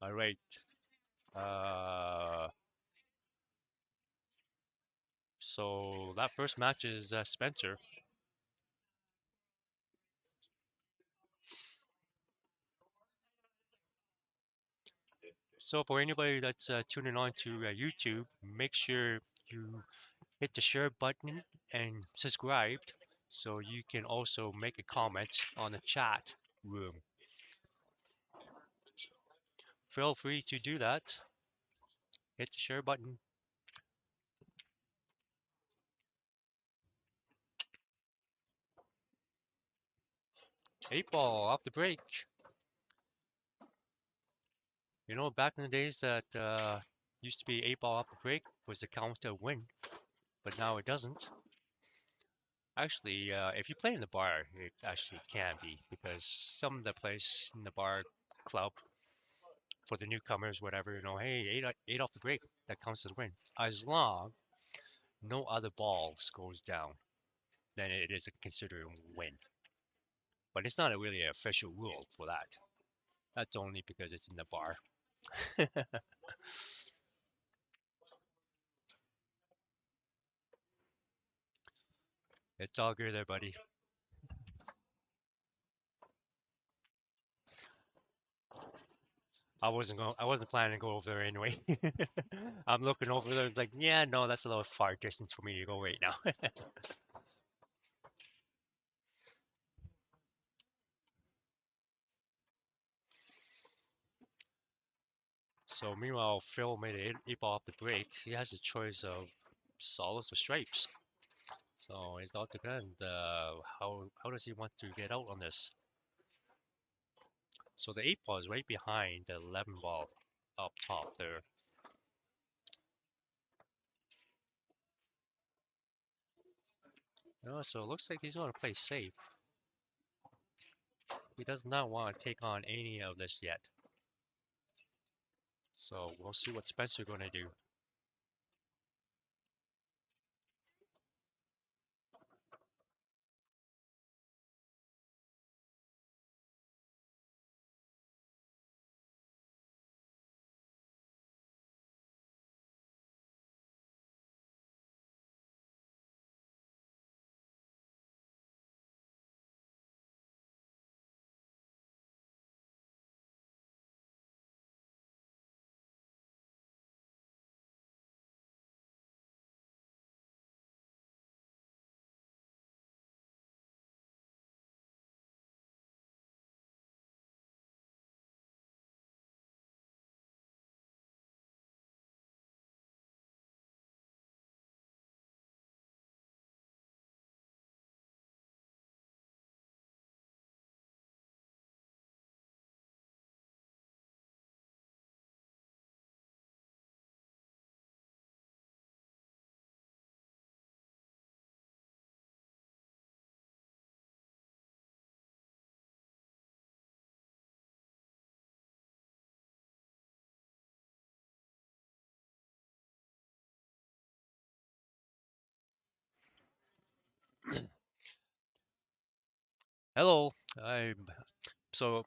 All right. So that first match is Spencer. So for anybody that's tuning on to YouTube, make sure you hit the share button and subscribe so you can also make a comment on the chat room. Feel free to do that. Hit the share button. Eight ball off the break. You know, back in the days that used to be 8 ball off the break was the count to win, but now it doesn't. Actually, if you play in the bar, it actually can be because some of the place in the bar club for the newcomers, whatever, you know, hey, eight off the break, that counts as a win. As long no other balls goes down, then it is considered a win. But it's not a really official rule for that. That's only because it's in the bar. It's all good there, buddy. I wasn't planning to go over there anyway. I'm looking over there like, yeah, no, that's a little far distance for me to go right now. So meanwhile, Phil made an 8 ball off the break. He has a choice of solids or stripes. So it all depends how does he want to get out on this. So the 8 ball is right behind the 11 ball up top there. Oh, so it looks like he's going to play safe. He does not want to take on any of this yet. So we'll see what Spencer going to do. Hello, I'm so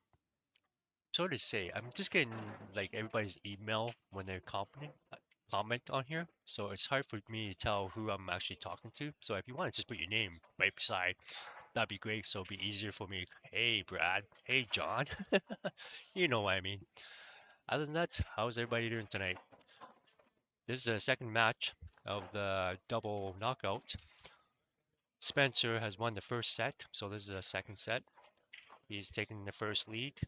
to say. I'm just getting like everybody's email when they're comment on here, so it's hard for me to tell who I'm actually talking to. So if you want to just put your name right beside, that'd be great. So it'd be easier for me. Hey, Brad. Hey, John. You know what I mean. Other than that, how's everybody doing tonight? This is the second match of the double knockout. Spencer has won the first set, so this is the second set. He's taking the first lead.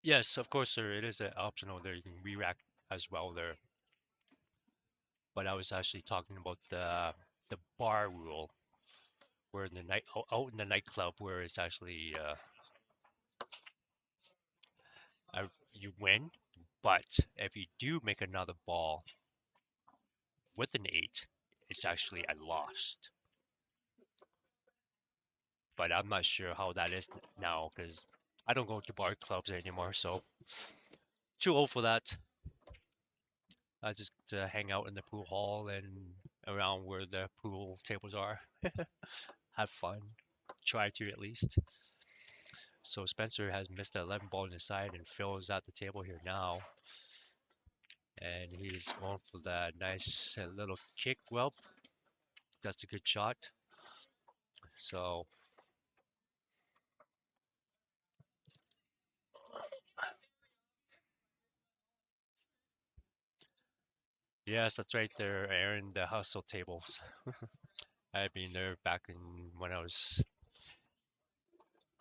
Yes, of course, sir. It is optional there. You can re-rack as well there. But I was actually talking about the bar rule, where in the night out in the nightclub, where it's actually you win, but if you do make another ball with an 8, it's actually a lost. But I'm not sure how that is now because I don't go to bar clubs anymore, so too old for that. I just hang out in the pool hall and around where the pool tables are. Have fun. Try to at least. So Spencer has missed the 11 ball on the side and Phil is at the table here now. And he's going for that nice little kick whelp. That's a good shot. So yes, that's right there, Aaron, the hustle tables. I've been there back in when I was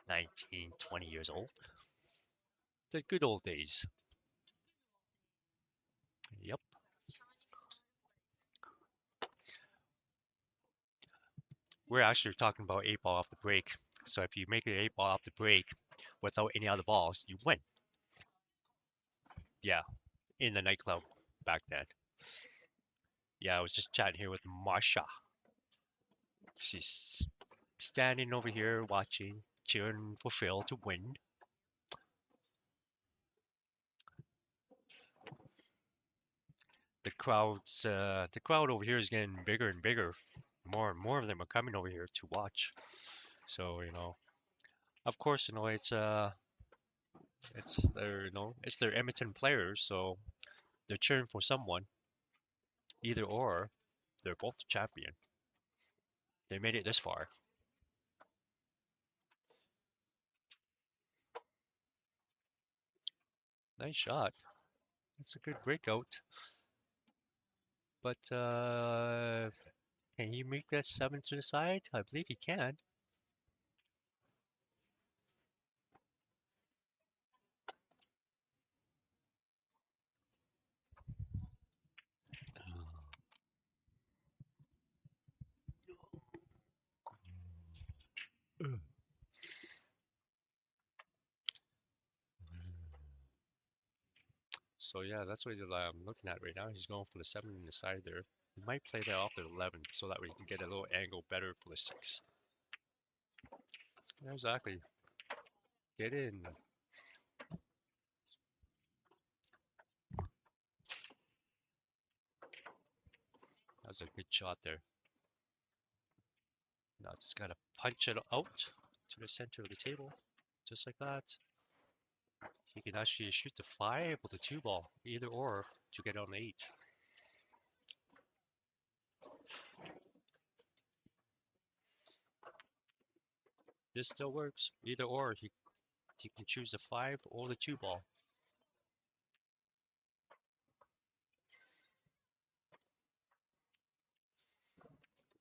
19, 20 years old. The good old days. Yep. We're actually talking about 8 ball off the break. So if you make an 8 ball off the break without any other balls, you win. Yeah, in the nightclub back then. Yeah, I was just chatting here with Marsha. She's standing over here watching, cheering for Phil to win. The crowd over here is getting bigger and bigger. More and more of them are coming over here to watch. So of course, it's their Edmonton players, so they're cheering for someone. Either or, they're both the champion. They made it this far. Nice shot. That's a good breakout. But can he make that 7 to the side? I believe he can. So yeah, that's what I'm looking at right now. He's going for the 7 in the side there. He might play that off the 11 so that way he can get a little angle better for the 6. Yeah, exactly. Get in. That's a good shot there. Now just gotta punch it out to the center of the table. Just like that. He can actually shoot the 5 with the 2 ball, either or, to get on the 8. This still works. Either or, he can choose the 5 or the 2 ball.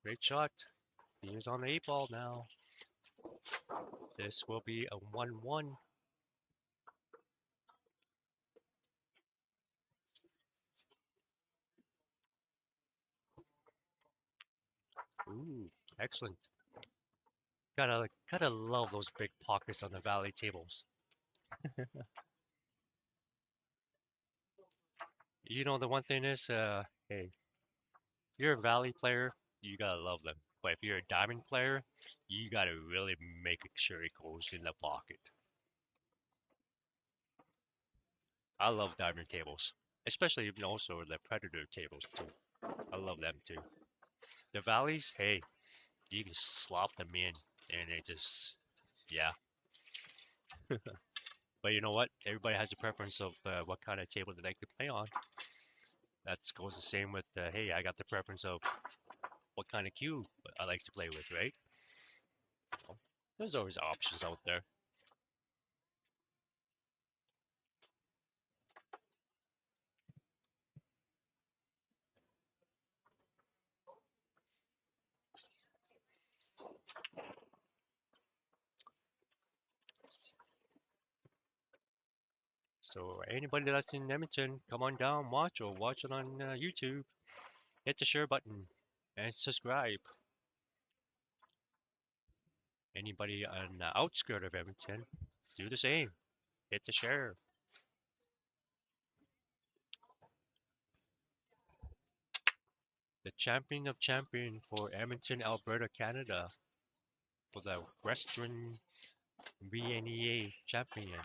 Great shot. He is on the 8 ball now. This will be a 1-1. Ooh, excellent. Gotta love those big pockets on the valley tables. You know, the one thing is, hey, if you're a valley player, you gotta love them. But if you're a diamond player, you gotta really make sure it goes in the pocket. I love diamond tables, especially even also the predator tables too. I love them too. The valleys, hey, you can slop them in, and it just, yeah. But you know what? Everybody has a preference of what kind of table they like to play on. That goes the same with, hey, I got the preference of what kind of cue I like to play with, right? So, there's always options out there. So anybody that's in Edmonton, come on down, watch or watch it on YouTube. Hit the share button and subscribe. Anybody on the outskirt of Edmonton, do the same. Hit the share. The champion of champion for Edmonton, Alberta, Canada, for the Western Wcvnea champion.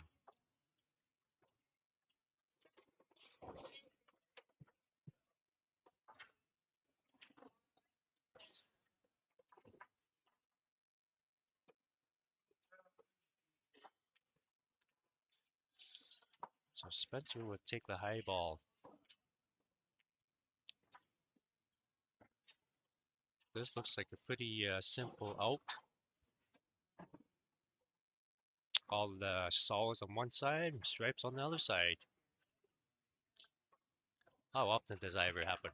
So Spencer will take the high ball. This looks like a pretty simple out. All the solids on one side and stripes on the other side. How often does that ever happen?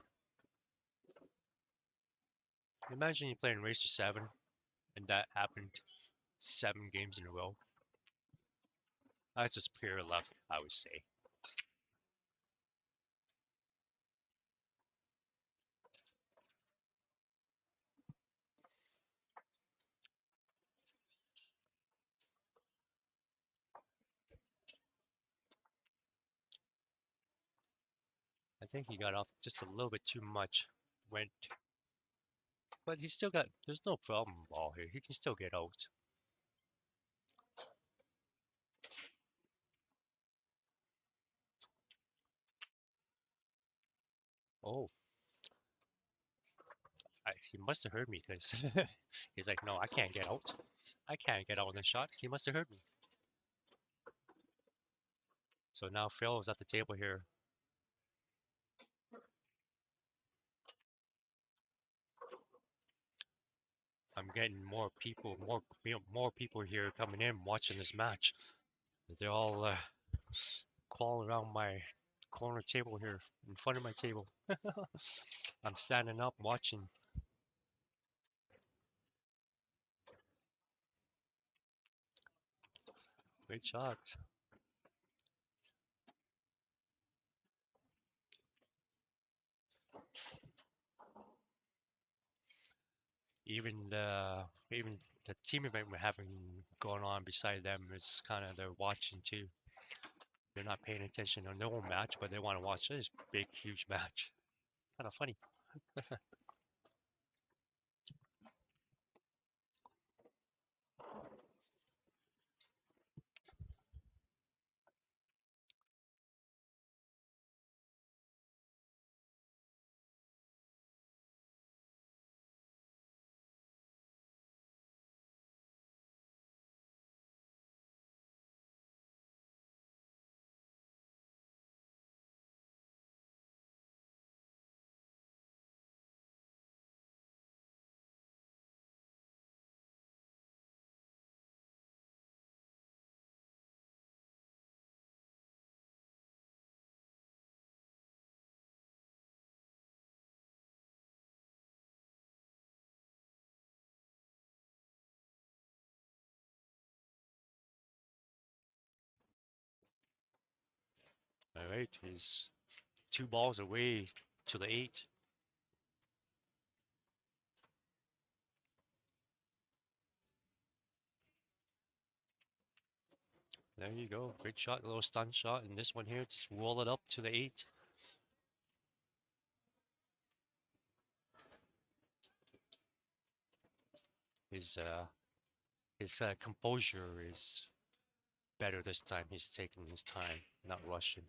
Imagine you playing Racer 7 and that happened 7 games in a row. That's just pure luck, I would say. I think he got off just a little bit too much. Went, but he still got, there's no problem ball here. He can still get out. Oh, he must have heard me because he's like, no, I can't get out. I can't get out on the shot. He must have heard me. So now Phil is at the table here. I'm getting more people, more people here coming in watching this match. They're all crawling around my corner table here in front of my table. I'm standing up watching. Great shot. Even the team event we're having going on beside them is kind of they're watching too. They're not paying attention on their own match, but they want to watch this big, huge match. Kind of funny. All right, he's 2 balls away to the 8. There you go. Great shot, a little stun shot. And this one here, just roll it up to the 8. His composure is better this time. He's taking his time, not rushing.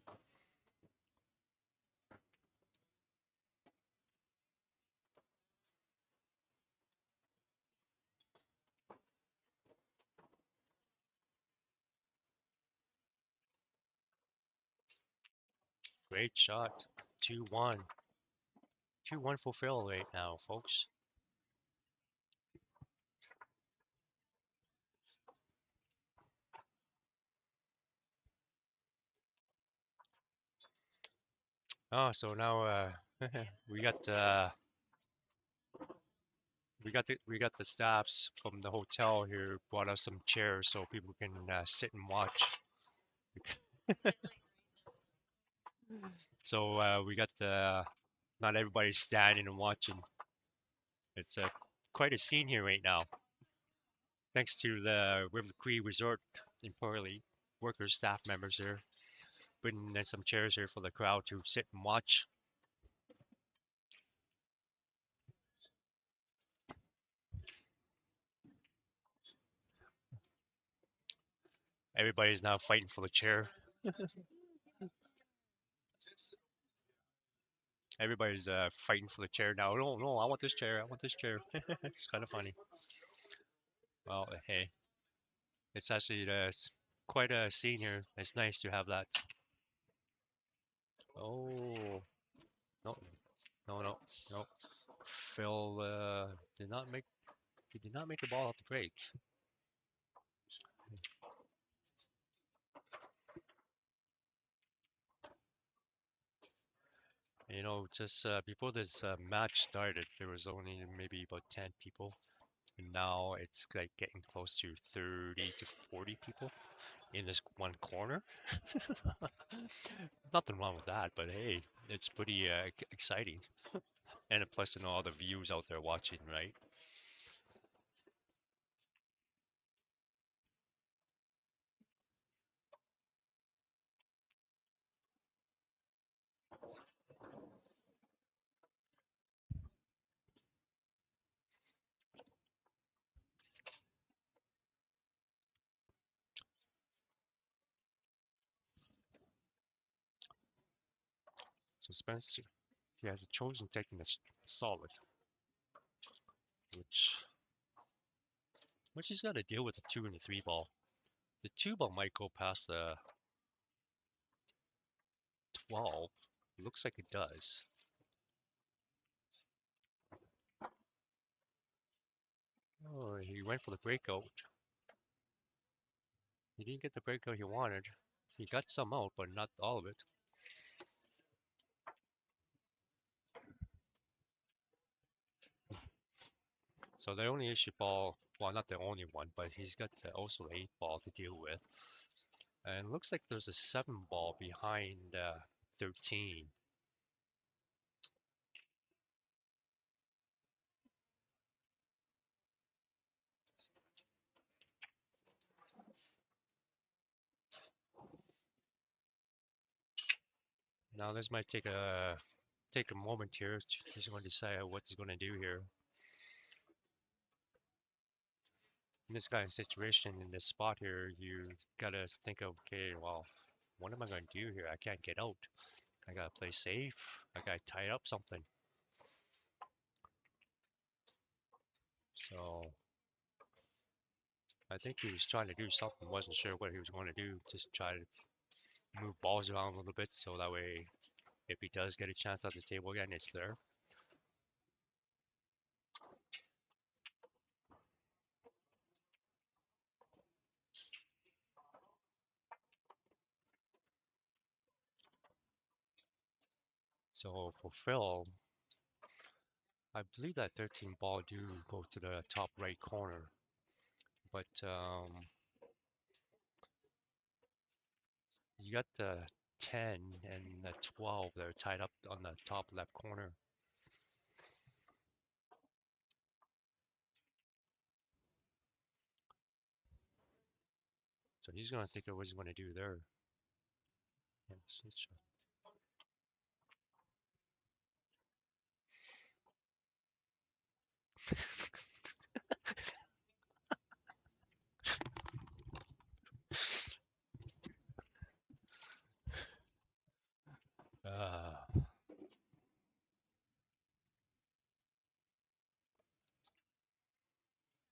Great shot. 2-1. 2-1 for Phil right now, folks. Oh, so now we got the staffs from the hotel here brought us some chairs so people can sit and watch. So we got not everybody standing and watching. It's quite a scene here right now. Thanks to the River Cree Resort in Pearly, workers, staff members there, putting some chairs here for the crowd to sit and watch. Everybody's now fighting for the chair. Everybody's fighting for the chair now. No, no, I want this chair. I want this chair. It's kind of funny. Well, hey, it's actually quite a scene here. It's nice to have that. Oh, no, no, no, no. Phil did not make. He did not make the ball off the break. You know, just before this match started, there was only maybe about 10 people. And now it's like getting close to 30 to 40 people in this one corner. Nothing wrong with that, but hey, it's pretty exciting. And plus to know all the views out there watching, right? So Spencer, he has chosen taking the solid, which he's got to deal with the 2 and the 3 ball. The 2 ball might go past the 12. Looks like it does. Oh, he went for the breakout. He didn't get the breakout he wanted. He got some out, but not all of it. So the only issue ball, well, not the only one, but he's got also the 8 ball to deal with. And looks like there's a 7 ball behind 13. Now this might take a moment here. He's going to decide what he's going to do here. In this kind of situation, in this spot here, you gotta think of, okay, well, what am I going to do here? I can't get out. I gotta play safe. I gotta tie up something. So I think he was trying to do something. Wasn't sure what he was going to do. Just try to move balls around a little bit so that way, if he does get a chance at the table again, it's there. So for Phil, I believe that 13 ball do go to the top right corner, but you got the 10 and the 12 that are tied up on the top left corner. So he's going to think of what he's going to do there. Yes,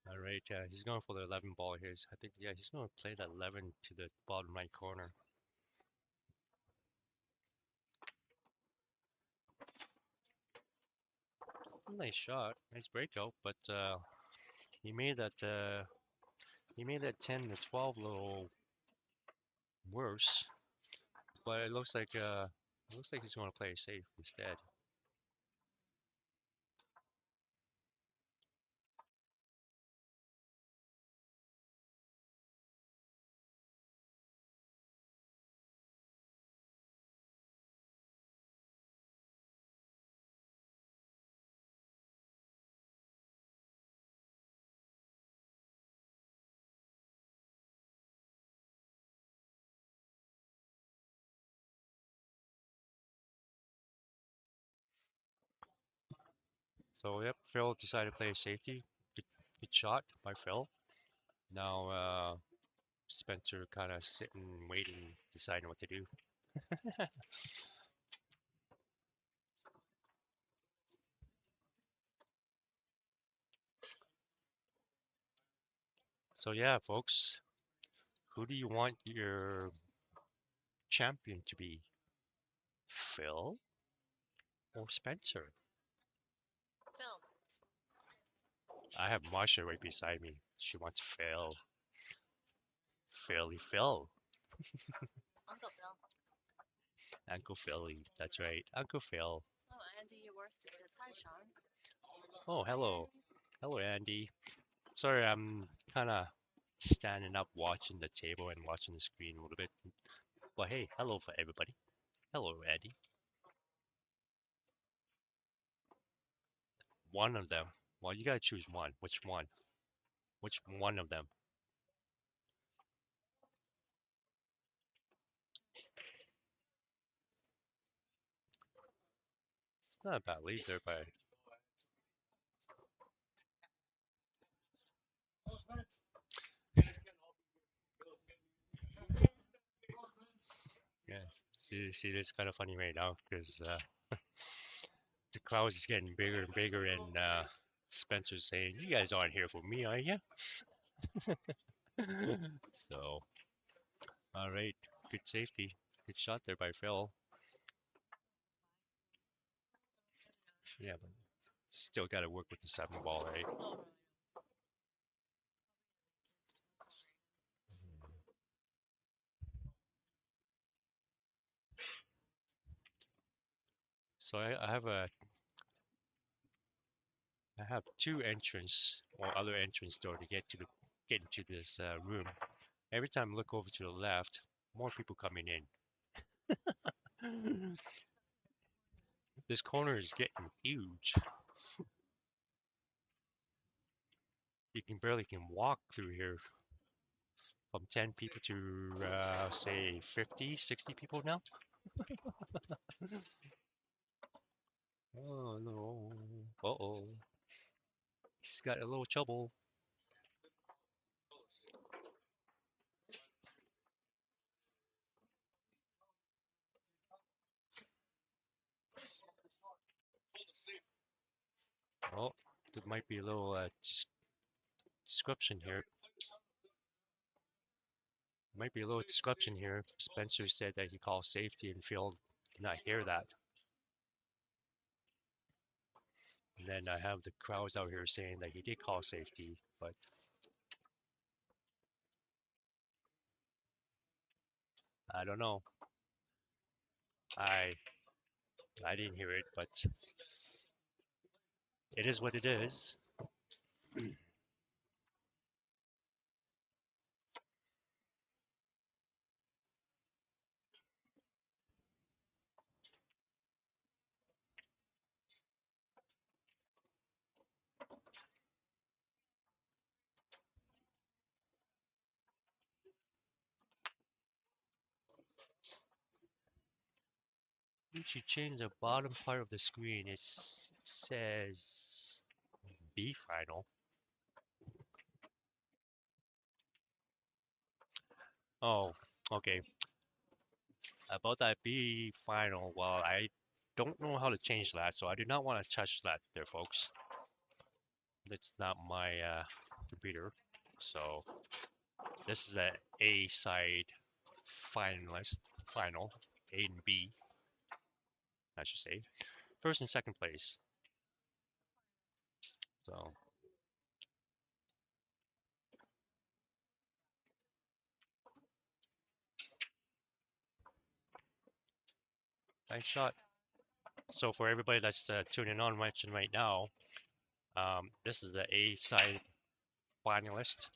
all right, yeah, he's going for the 11 ball here. I think, yeah, he's going to play that 11 to the bottom right corner. Nice shot, nice breakout, but he made that 10 to 12 a little worse. But it looks like he's going to play safe instead. So yep, Phil decided to play safety. Good shot by Phil. Now Spencer kind of sitting, waiting, deciding what to do. So yeah, folks, who do you want your champion to be? Phil or Spencer? Phil. I have Marsha right beside me. She wants Phil. Philly Phil. Uncle Phil. Uncle Philly. That's right. Uncle Phil. Oh, Andy, your worst says hi, Sean. Oh, hello. Hi, Hello, Andy. Sorry, I'm kind of standing up watching the table and watching the screen a little bit. But hey, hello for everybody. Hello, Andy. One of them. Well, you gotta choose one. Which one? Which one of them? It's not a bad lead there by. Yeah, see, it's kind of funny right now because the crowd is getting bigger and bigger, and Spencer's saying, "You guys aren't here for me, are you?" So, all right, good safety, good shot there by Phil. Yeah, but still got to work with the 7 ball, right? So I have 2 entrance or other entrance door to get into this room. Every time I look over to the left, more people coming in. This corner is getting huge. You can barely walk through here from 10 people to say 50, 60 people now. Oh no. Uh-oh. He's got a little trouble. Oh, there might be a little description here. Might be a little description here. Spencer said that he called safety and Phil did not hear that. And then I have the crowds out here saying that he did call safety, but I don't know. I I didn't hear it, but it is what it is. You should change the bottom part of the screen. It says B final. Oh, okay. About that B final, well, I don't know how to change that, so I do not want to touch that there, folks. That's not my computer. So this is the A side final, A and B, I should say. First and second place. So nice shot. So for everybody that's tuning on watching right now, this is the A side finalist,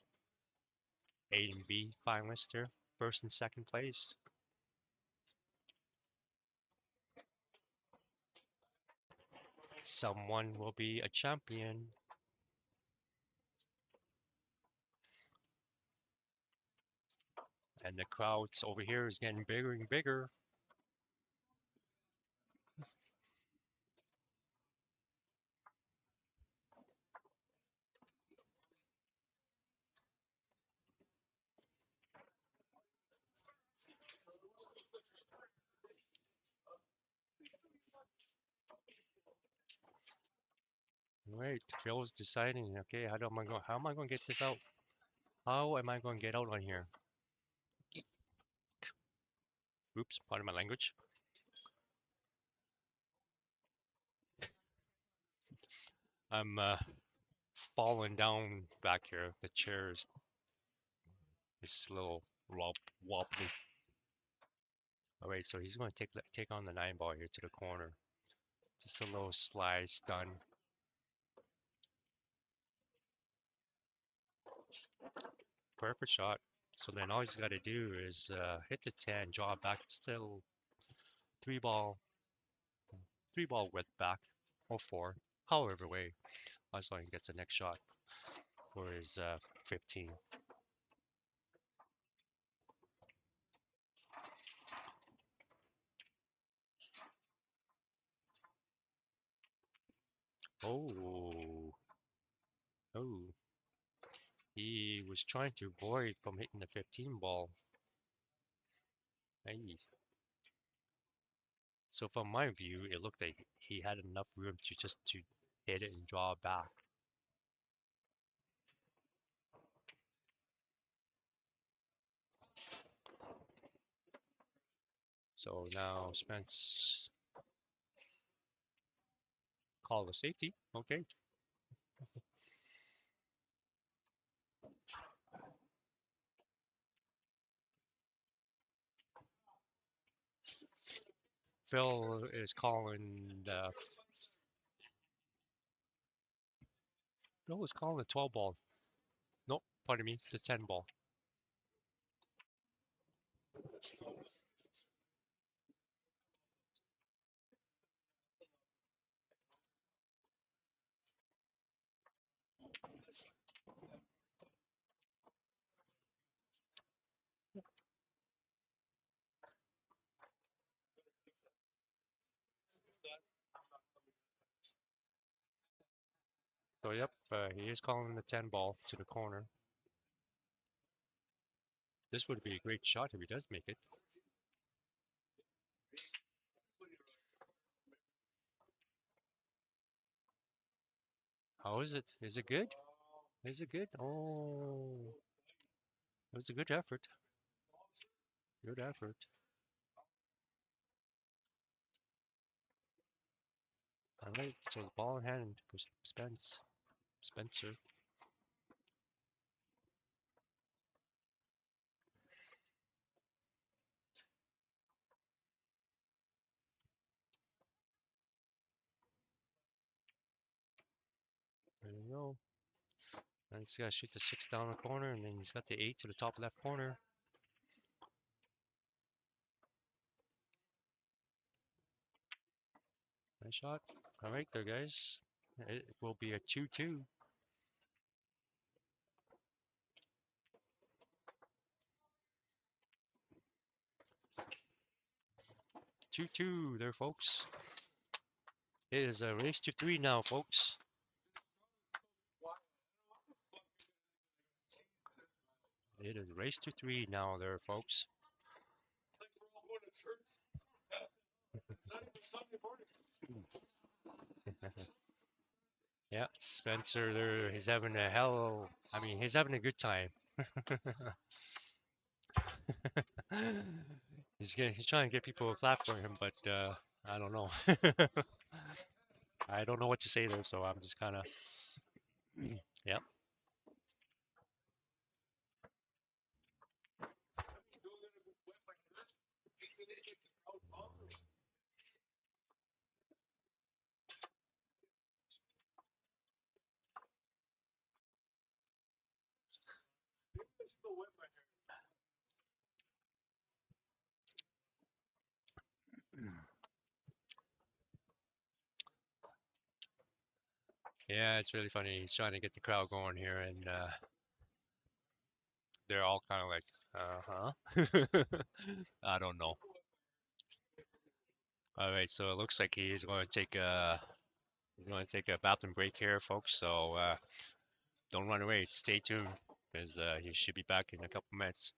A and B finalist here, first and second place. Someone will be a champion. And the crowds over here is getting bigger and bigger. Right, Phil's deciding, okay, how am I going to get this out? How am I going to get out on here? Oops, pardon my language. I'm falling down back here. The chair is a little wobbly. All right, so he's going to take on the 9-ball here to the corner. Just a little slide stun. Perfect shot. So then all he's got to do is hit the 10, draw back, still 3-ball width back, or 4, however way, as long as he gets the next shot for his 15. Oh, oh. He was trying to avoid from hitting the 15 ball. Hey. So from my view, it looked like he had enough room to just to hit it and draw back. So now Spence call the safety. Okay. Phil is calling the 12 ball. Nope, pardon me, the 10 ball. So yep, he is calling the 10 ball to the corner. This would be a great shot if he does make it. How is it? Is it good? Is it good? Oh, it was a good effort. Good effort. All right, so the ball in hand for Spencer. There you go. And he's got to shoot the 6 down the corner, and then he's got the 8 to the top left corner. Nice shot. All right, there, guys. It will be a 2-2. 2-2 there, folks. It is a race to 3 now, folks. It is race to 3 now there, folks. Yeah, Spencer there, he's having a he's having a good time. He's trying to get people to clap for him, but I don't know. I don't know what to say there, so I'm just kind of, yep. Yeah, it's really funny. He's trying to get the crowd going here, and they're all kind of like, I don't know. All right, so it looks like he's going to take a bathroom break here, folks. So don't run away. Stay tuned because he should be back in a couple minutes.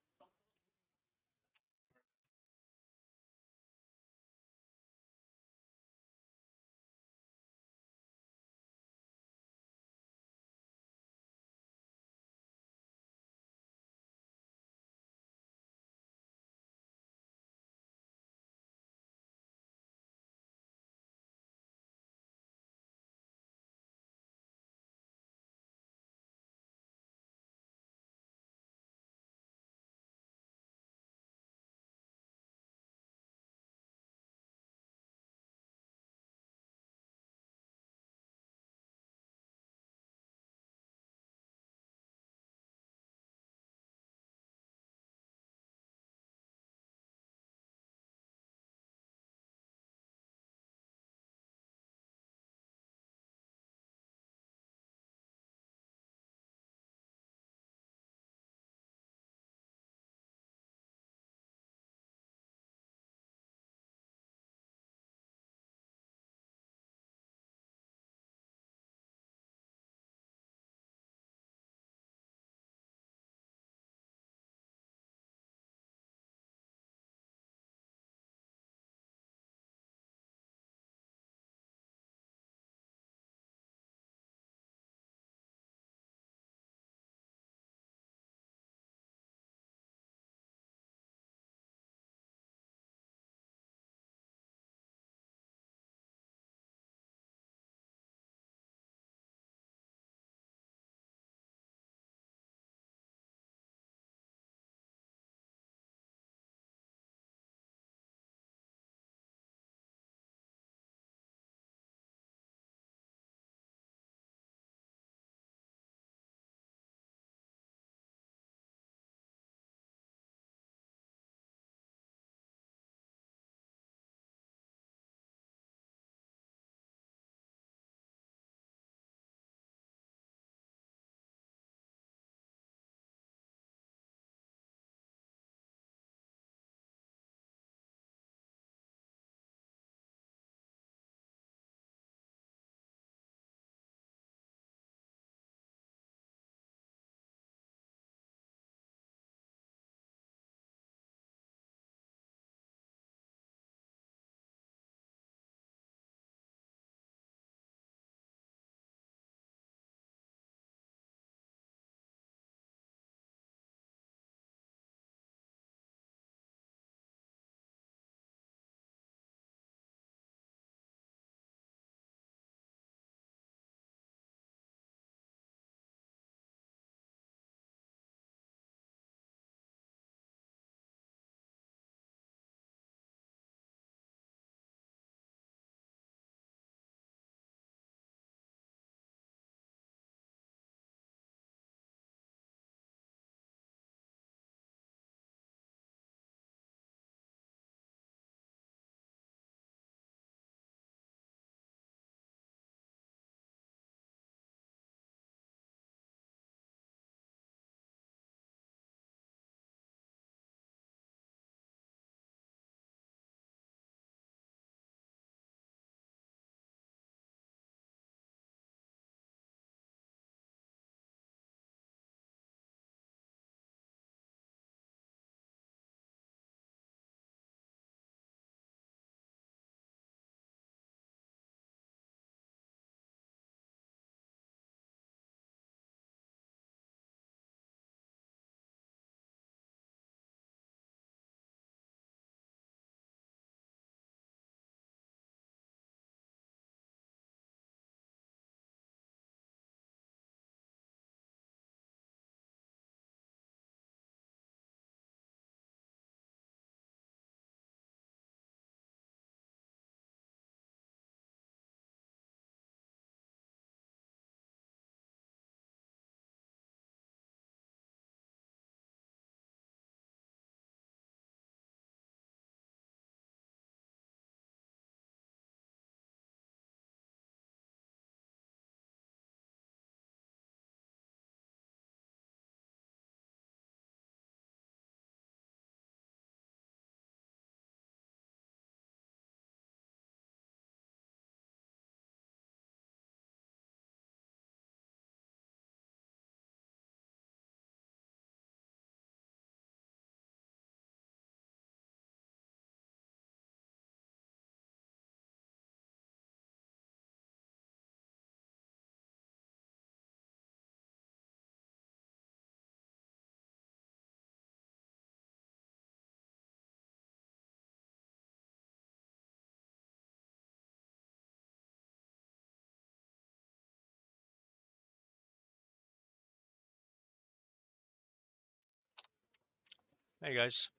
Hey guys,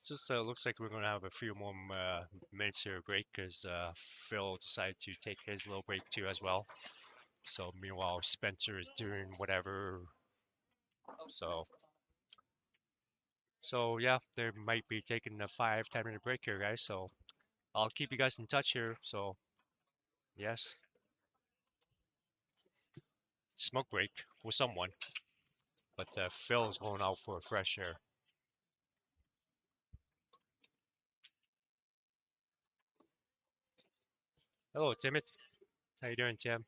just looks like we're gonna have a few more minutes here break because Phil decided to take his little break too as well. So meanwhile, Spencer is doing whatever. So yeah, they might be taking a 5-10 minute break here, guys. So I'll keep you guys in touch here. So yes, smoke break with someone, but Phil's going out for a fresh air. Hello, Timothy. How you doing, Tim?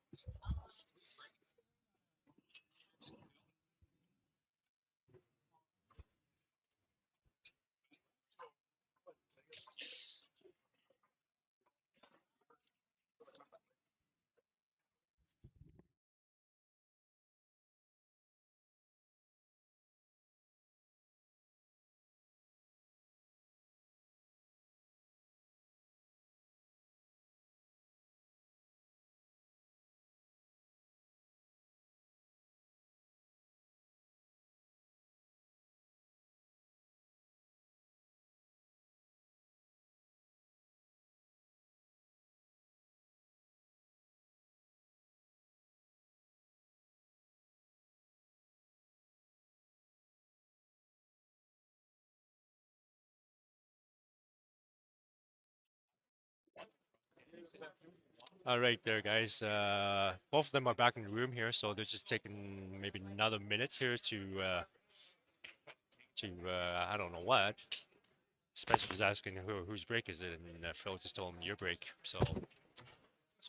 All right, there, guys. Both of them are back in the room here, so they're just taking maybe another minute here to I don't know what. Spencer was asking whose break is it, and Phil just told him your break. So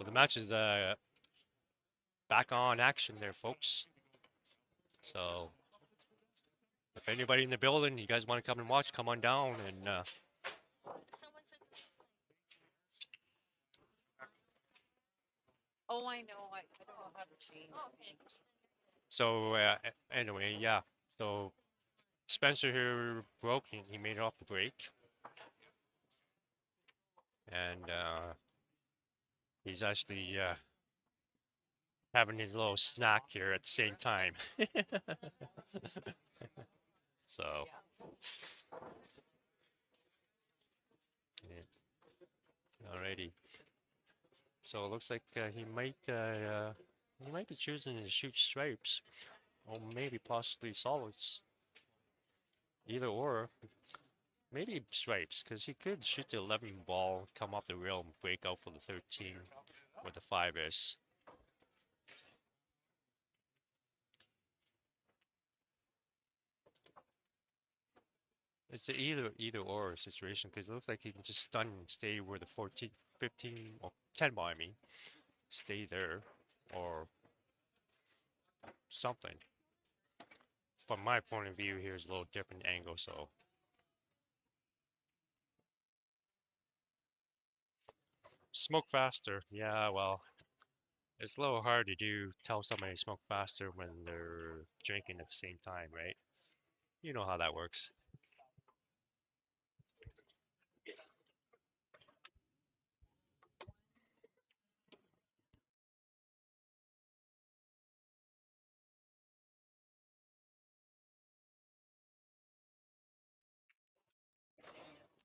the match is back on action there, folks. So if anybody in the building, you guys want to come and watch, come on down and. Oh, I know. I don't know how to change. So anyway, yeah. So Spencer here broke. He made it off the break, and he's actually having his little snack here at the same time. So, yeah. Alrighty. So it looks like he might be choosing to shoot stripes, or maybe possibly solids. Either or, maybe stripes, because he could shoot the 11 ball, come off the rail, and break out for the 13 with the 5S. It's an either or situation because it looks like he can just stun and stay where the 14, 15, or 10 ball, I mean, stay there, or something. From my point of view, here's a little different angle, so. Smoke faster, yeah, well, it's a little hard to tell somebody to smoke faster when they're drinking at the same time, right? You know how that works.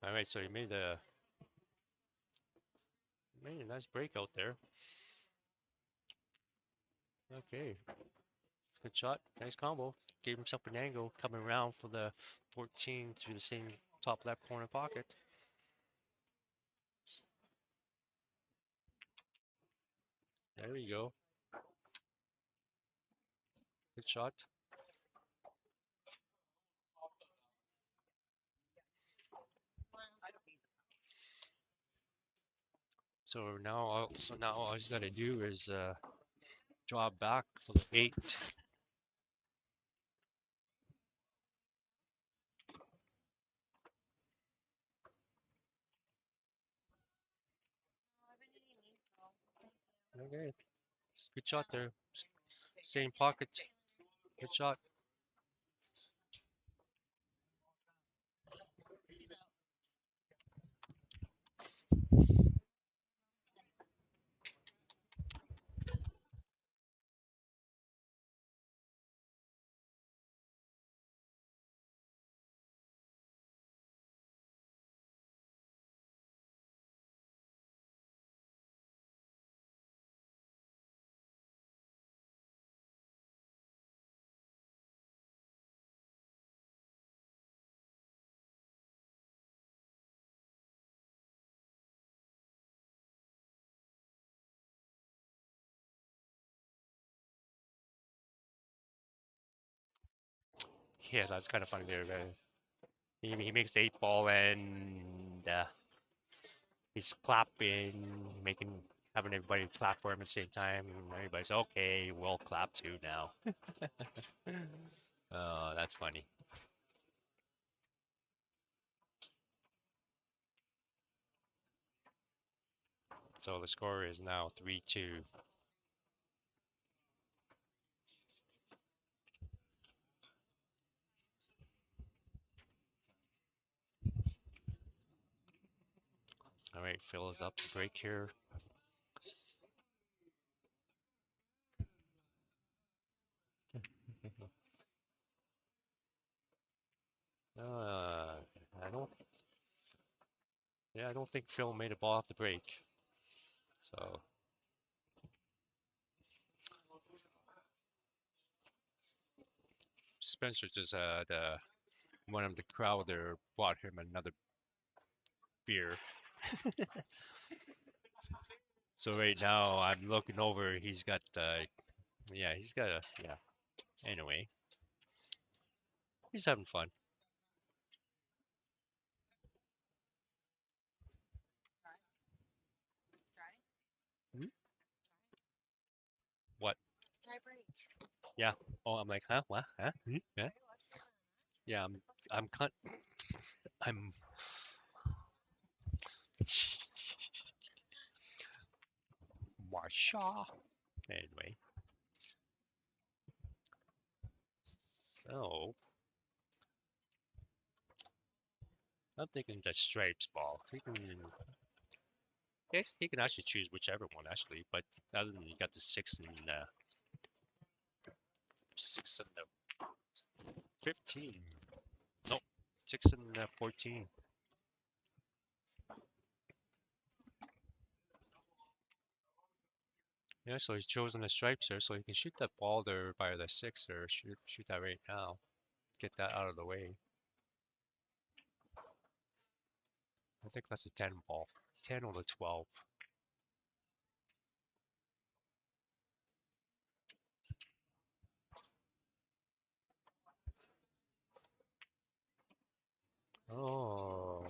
All right, so you made a nice breakout there. Okay, good shot, nice combo. Gave himself an angle coming around for the 14 to the same top left corner pocket. There you go. Good shot. So now all he's got to do is draw back for the 8. Okay, good shot there. Same pocket. Good shot. Yeah, that's kind of funny there. He makes the 8 ball and he's clapping, having everybody clap for him at the same time. And everybody's okay. We'll clap too now. Oh, that's funny. So the score is now 3-2. All right, Phil is up to break here. I don't. Yeah, I don't think Phil made a ball off the break. So Spencer just had one of the crowd there bought him another beer. So right now I'm looking over. He's got yeah, he's got a yeah. Anyway, he's having fun. Hmm? What? Try break. Yeah. Oh, I'm like, huh? What? Huh? Hmm? Yeah. Yeah. I'm cut. I'm. Marsha. Anyway. So I'm thinking the stripes ball. Yes, he can actually choose whichever one actually, but other than you got the 6 and the 15. Nope, 6 and 14. Yeah, so he's chosen the stripes there, so he can shoot that ball there by the 6 or shoot that right now. Get that out of the way. I think that's a 10 ball. 10 or the 12. Oh.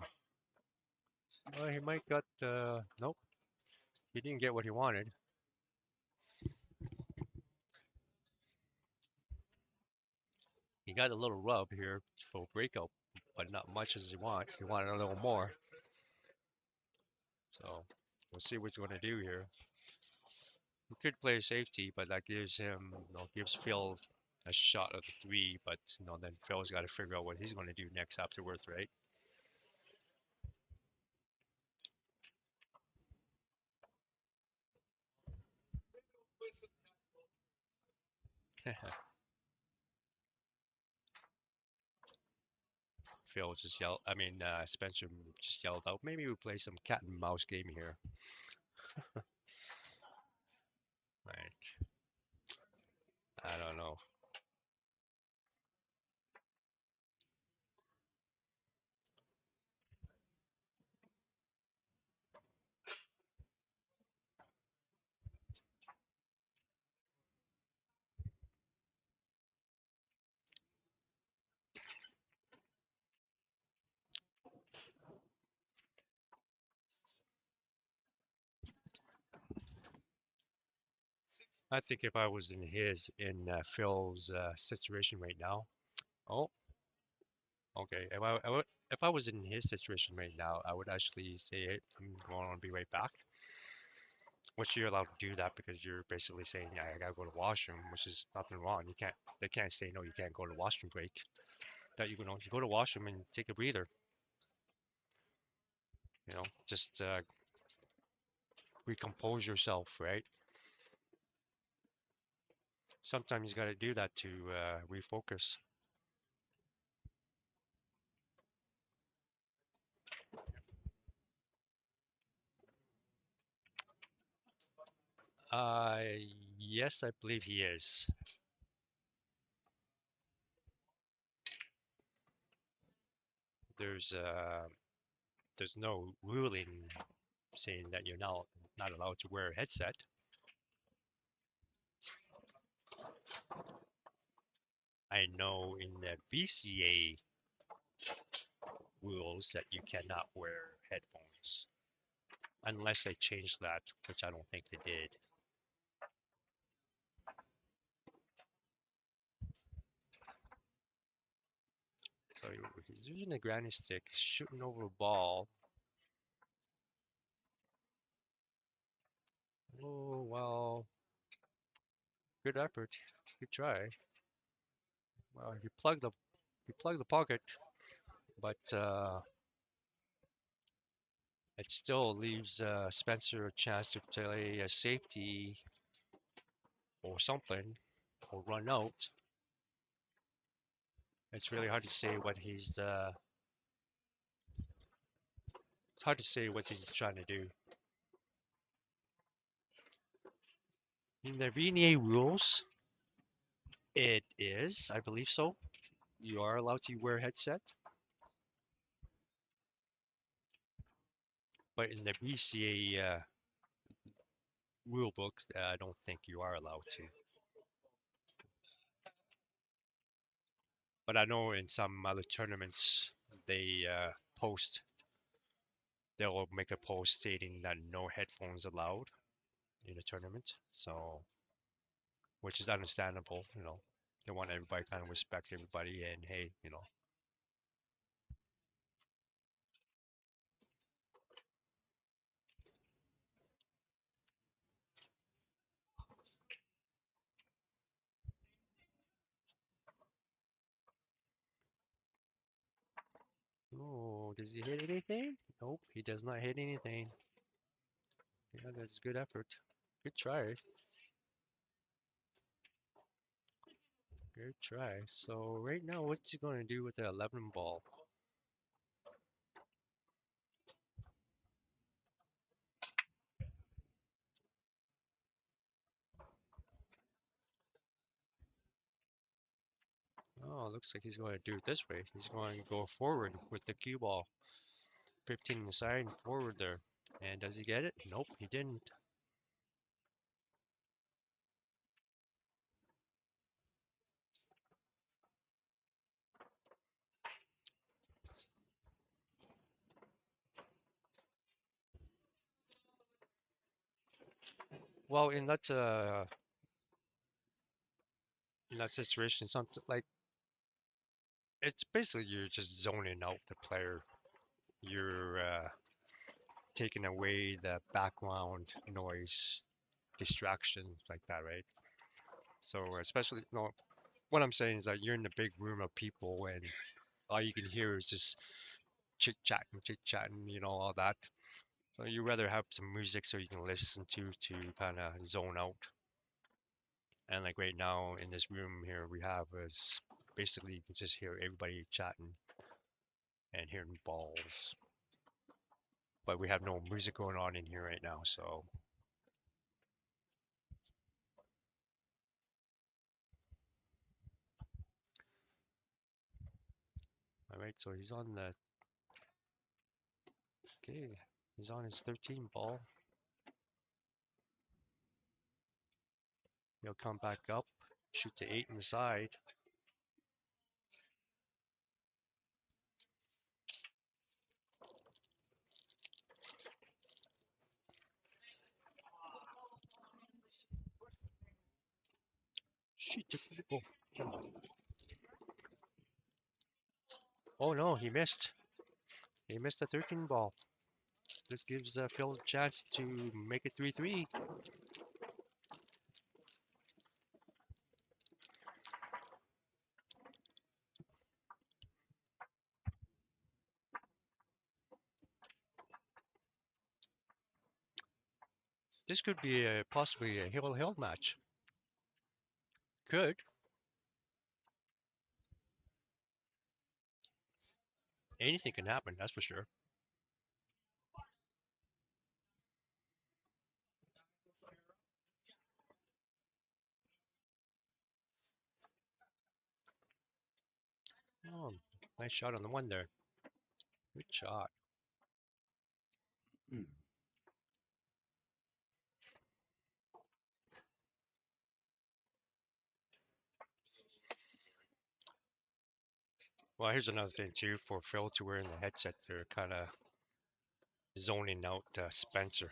Well, he might got, nope. He didn't get what he wanted. He got a little rub here for breakout, but not much as he wanted. He wanted a little more. So we'll see what he's going to do here. He could play safety, but that gives him, gives Phil a shot at the 3. But then Phil's got to figure out what he's going to do next afterwards, right? Phil just yelled. I mean, Spencer just yelled out. Maybe we play some cat and mouse game here. Like, I don't know. I think if I was in Phil's situation right now. Oh, okay. If I was in his situation right now, I would actually say, hey, I'm going to be right back. Which you're allowed to do that because you're basically saying, yeah, I gotta go to the washroom, which is nothing wrong. They can't say no, you can't go to the washroom break. That you go to the washroom and take a breather. Just recompose yourself, right? Sometimes you got to do that to refocus. Uh, yes, I believe he is. There's no ruling saying that you're not allowed to wear a headset. I know in the BCA rules that you cannot wear headphones unless they changed that, which I don't think they did. So he's using a granny stick, shooting over a ball. Oh well, good effort, good try. Well, he plugged the pocket, but it still leaves Spencer a chance to play a safety or something, or run out. It's really hard to say what he's. It's hard to say what he's trying to do. In the Wcvnea rules, it is, I believe so. You are allowed to wear a headset, but in the BCA rule book, I don't think you are allowed to. But I know in some other tournaments, they post, they'll make a post stating that no headphones allowed in a tournament. So, which is understandable, you know. They want everybody kind of respect everybody, and hey, you know. Oh, does he hit anything? Nope, he does not hit anything. Yeah, that's good effort. Good try. Good try. So right now, what's he going to do with the 11 ball? Oh, looks like he's going to do it this way. He's going to go forward with the cue ball. 15 inside and forward there. And does he get it? Nope, he didn't. Well, in that situation, something like it's basically you're just zoning out the player. You're taking away the background noise, distractions like that, right? So especially, no, what I'm saying is that you're in the big room of people and all you can hear is just chit chatting, you know, all that. So you rather have some music so you can listen to kind of zone out. And like right now in this room here we have is basically you can just hear everybody chatting and hearing balls. But we have no music going on in here right now, so all right, so he's on the okay, he's on his 13 ball. He'll come back up, shoot to 8 in the side. Shoot to, oh, come on. Oh no, he missed. He missed the 13 ball. This gives Phil a chance to make it 3-3. This could be possibly a hill match. Could. Anything can happen, that's for sure. Oh, nice shot on the one there. Good shot. Well, here's another thing too for Phil to wear in the headset. They're kind of zoning out Spencer,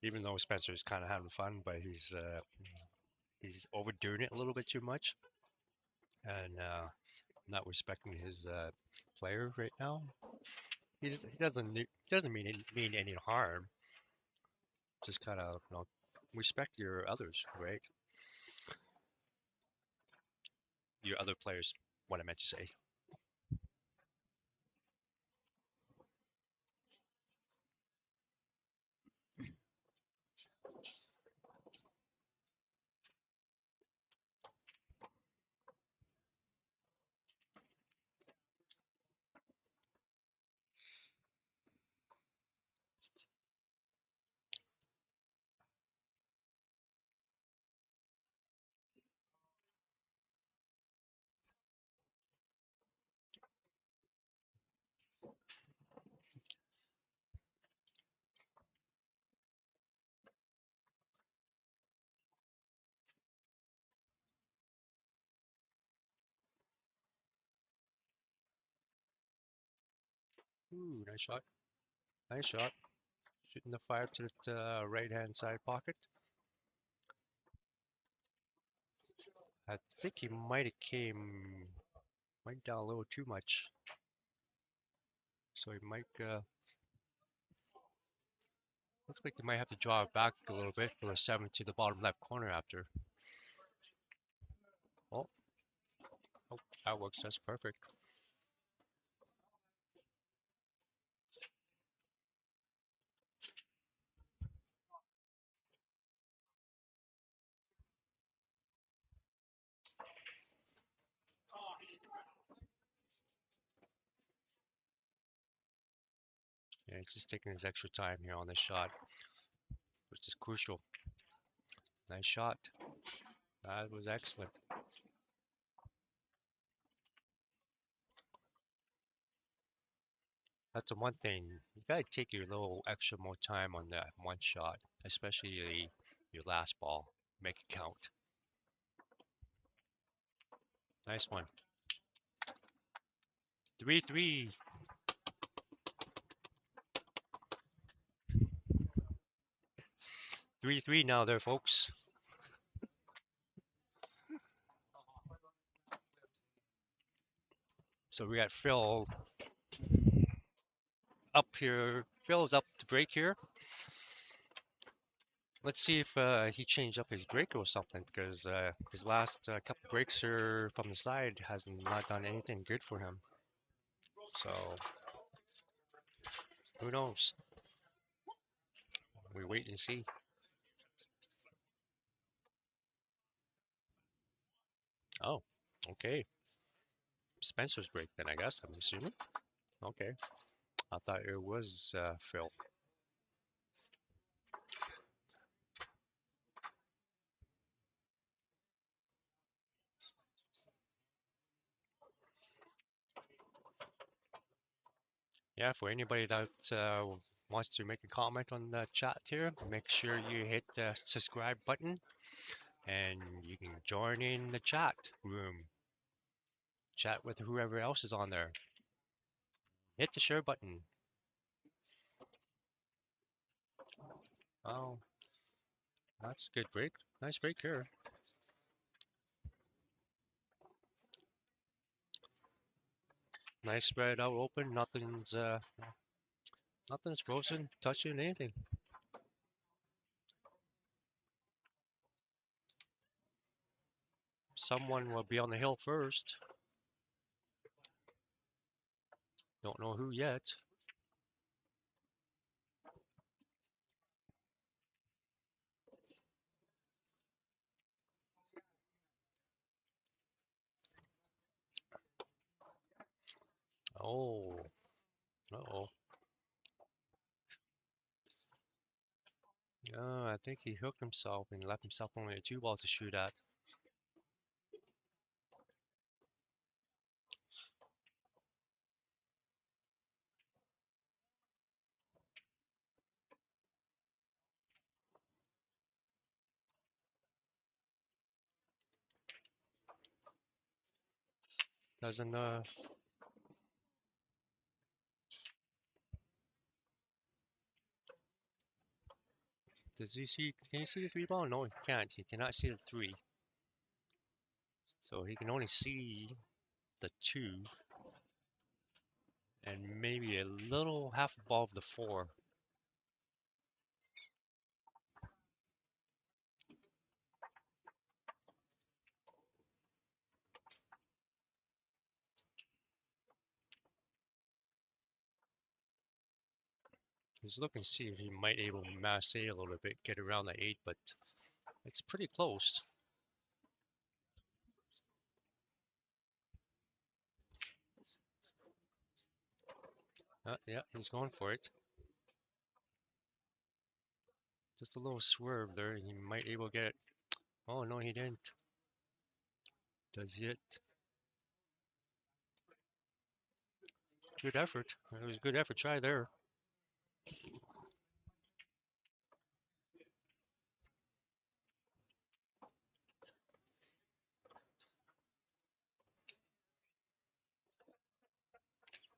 even though Spencer's kind of having fun, but he's overdoing it a little bit too much and not respecting his player right now. He doesn't mean any harm. Just kind of respect your others, right? Your other players. What I meant to say. Ooh, nice shot. Nice shot. Shooting the fire to the right-hand side pocket. I think he might have went down a little too much. So he might, looks like he might have to draw it back a little bit for the 7 to the bottom left corner after. Oh, oh, that works. That's perfect. Yeah, he's just taking his extra time here on this shot, which is crucial. Nice shot. That was excellent. That's the one thing. You gotta take your little extra more time on that one shot, especially your last ball. Make it count. Nice one. 3-3. 3-3 now there, folks. So we got Phil up here. Phil's up to break here. Let's see if he changed up his breaker or something, because his last couple breaks here from the side has not done anything good for him. So who knows? We wait and see. Oh, okay. Spencer's break then, I guess, I'm assuming. Okay. I thought it was Phil. Yeah, for anybody that wants to make a comment on the chat here, make sure you hit the subscribe button and you can join in the chat room. Chat with whoever else is on there. Hit the share button. Oh, that's a good break. Nice break here. Nice spread out open. Nothing's frozen, touching anything. Someone will be on the hill first. Don't know who yet. Oh, uh-oh. I think he hooked himself and left himself only a 2-ball to shoot at. Doesn't does he see? Can you see the 3 ball? No, he can't. He cannot see the 3. So he can only see the 2 and maybe a little half ball of the 4. He's looking to see if he might able to mass A little bit, get around the 8, but it's pretty close. Yeah, he's going for it. Just a little swerve there, he might able to get it. Oh no, he didn't. Does he hit? Good effort. It was a good effort try there.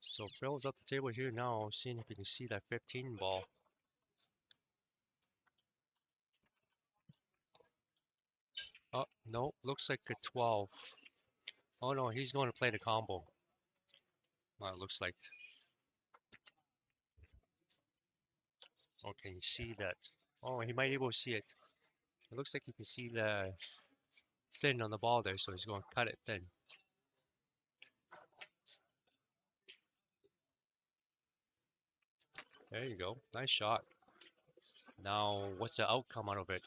So Phil's up the table here now, seeing if he can see that 15 ball. Oh, no, looks like a 12. Oh no, he's going to play the combo. Well, it looks like. Oh, can you see that? Oh, he might be able to see it. It looks like you can see the thin on the ball there, so he's going to cut it thin. There you go. Nice shot. Now, what's the outcome out of it?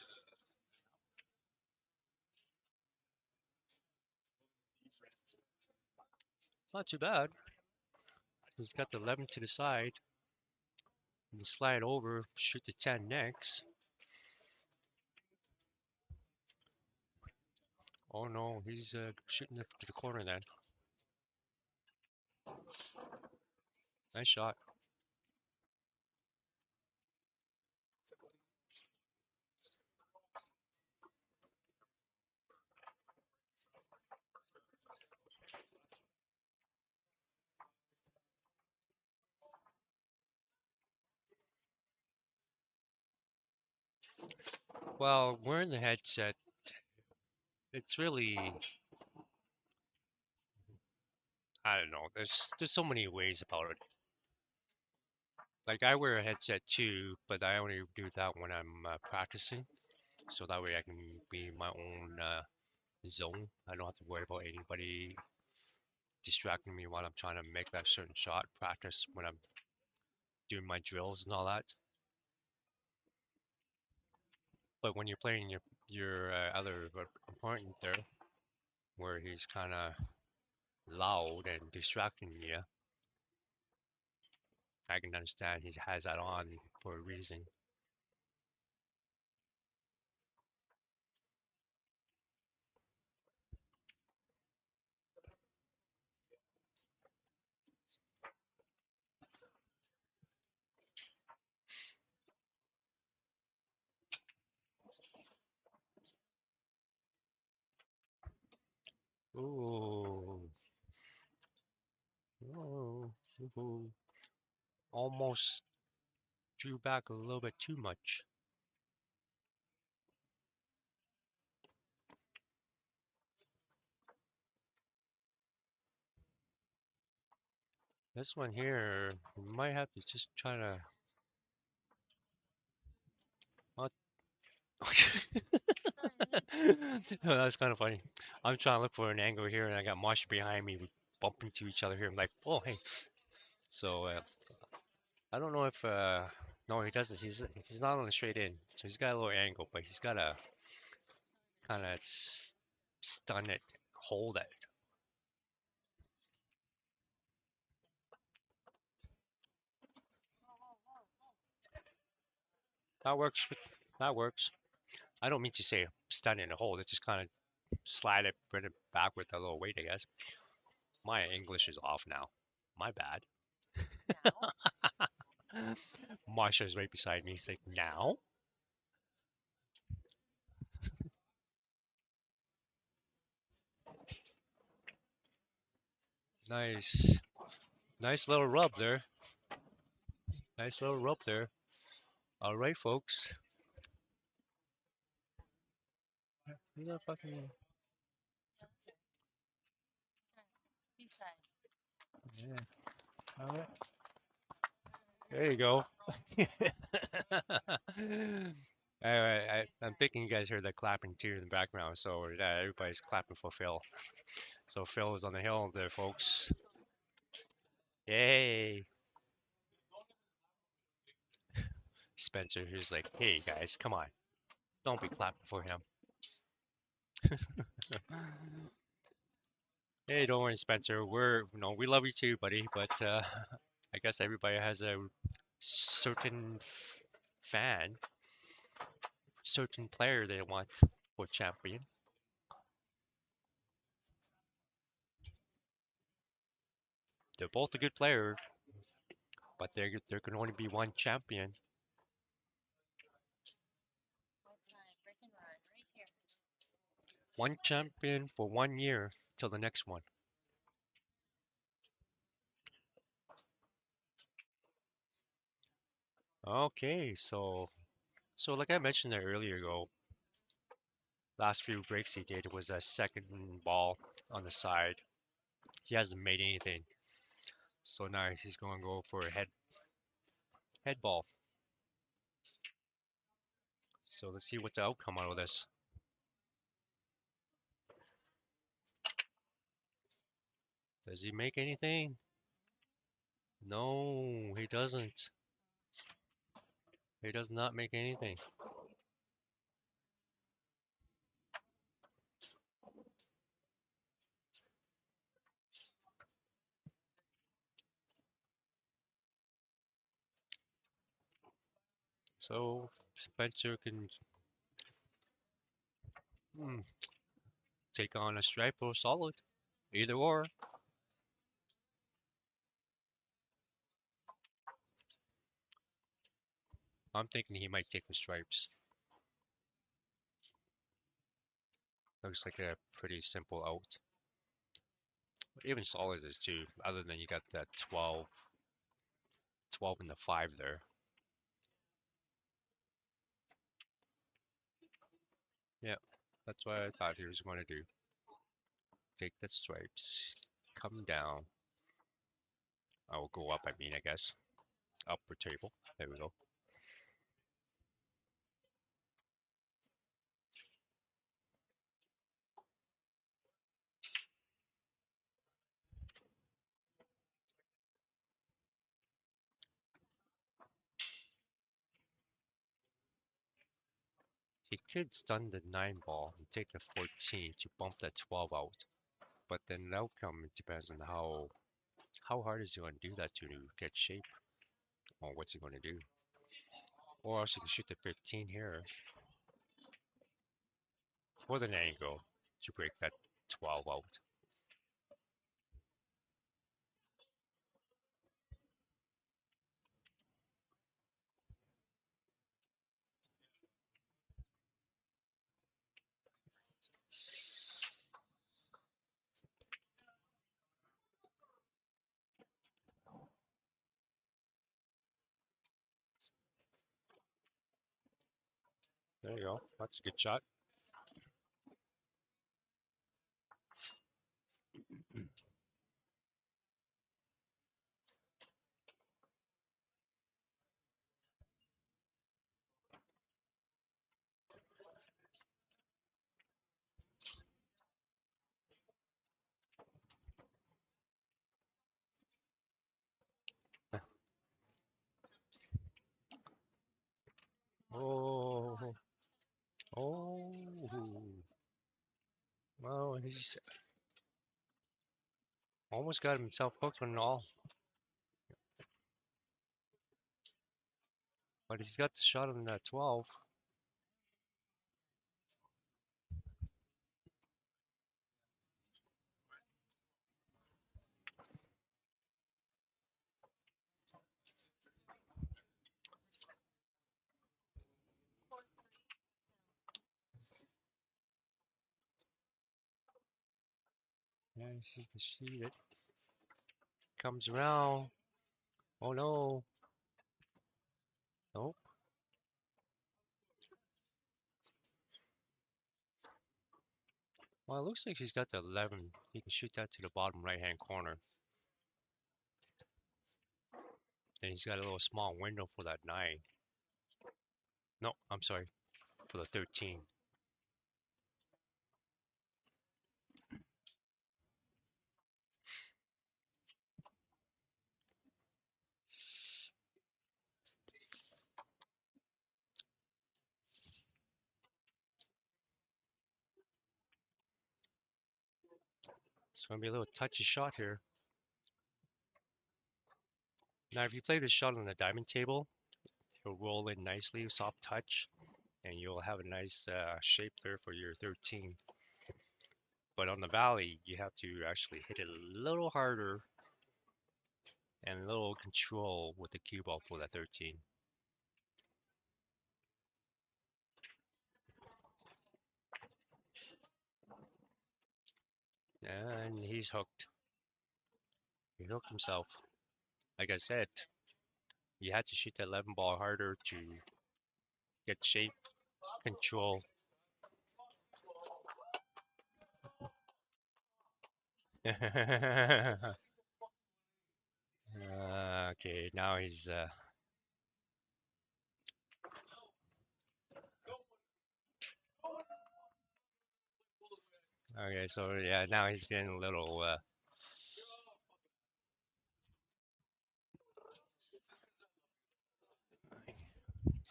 It's not too bad. He's got the 11 to the side. And slide over, shoot the 10 next. Oh no, he's shooting it to the corner then. Nice shot. Well, wearing the headset, it's really, I don't know. There's so many ways about it. Like I wear a headset too, but I only do that when I'm practicing, so that way I can be in my own zone. I don't have to worry about anybody distracting me while I'm trying to make that certain shot. Practice when I'm doing my drills and all that. But when you're playing your other opponent there, where he's kind of loud and distracting you, I can understand he has that on for a reason. Ooh. Whoa. Ooh. Almost drew back a little bit too much. This one here, we might have to just try to. What? That's kind of funny. I'm trying to look for an angle here, and I got Mosh behind me. We bump into each other here. I'm like, oh hey. So I don't know if no, he doesn't. He's not on the straight in, so he's got a little angle, but he's got to kind of stun it, hold it. That works. That works. I don't mean to say stun it and hold it. Just kind of slide it, bring it back with a little weight, I guess. My English is off now. My bad. Marsha's right beside me. He's like, now? Nice. Nice little rub there. Nice little rub there. All right, folks. You got fucking. B-side. Yeah. All right. There you go. I'm thinking you guys heard that clapping too in the background, so yeah, everybody's clapping for Phil. So Phil is on the hill there, folks. Yay! Spencer, who's like, hey guys, come on, don't be clapping for him. Hey, don't worry, Spencer. We love you too, buddy. But I guess everybody has a certain fan, certain player they want for champion. They're both a good player, but there can only be one champion. What time? Break and run right here. One champion for 1 year till the next one. Okay, so like I mentioned there earlier ago, last few breaks he did was a second ball on the side. He hasn't made anything. So now he's going to go for a head ball. So let's see what the outcome out of this. Does he make anything? No, he doesn't. He does not make anything. So Spencer can take on a stripe or solid. Either or. I'm thinking he might take the stripes. Looks like a pretty simple out. Even solid is too, other than you got that 12 and the 5 there. Yeah, that's what I thought he was going to do. Take the stripes, come down. I will go up, I mean, I guess. Upper table. There we go. He could stun the 9 ball and take the 14 to bump that 12 out. But then the outcome depends on how hard is he going to do that to get shape. Or what's he going to do. Or else he can shoot the 15 here. For the angle to break that 12 out. There you go. That's a good shot. Oh. Oh. Well, he's almost got himself hooked on it all. But he's got the shot on that 12. Yeah, you can see it. comes around. Oh no. Nope. Well, it looks like he's got the 11. He can shoot that to the bottom right-hand corner. Then he's got a little small window for that 9. No, I'm sorry, for the 13. It's going to be a little touchy shot here. Now, if you play this shot on the diamond table, it'll roll in nicely, soft touch, and you'll have a nice shape there for your 13. But on the valley, you have to actually hit it a little harder and a little control with the cue ball for that 13. And he's hooked. He hooked himself. Like I said, you had to shoot that 11 ball harder to get shape, control. Okay, now he's okay, so yeah, now he's getting a little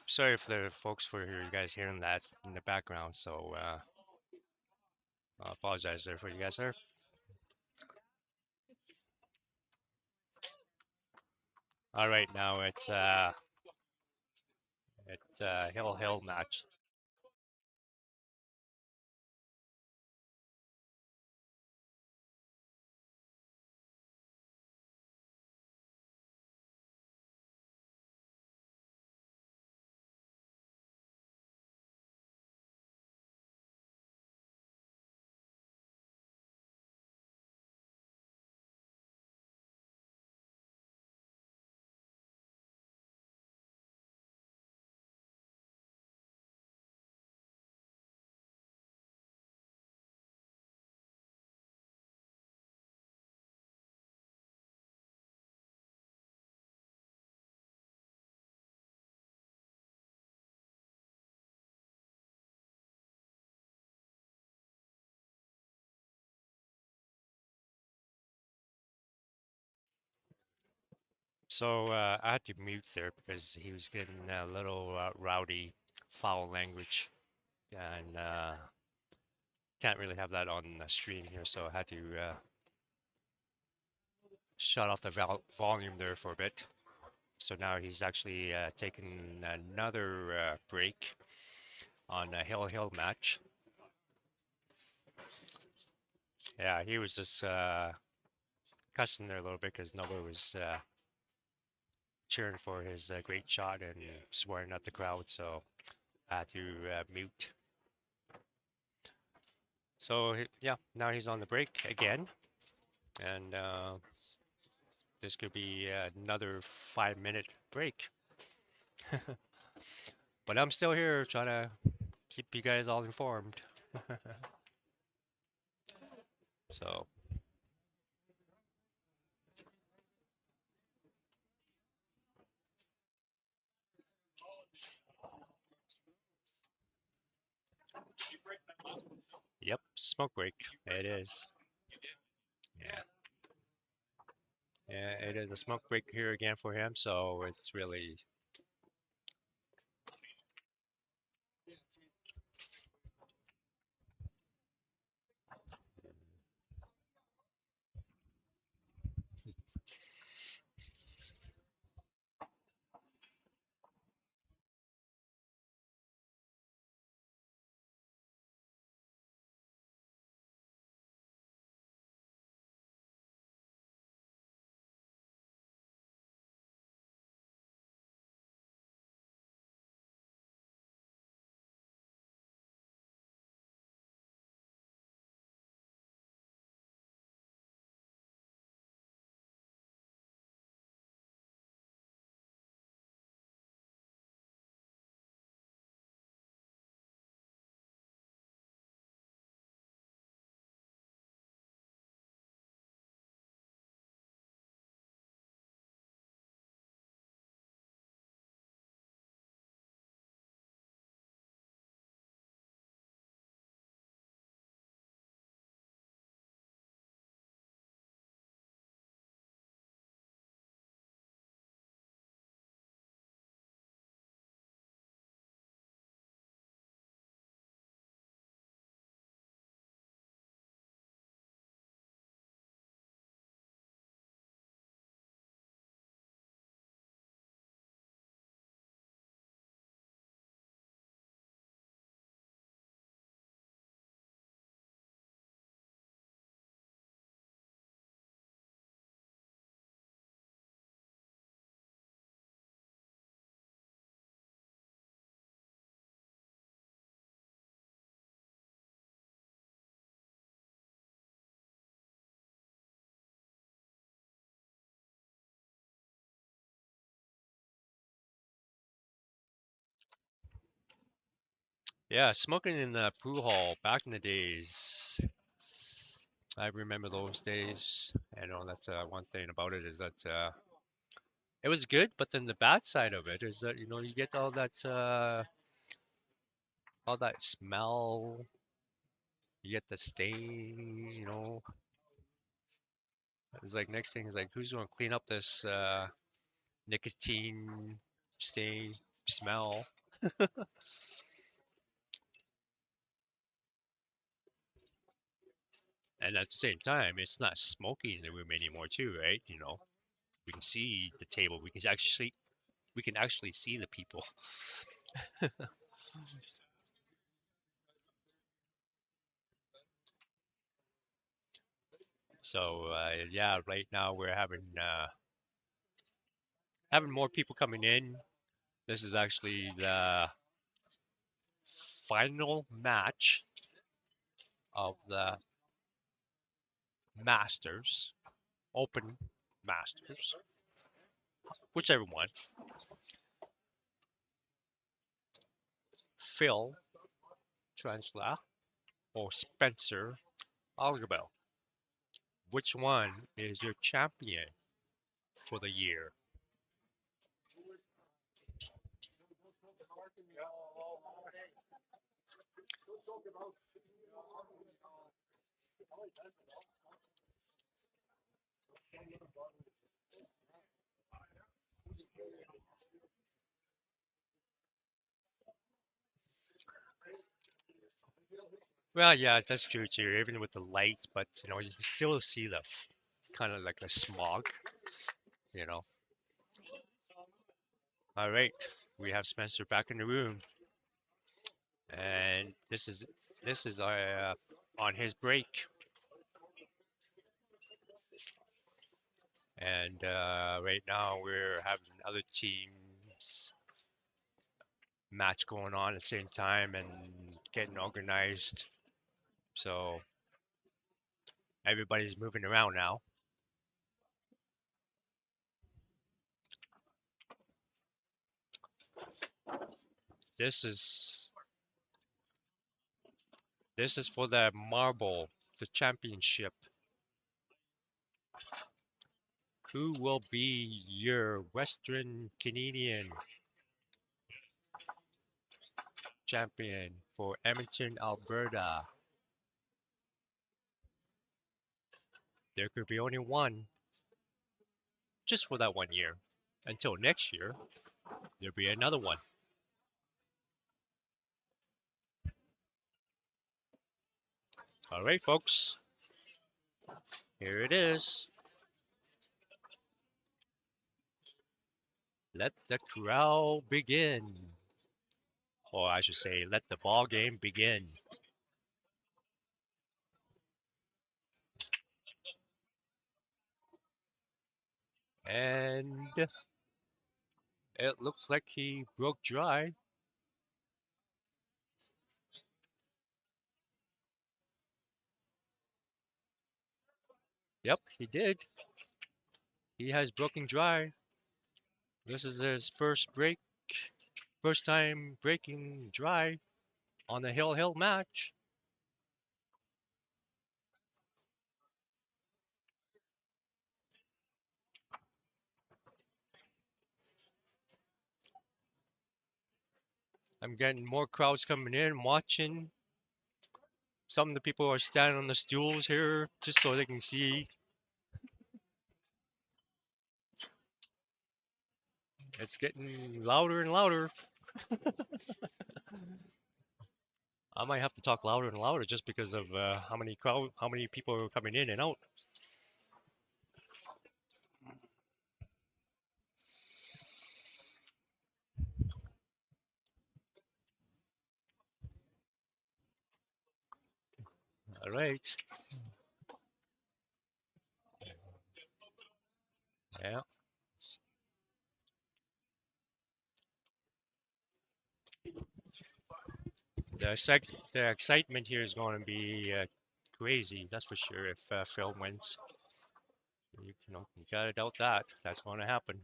sorry for the folks for you guys hearing that in the background, so I apologize there for you guys there. All right, now it's hill match. So I had to mute there because he was getting a little rowdy, foul language, and can't really have that on the stream here. So I had to shut off the volume there for a bit. So now he's actually taking another break on a hill match. Yeah, he was just cussing there a little bit because nobody was cheering for his great shot and swearing at the crowd. So I had to mute. So yeah, now he's on the break again, and this could be another 5-minute break. But I'm still here trying to keep you guys all informed. So yep, smoke break. It is. Yeah. Yeah, it is a smoke break here again for him, so it's really Yeah, smoking in the pool hall back in the days. I remember those days. I know that's one thing about it is that it was good, but then the bad side of it is that you get all that smell, you get the stain. It's like next thing is like who's going to clean up this nicotine stain smell? And at the same time, it's not smoky in the room anymore, too, right? We can see the table. We can actually see the people. So yeah, right now we're having more people coming in. This is actually the final match of the Masters, Open Masters, whichever one. Phil Transla or Spencer Auigbelle. Which one is your champion for the year? Well, yeah, that's true too. Even with the lights, but you can still see the kind of like the smog. You know. All right, we have Spencer back in the room, and this is on his break, and right now we're having other teams match going on at the same time and getting organized. So everybody's moving around now. This is this is for the marble, the championship. Who will be your Western Canadian champion for Edmonton, Alberta? There could be only one, just for that 1 year. Until next year, there'll be another one. All right, folks. Here it is. Let the crowd begin. Or I should say, let the ball game begin. And it looks like he broke dry. Yep, he did. He has broken dry. This is his first time breaking dry on the Hill match. I'm getting more crowds coming in, watching. Some of the people are standing on the stools here just so they can see. It's getting louder and louder. I might have to talk louder and louder just because of how many people are coming in and out. All right. Yeah. The excitement here is going to be crazy. That's for sure. If Phil wins, you gotta doubt that. That's going to happen.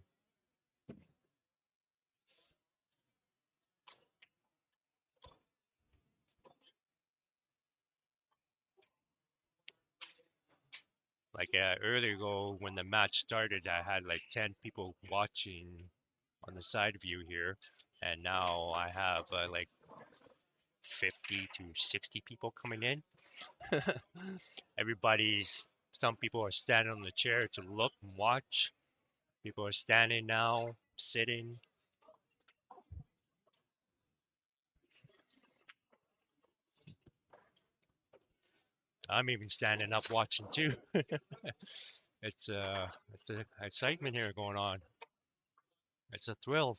Like earlier ago when the match started, I had like 10 people watching on the side view here, and now I have like 50 to 60 people coming in. Some people are standing on the chair to look and watch. People are standing now, sitting. I'm even standing up watching too. It's an excitement here going on. It's a thrill.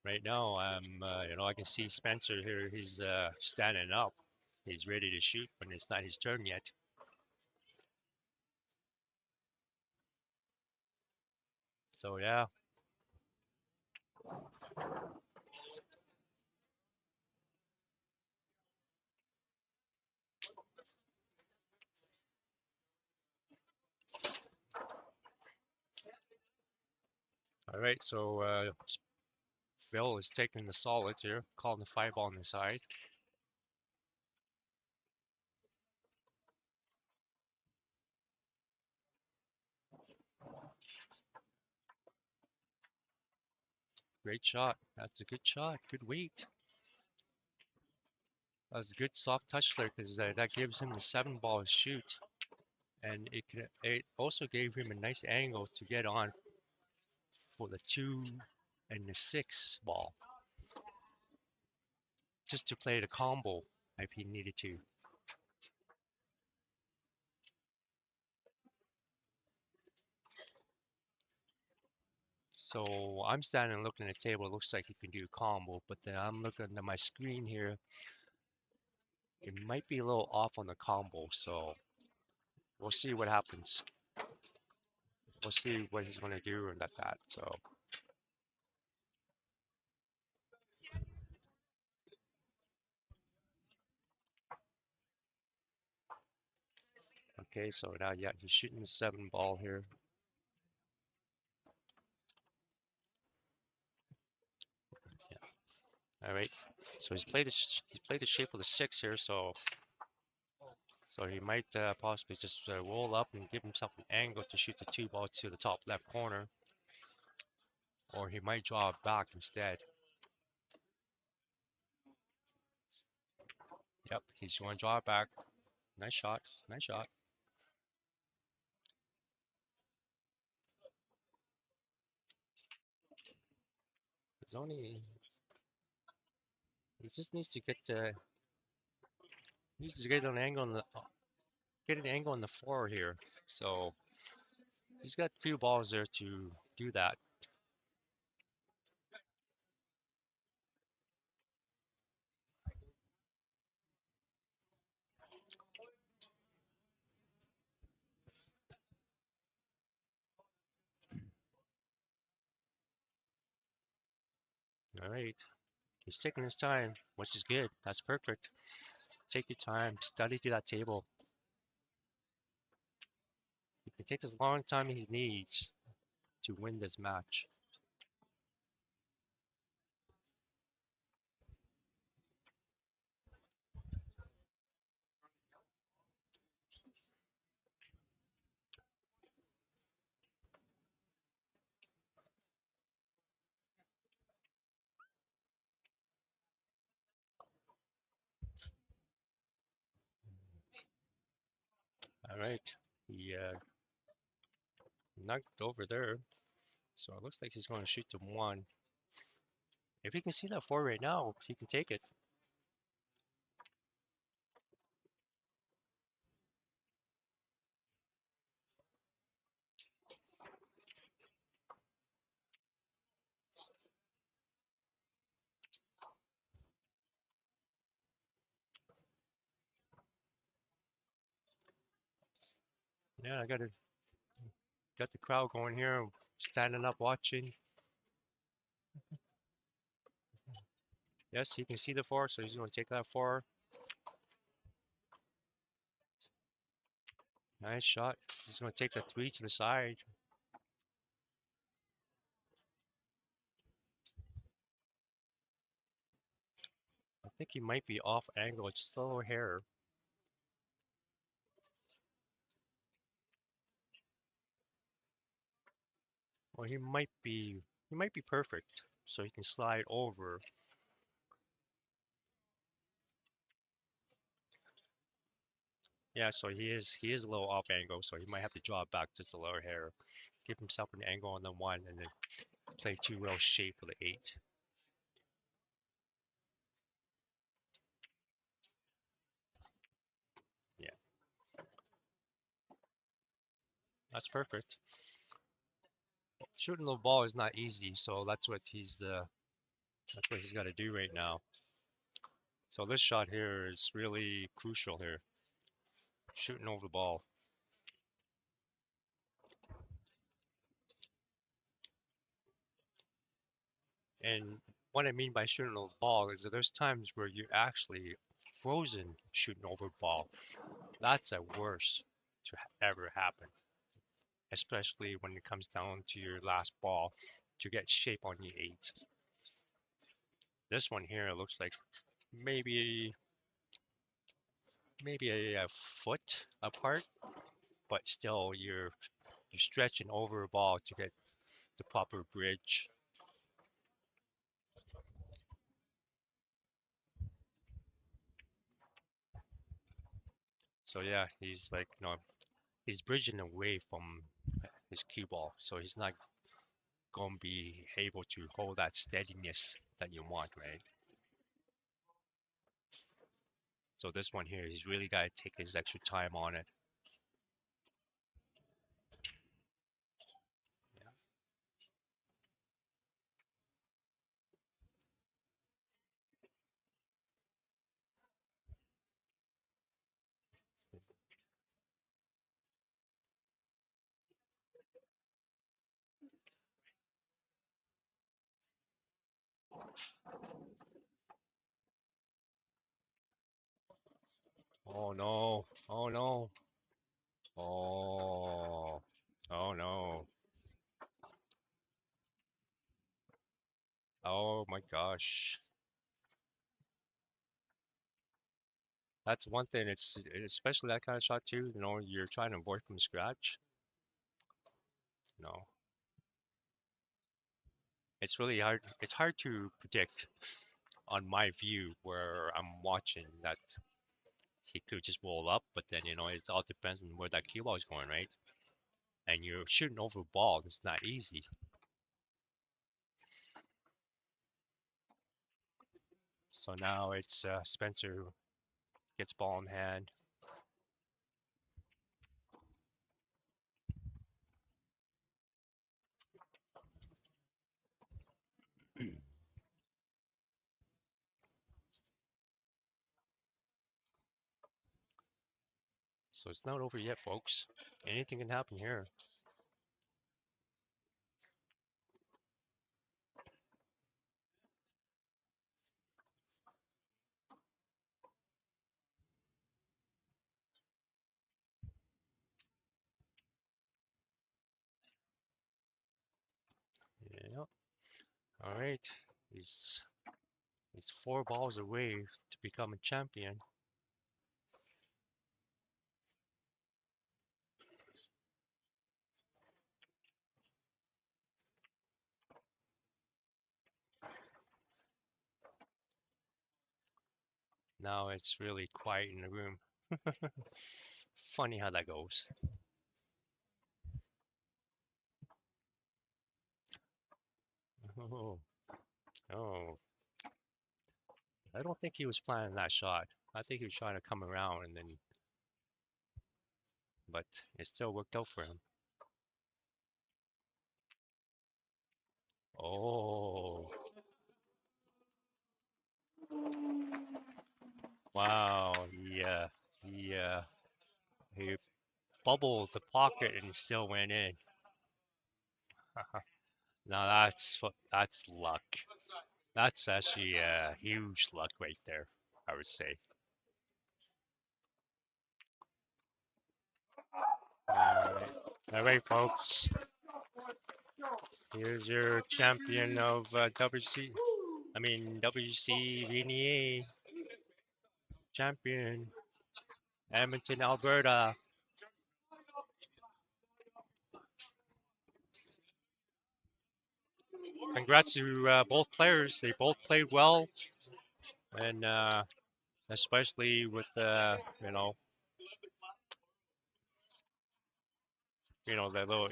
Right now, I can see Spencer here. He's standing up. He's ready to shoot, but it's not his turn yet. So yeah. All right, so Phil is taking the solid here, calling the 5-ball on the side. Great shot. That's a good shot. Good weight. That's a good soft touch there because that gives him the 7-ball shoot, and it also gave him a nice angle to get on for the 2 and the 6 ball, just to play the combo if he needed to. So I'm standing looking at the table. It looks like he can do a combo, but then I'm looking at my screen here. It might be a little off on the combo, so we'll see what happens. We'll see what he's going to do and that. So okay, so now yeah, he's shooting the 7-ball here. Yeah. All right, so he's played the shape of the 6 here, so he might possibly just roll up and give himself an angle to shoot the 2-ball to the top left corner, or he might draw it back instead. Yep, he's going to draw it back. Nice shot. Nice shot. It's only. He just needs to get an angle on the 4 here. So he's got a few balls there to do that. All right. He's taking his time, which is good. That's perfect. Take your time. Study to that table. He can take as long time he needs to win this match. All right. He knocked over there. So it looks like he's going to shoot to 1. If he can see that 4 right now, he can take it. Yeah, I got the crowd going here, standing up watching. Yes, he can see the 4, so he's going to take that 4. Nice shot. He's going to take the 3 to the side. I think he might be off angle, just a little hair. Well, he might be perfect, so he can slide over. Yeah, so he is a little off angle, so he might have to draw back just a little hair, give himself an angle on the 1, and then play 2 well shape for the 8. Yeah, that's perfect. Shooting the ball is not easy, so that's what he's got to do right now. So this shot here is really crucial here. Shooting over the ball. And what I mean by shooting over the ball is that there's times where you're actually frozen shooting over the ball. That's the worst to ever happen, especially when it comes down to your last ball to get shape on the 8. This one here looks like maybe a foot apart, but still you're stretching over a ball to get the proper bridge. So yeah, he's bridging away from his cue ball, so he's not going to be able to hold that steadiness that you want, right? So this one here, he's really got to take his extra time on it. Oh no! Oh no! Oh! Oh no! Oh my gosh! That's one thing. It's especially that kind of shot too. You're trying to avoid from scratch. No, it's really hard. It's hard to predict on my view where I'm watching that he could just roll up, but then it all depends on where that cue ball is going, right? And you're shooting over a ball. It's not easy. So now it's Spencer who gets ball in hand. So it's not over yet, folks. Anything can happen here. Yeah. All right. He's he's 4 balls away to become a champion. Now it's really quiet in the room. Funny how that goes. Oh, oh. I don't think he was planning that shot. I think he was trying to come around but it still worked out for him. Oh, wow. He bubbled the pocket and still went in. Now that's luck. That's actually huge luck right there, I would say. All right, folks. Here's your champion of Wcvnea champion, Edmonton, Alberta. Congrats to both players. They both played well, and especially with the little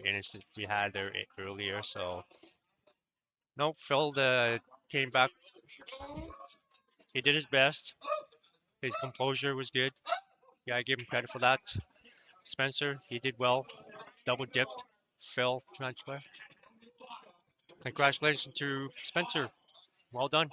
incident we had there earlier. So no, Phil came back. He did his best. His composure was good. Yeah, I give him credit for that. Spencer, he did well. Double dipped. Phil transfer. Congratulations to Spencer. Well done.